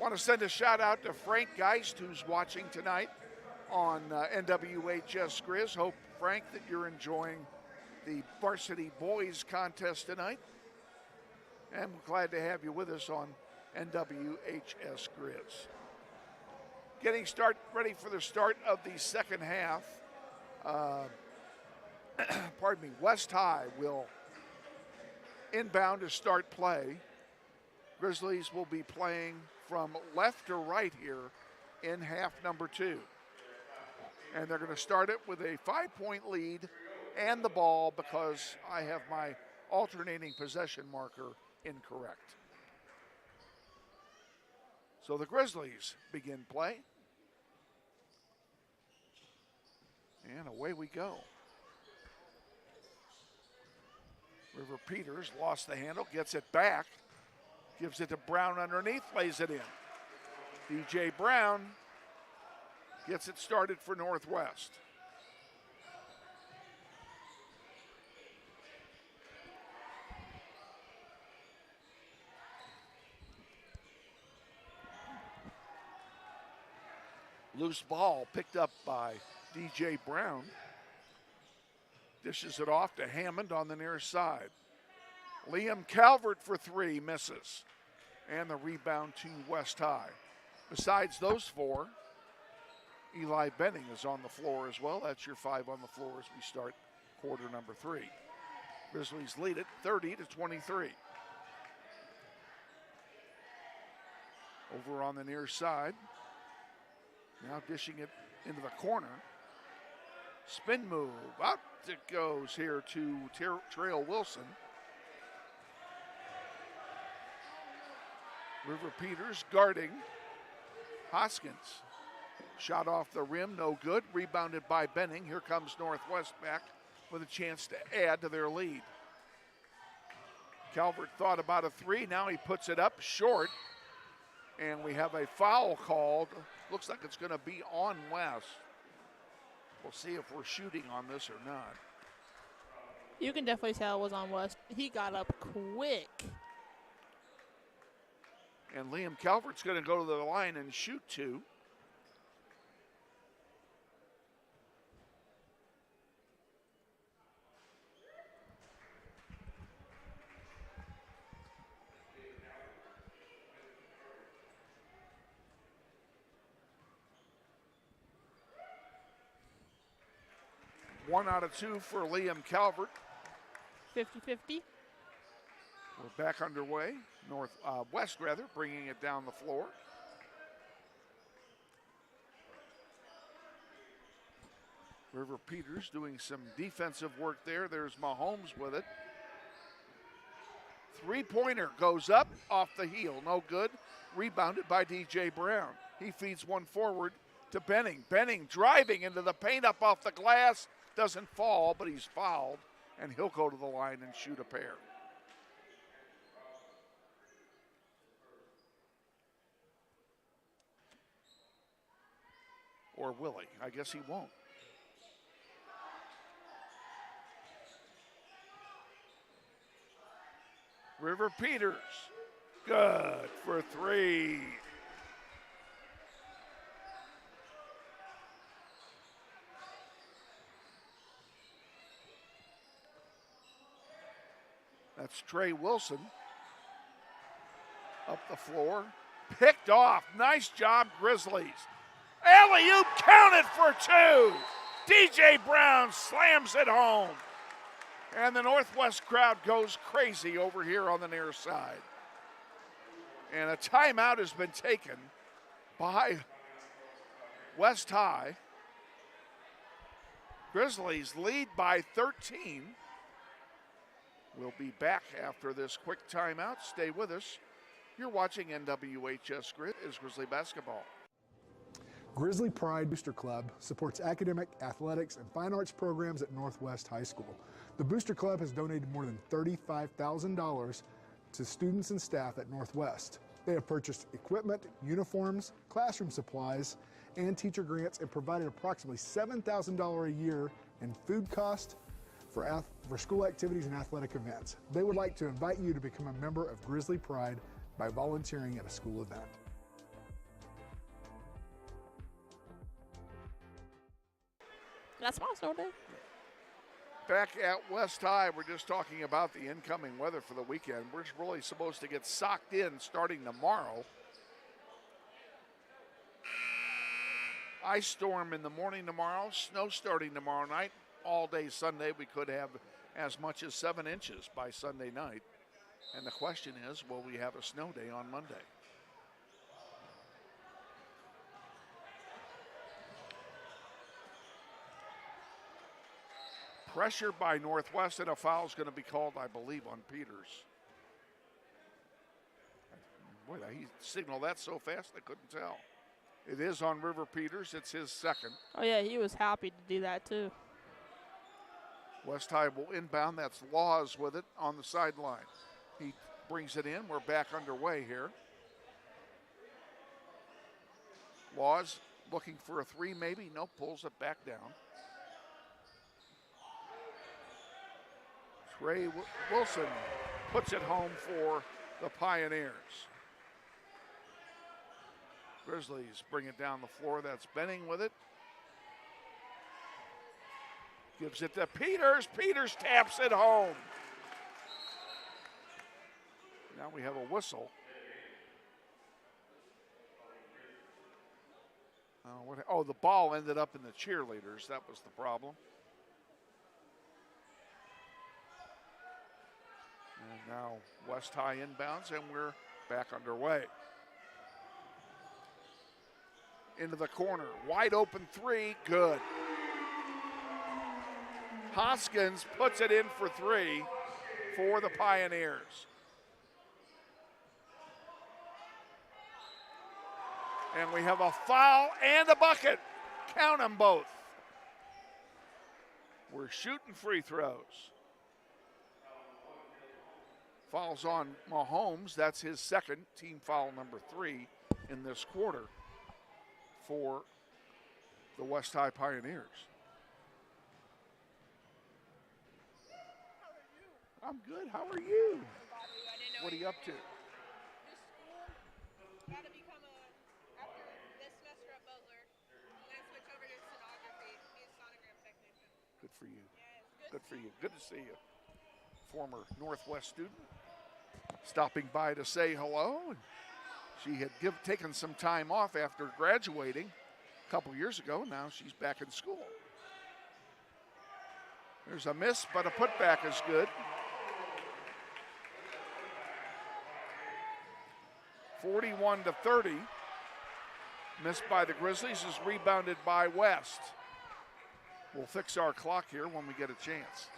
Want to send a shout out to Frank Geist, who's watching tonight on NWHS Grizz. Hope, Frank, that you're enjoying the Varsity Boys contest tonight. And we're glad to have you with us on NWHS Grizz. Getting ready for the start of the second half. Pardon me, West High will inbound to start play. Grizzlies will be playing from left to right here in half number 2. And they're going to start it with a 5-point lead and the ball because I have my alternating possession marker incorrect. So the Grizzlies begin play. And away we go. River Peters lost the handle, gets it back, gives it to Brown underneath, lays it in. DJ Brown gets it started for Northwest. Loose ball picked up by DJ Brown. Dishes it off to Hammond on the near side. Liam Calvert for 3, misses. And the rebound to West High. Besides those 4, Eli Benning is on the floor as well. That's your 5 on the floor as we start quarter number 3. Grizzlies lead it 30-23. Over on the near side. Now dishing it into the corner. Spin move. Out it goes here to Trail Wilson. River Peters guarding Hoskins. Shot off the rim, no good. Rebounded by Benning. Here comes Northwest back with a chance to add to their lead. Calvert thought about a 3. Now he puts it up short. And we have a foul called. Looks like it's going to be on West. We'll see if we're shooting on this or not. You can definitely tell it was on West. He got up quick. And Liam Calvert's going to go to the line and shoot 2. One out of 2 for Liam Calvert. 50-50. We're back underway. West bringing it down the floor. River Peters doing some defensive work there. There's Mahomes with it. 3-pointer goes up off the heel. No good. Rebounded by DJ Brown. He feeds one forward to Benning. Benning driving into the paint up off the glass. Doesn't fall, but he's fouled, and he'll go to the line and shoot a pair. Or will he? I guess he won't. River Peters, good for 3. That's Trey Wilson. Up the floor. Picked off. Nice job, Grizzlies. Alley-oop counted for 2. DJ Brown slams it home. And the Northwest crowd goes crazy over here on the near side. And a timeout has been taken by West High. Grizzlies lead by 13. We'll be back after this quick timeout. Stay with us. You're watching NWHS Grizzly Basketball. Grizzly Pride Booster Club supports academic, athletics, and fine arts programs at Northwest High School. The Booster Club has donated more than $35,000 to students and staff at Northwest. They have purchased equipment, uniforms, classroom supplies, and teacher grants and provided approximately $7,000 a year in food costs for school activities and athletic events. They would like to invite you to become a member of Grizzly Pride by volunteering at a school event. That's my snow day. Back at West High, we're just talking about the incoming weather for the weekend. We're really supposed to get socked in starting tomorrow. Ice storm in the morning tomorrow, snow starting tomorrow night. All day Sunday, we could have as much as 7 inches by Sunday night. And the question is, will we have a snow day on Monday? Pressure by Northwest, and a foul is going to be called, I believe, on Peters. Boy, he signaled that so fast I couldn't tell. It is on River Peters. It's his second. Oh, yeah, he was happy to do that, too. West High will inbound. That's Laws with it on the sideline. He brings it in. We're back underway here. Laws looking for a three, maybe. No, pulls it back down. Trey Wilson puts it home for the Pioneers. Grizzlies bring it down the floor. That's Benning with it. Gives it to Peters. Peters taps it home. Now we have a whistle. The ball ended up in the cheerleaders. That was the problem. And now West High inbounds, and we're back underway. Into the corner. Wide open three. Good. Hoskins puts it in for three for the Pioneers. And we have a foul and a bucket. Count them both. We're shooting free throws. Fouls on Mahomes. That's his second, team foul number 3 in this quarter for the West High Pioneers. I'm good. How are you? What are you up to? Good for you. Good for you. Good to see you. Former Northwest student stopping by to say hello. She had taken some time off after graduating a couple years ago. Now she's back in school. There's a miss, but a putback is good. 41-30. Missed by the Grizzlies is rebounded by West. We'll fix our clock here when we get a chance.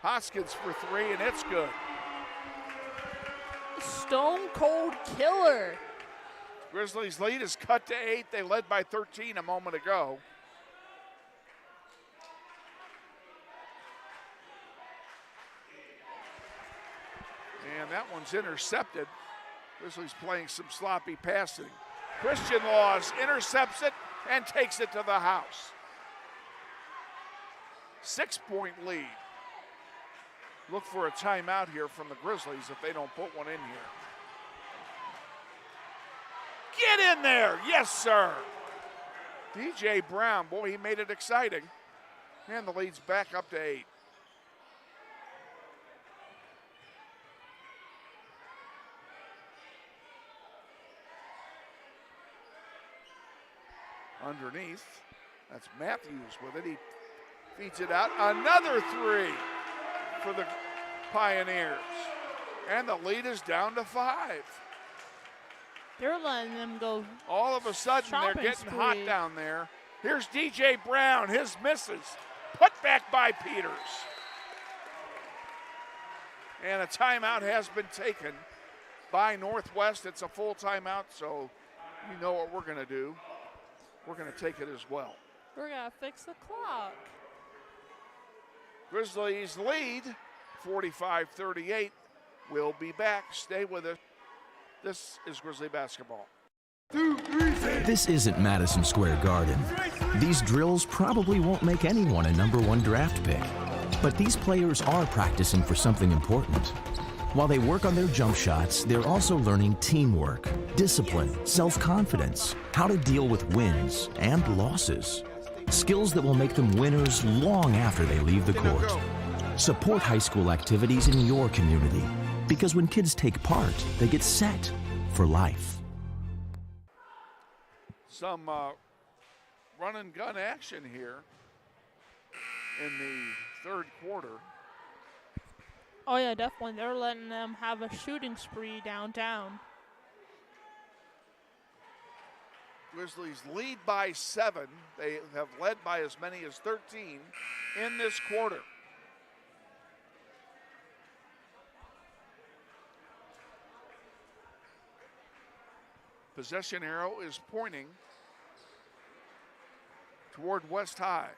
Hoskins for three, and it's good. Stone cold killer. Grizzlies lead is cut to 8. They led by 13 a moment ago. And that one's intercepted. Grizzlies playing some sloppy passing. Christian Laws intercepts it and takes it to the house. 6-point lead. Look for a timeout here from the Grizzlies if they don't put one in here. Get in there, yes sir. DJ Brown, boy, he made it exciting. And the lead's back up to 8. Underneath, that's Matthews with it. He feeds it out. Another three for the Pioneers. And the lead is down to 5. They're letting them go. All of a sudden, they're getting hot down there. Here's DJ Brown. His misses. Put back by Peters. And a timeout has been taken by Northwest. It's a full timeout, so you know what we're going to do. We're going to take it as well. We're going to fix the clock. Grizzlies lead 45-38. We'll be back. Stay with us. This is Grizzly basketball. This isn't Madison Square Garden. These drills probably won't make anyone a #1 draft pick. But these players are practicing for something important. While they work on their jump shots, they're also learning teamwork, discipline, self-confidence, how to deal with wins and losses. Skills that will make them winners long after they leave the court. Support high school activities in your community, because when kids take part, they get set for life. Some run and gun action here in the third quarter. Oh yeah, definitely. They're letting them have a shooting spree downtown. Grizzlies lead by 7. They have led by as many as 13 in this quarter. Possession arrow is pointing toward West High.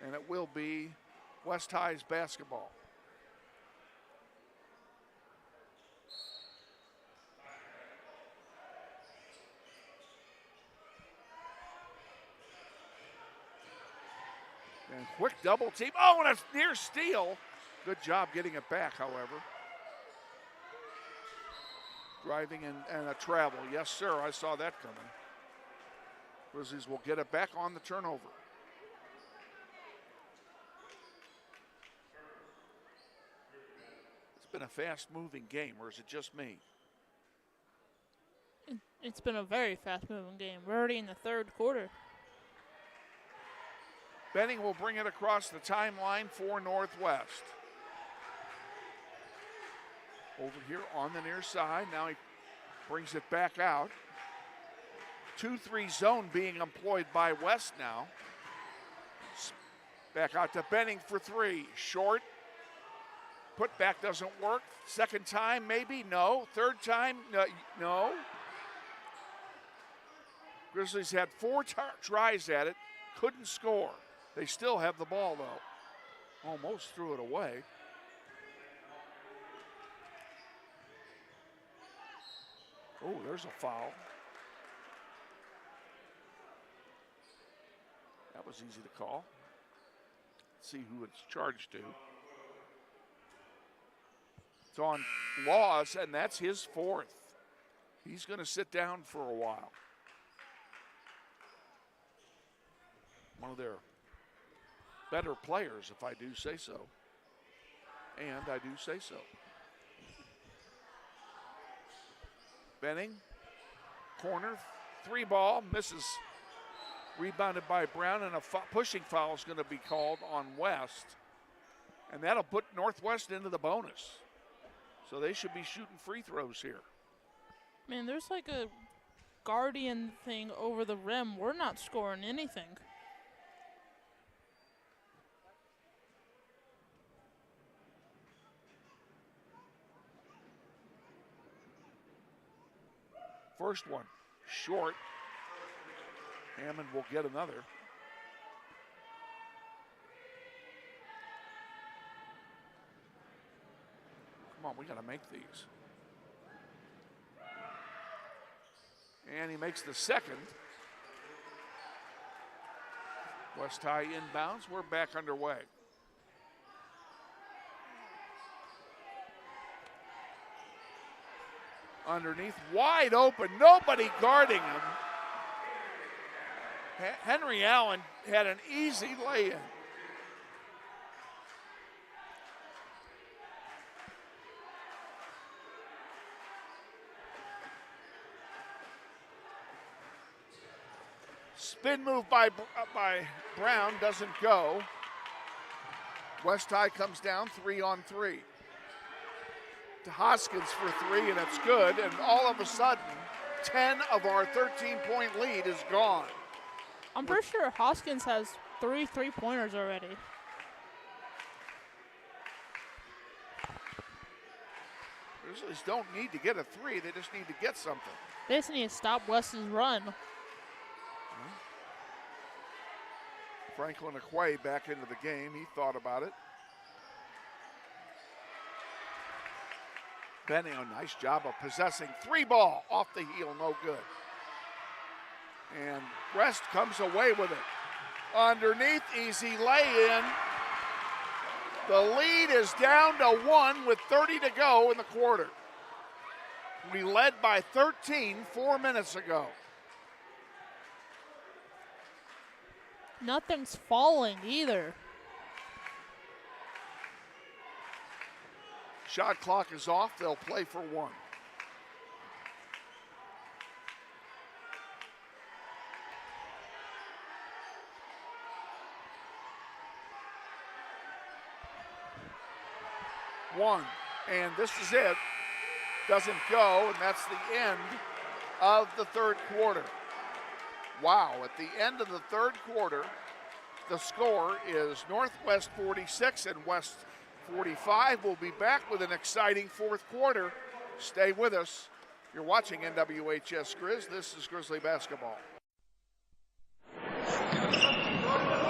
And it will be West High's basketball. And quick double team. Oh, and a near steal. Good job getting it back, however. Driving and a travel. Yes, sir, I saw that coming. Grizzlies will get it back on the turnover. It's been a fast-moving game, or is it just me? It's been a very fast-moving game. We're already in the third quarter. Benning will bring it across the timeline for Northwest. Over here on the near side. Now he brings it back out. 2-3 zone being employed by West now. Back out to Benning for 3. Short. Put back doesn't work. Second time, maybe? No. Third time? No. Grizzlies had 4 tries at it. Couldn't score. They still have the ball, though. Almost threw it away. Oh, there's a foul. That was easy to call. Let's see who it's charged to. It's on Laws, and that's his 4th. He's going to sit down for a while. One of their better players, if I do say so. And I do say so. Benning, corner, 3 ball, misses. Rebounded by Brown, and a pushing foul is going to be called on West. And that'll put Northwest into the bonus. So they should be shooting free throws here. Man, there's like a guardian thing over the rim. We're not scoring anything. First one, short. Hammond will get another. Come on, we got to make these. And he makes the second. West High inbounds. We're back underway. Underneath, wide open, nobody guarding him. Henry Allen had an easy lay-in. Spin move by Brown doesn't go. West High comes down 3-on-3. To Hoskins for 3, and it's good. And all of a sudden, 10 of our 13-point lead is gone. I'm pretty sure Hoskins has 3 3-pointers already. Grizzlies don't need to get a 3, they just need to get something. They just need to stop West's run. Franklin Aquay back into the game. He thought about it. Benning, a nice job of possessing. 3 ball off the heel, no good. And West comes away with it. Underneath, easy lay-in. The lead is down to 1 with 30 to go in the quarter. We led by 13 4 minutes ago. Nothing's falling either. Shot clock is off. They'll play for 1. And this is it. Doesn't go, and that's the end of the third quarter. Wow, at the end of the third quarter, the score is Northwest 46 and West 45. We'll be back with an exciting fourth quarter. Stay with us. You're watching NWHS Grizz. This is Grizzly basketball.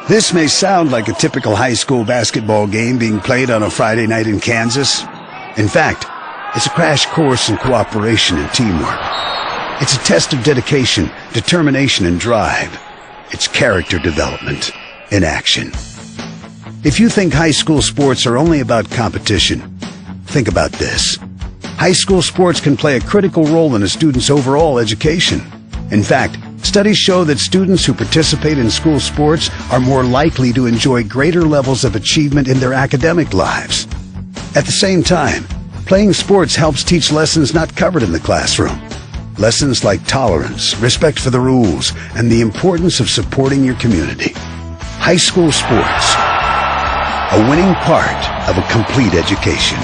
This may sound like a typical high school basketball game being played on a Friday night in Kansas. In fact, it's a crash course in cooperation and teamwork. It's a test of dedication, determination, and drive. It's character development in action. If you think high school sports are only about competition, think about this. High school sports can play a critical role in a student's overall education. In fact, studies show that students who participate in school sports are more likely to enjoy greater levels of achievement in their academic lives. At the same time, playing sports helps teach lessons not covered in the classroom. Lessons like tolerance, respect for the rules, and the importance of supporting your community. High school sports, a winning part of a complete education.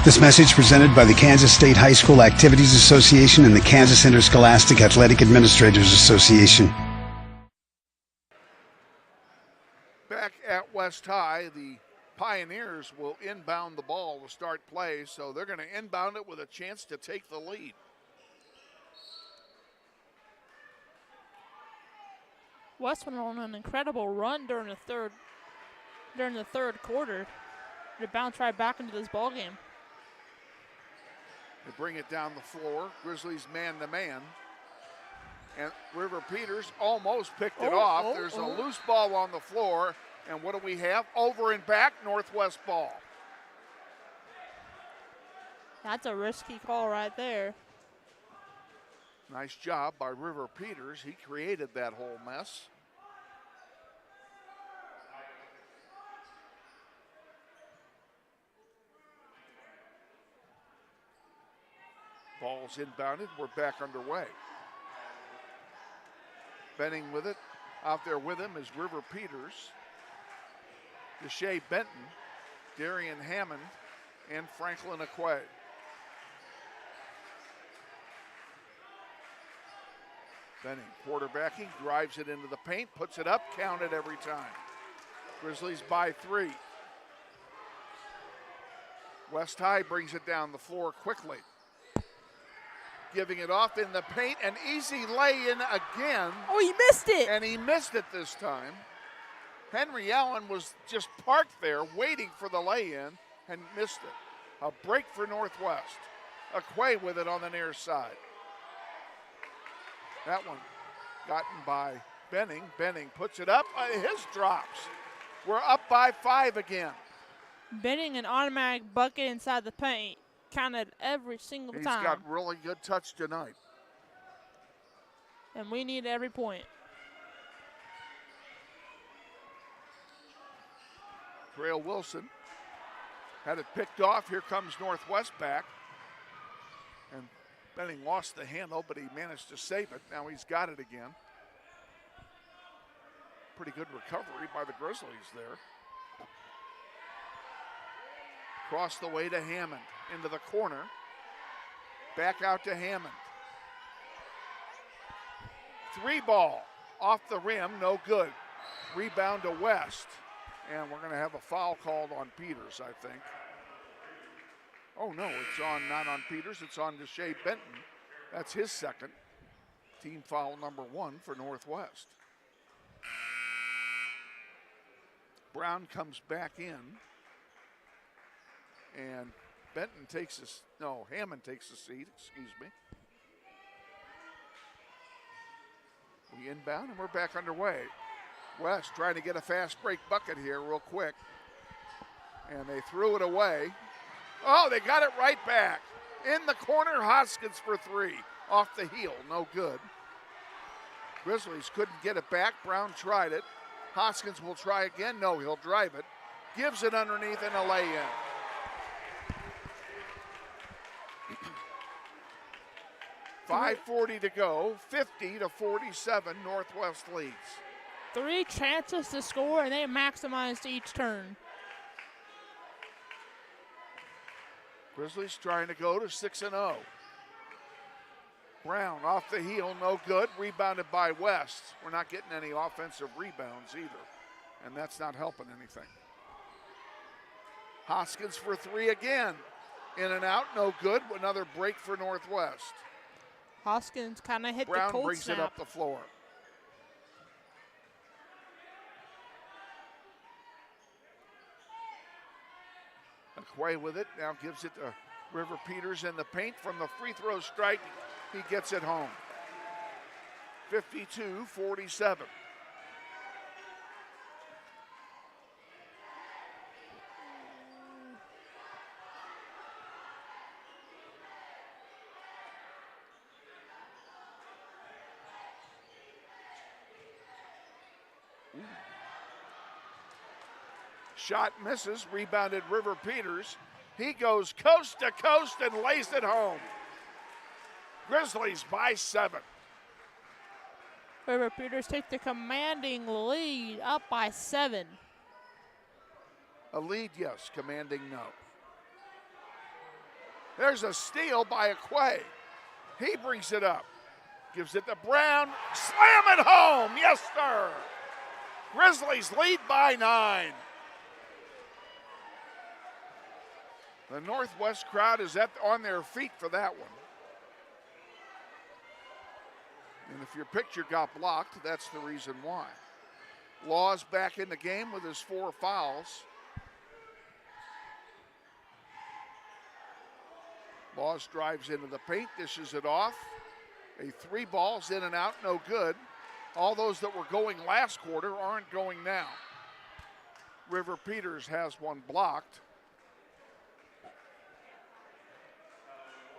This message presented by the Kansas State High School Activities Association and the Kansas Interscholastic Athletic Administrators Association. Back at West High, the Pioneers will inbound the ball to start play, so they're going to inbound it with a chance to take the lead. West went on an incredible run during the third quarter to bounce right back into this ball game. They bring it down the floor. Grizzlies man-to-man. And River Peters almost picked it off. There's a loose ball on the floor. And what do we have? Over and back, Northwest ball. That's a risky call right there. Nice job by River Peters. He created that whole mess. Ball's inbounded. We're back underway. Benning with it. Out there with him is River Peters, Deshae Benton, Darian Hammond, and Franklin Aquay. Benning quarterbacking, drives it into the paint, puts it up, counted every time. Grizzlies by 3. West High brings it down the floor quickly. Giving it off in the paint, an easy lay-in again. Oh, he missed it! And he missed it this time. Henry Allen was just parked there waiting for the lay-in and missed it. A break for Northwest. Aquay with it on the near side. That one gotten by Benning. Benning puts it up. His drops. We're up by 5 again. Benning an automatic bucket inside the paint. Counted every single time. He's got really good touch tonight. And we need every point. Trail Wilson had it picked off. Here comes Northwest back. And Benning lost the handle, but he managed to save it. Now he's got it again. Pretty good recovery by the Grizzlies there. Across the way to Hammond. Into the corner. Back out to Hammond. 3 ball. Off the rim. No good. Rebound to West. And we're going to have a foul called on Peters, I think. Oh, no. It's not on Peters. It's on Deshae Benton. That's his second. Team foul number 1 for Northwest. Brown comes back in. And Hammond takes a seat, excuse me. We inbound and we're back underway. West trying to get a fast break bucket here real quick. And they threw it away. Oh, they got it right back. In the corner, Hoskins for three. Off the heel, no good. Grizzlies couldn't get it back. Brown tried it. Hoskins will try again. No, he'll drive it. Gives it underneath and a lay-in. .540 to go, 50-47, Northwest leads. 3 chances to score, and they maximized each turn. Grizzlies trying to go to 6-0. Brown off the heel, no good. Rebounded by West. We're not getting any offensive rebounds either, and that's not helping anything. Hoskins for three again. In and out, no good. Another break for Northwest. Hoskins kind of hit Brown the cold brings snap. it up the floor. McQuay with it, now gives it to River Peters in the paint from the free throw strike. He gets it home. 52-47. Shot misses, rebounded River Peters. He goes coast to coast and lays it home. Grizzlies by 7. River Peters take the commanding lead, up by 7. A lead, yes. Commanding, no. There's a steal by Aquay. He brings it up. Gives it to Brown. Slam it home. Yes, sir. Grizzlies lead by 9. The Northwest crowd is on their feet for that one. And if your picture got blocked, that's the reason why. Law's back in the game with his 4 fouls. Laws drives into the paint, dishes it off. A 3 balls in and out, no good. All those that were going last quarter aren't going now. River Peters has one blocked.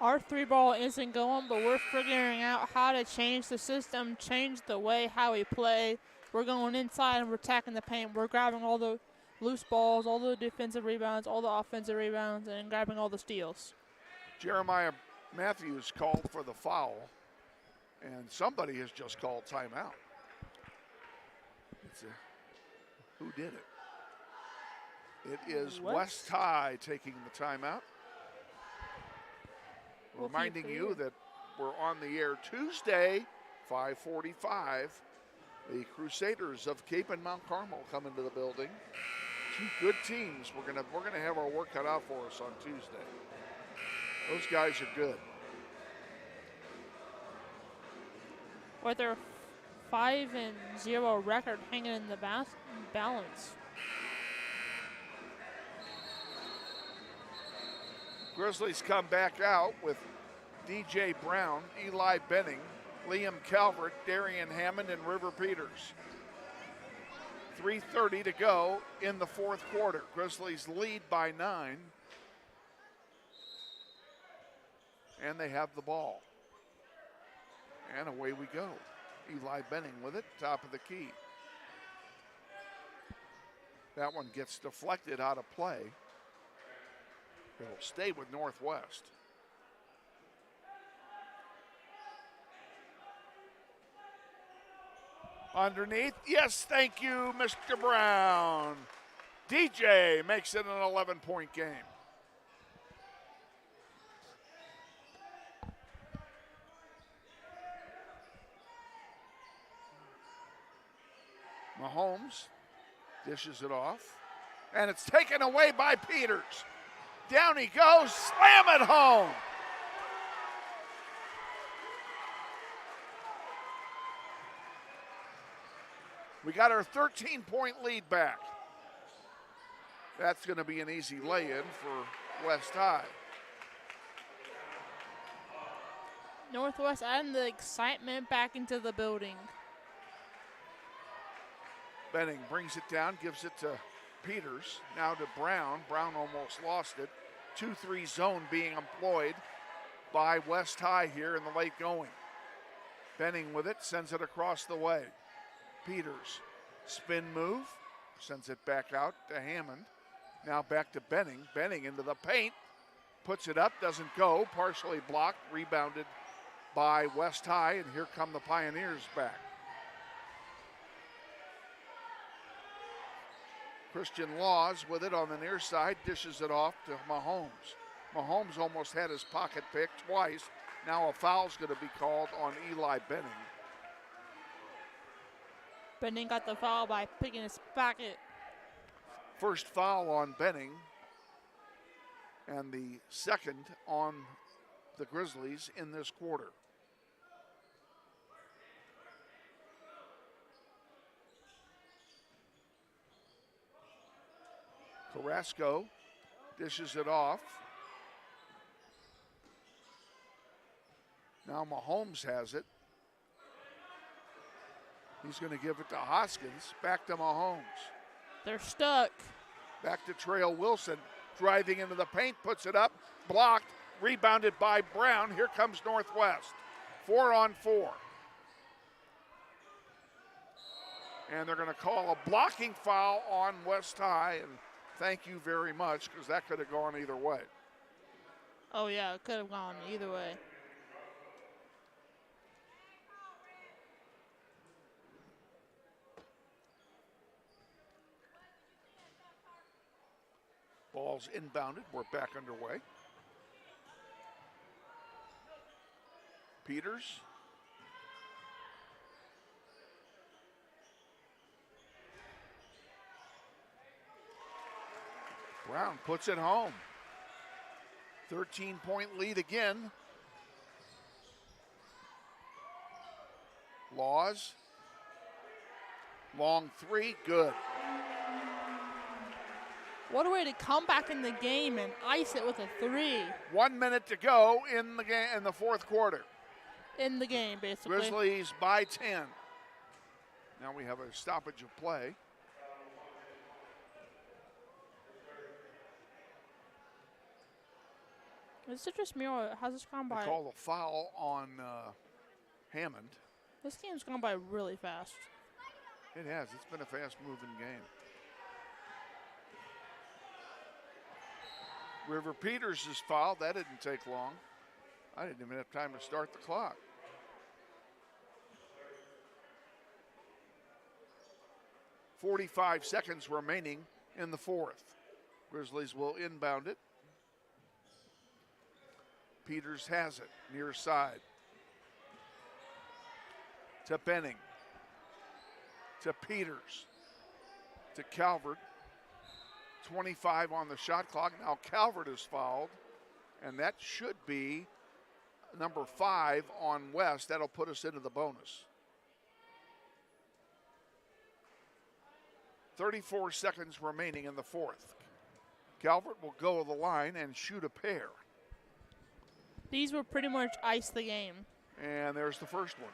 Our 3-ball isn't going, but we're figuring out how to change the system, change the way how we play. We're going inside and we're attacking the paint. We're grabbing all the loose balls, all the defensive rebounds, all the offensive rebounds, and grabbing all the steals. Jeremiah Matthews called for the foul, and somebody has just called timeout. Who did it? It is West High taking the timeout. Reminding you that we're on the air Tuesday, 5:45. The Crusaders of Cape and Mount Carmel come into the building. 2 good teams. We're gonna have our work cut out for us on Tuesday. Those guys are good. With their 5-0 record hanging in the balance. Grizzlies come back out with DJ Brown, Eli Benning, Liam Calvert, Darian Hammond, and River Peters. 3:30 to go in the 4th quarter. Grizzlies lead by 9. And they have the ball. And away we go. Eli Benning with it, top of the key. That one gets deflected out of play. It'll stay with Northwest. Underneath, yes, thank you, Mr. Brown. DJ makes it an 11-point game. Mahomes dishes it off, and it's taken away by Peters. Down he goes, slam it home. We got our 13-point lead back. That's going to be an easy lay-in for West High. Northwest adding the excitement back into the building. Benning brings it down, gives it to Peters. Now to Brown. Brown almost lost it. 2-3 zone being employed by West High here in the late going. Benning with it, sends it across the way. Peters, spin move, sends it back out to Hammond. Now back to Benning. Benning into the paint, puts it up, doesn't go, partially blocked, rebounded by West High, and here come the Pioneers back. Christian Laws with it on the near side, dishes it off to Mahomes. Mahomes almost had his pocket picked twice. Now a foul's going to be called on Eli Benning. Benning got the foul by picking his pocket. First foul on Benning, and the second on the Grizzlies in this quarter. Carrasco dishes it off. Now Mahomes has it. He's going to give it to Hoskins. Back to Mahomes. They're stuck. Back to Trail Wilson. Driving into the paint, puts it up. Blocked. Rebounded by Brown. Here comes Northwest. 4-on-4. And they're going to call a blocking foul on West High. And thank you very much, because that could have gone either way. Oh, yeah, it could have gone either way. Ball's inbounded. We're back underway. Peters. Brown puts it home. 13-point lead again. Laws. Long three, good. What a way to come back in the game and ice it with a three. 1 minute to go in the game, in the fourth quarter. In the game, basically. Grizzlies by 10. Now we have a stoppage of play. It's just me, how's this gone by? They call a foul on Hammond. This game's gone by really fast. It has. It's been a fast-moving game. River Peters is fouled. That didn't take long. I didn't even have time to start the clock. .45 seconds remaining in the fourth. Grizzlies will inbound it. Peters has it, near side. To Benning. To Peters. To Calvert. 25 on the shot clock. Now Calvert is fouled, and that should be number 5 on West. That'll put us into the bonus. 34 seconds remaining in the fourth. Calvert will go to the line and shoot a pair. These will pretty much ice the game. And there's the first one.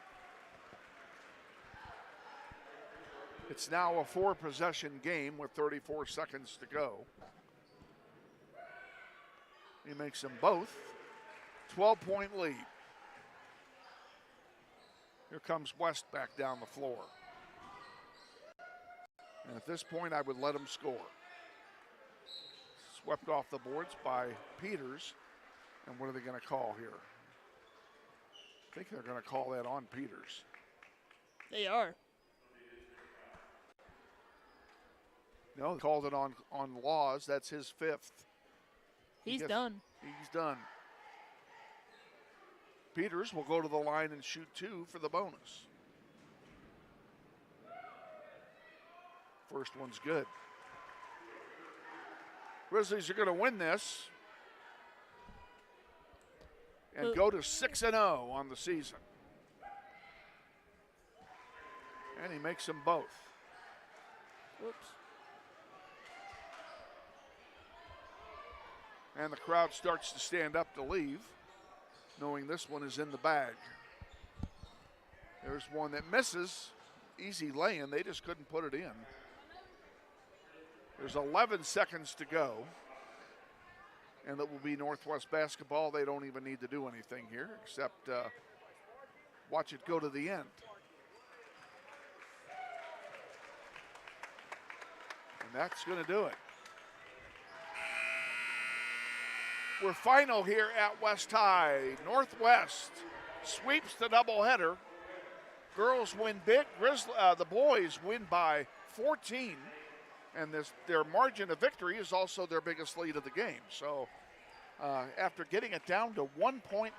It's now a 4-possession game with 34 seconds to go. He makes them both. 12-point lead. Here comes West back down the floor. And at this point, I would let him score. Swept off the boards by Peters. And what are they going to call here? I think they're going to call that on Peters. They are. No, they called it on Laws. That's his 5th. He's done. He's done. Peters will go to the line and shoot 2 for the bonus. First one's good. Grizzlies are going to win this and go to 6-0 on the season. And he makes them both. Whoops. And the crowd starts to stand up to leave. knowing this one is in the bag. There's one that misses. Easy lay-in. They just couldn't put it in. There's 11 seconds to go. And that will be Northwest basketball. They don't even need to do anything here except watch it go to the end. And that's going to do it. We're final here at West High. Northwest sweeps the doubleheader. Girls win big. The boys win by 14. And their margin of victory is also their biggest lead of the game. So after getting it down to 1 point,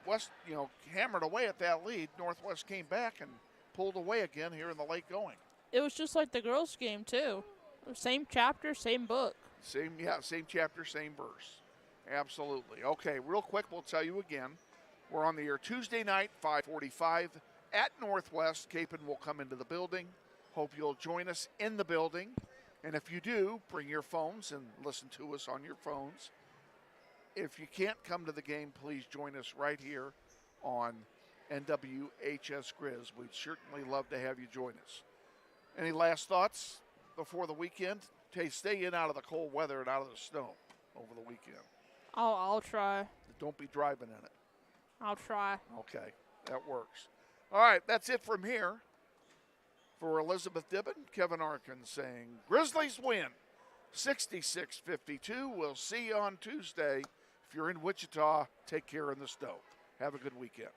West, hammered away at that lead. Northwest came back and pulled away again here in the late going. It was just like the girls' game too. Same chapter, same book. Same chapter, same verse. Absolutely. Okay, real quick, we'll tell you again. We're on the air Tuesday night, 5:45 at Northwest. Capon will come into the building. Hope you'll join us in the building. And if you do, bring your phones and listen to us on your phones. If you can't come to the game, please join us right here on NWHS Grizz. We'd certainly love to have you join us. Any last thoughts before the weekend? Stay in out of the cold weather and out of the snow over the weekend. I'll try. Don't be driving in it. I'll try. Okay, that works. All right, that's it from here. For Elizabeth Dibben, Kevin Arkin saying, Grizzlies win 66-52. We'll see you on Tuesday. If you're in Wichita, take care in the snow. Have a good weekend.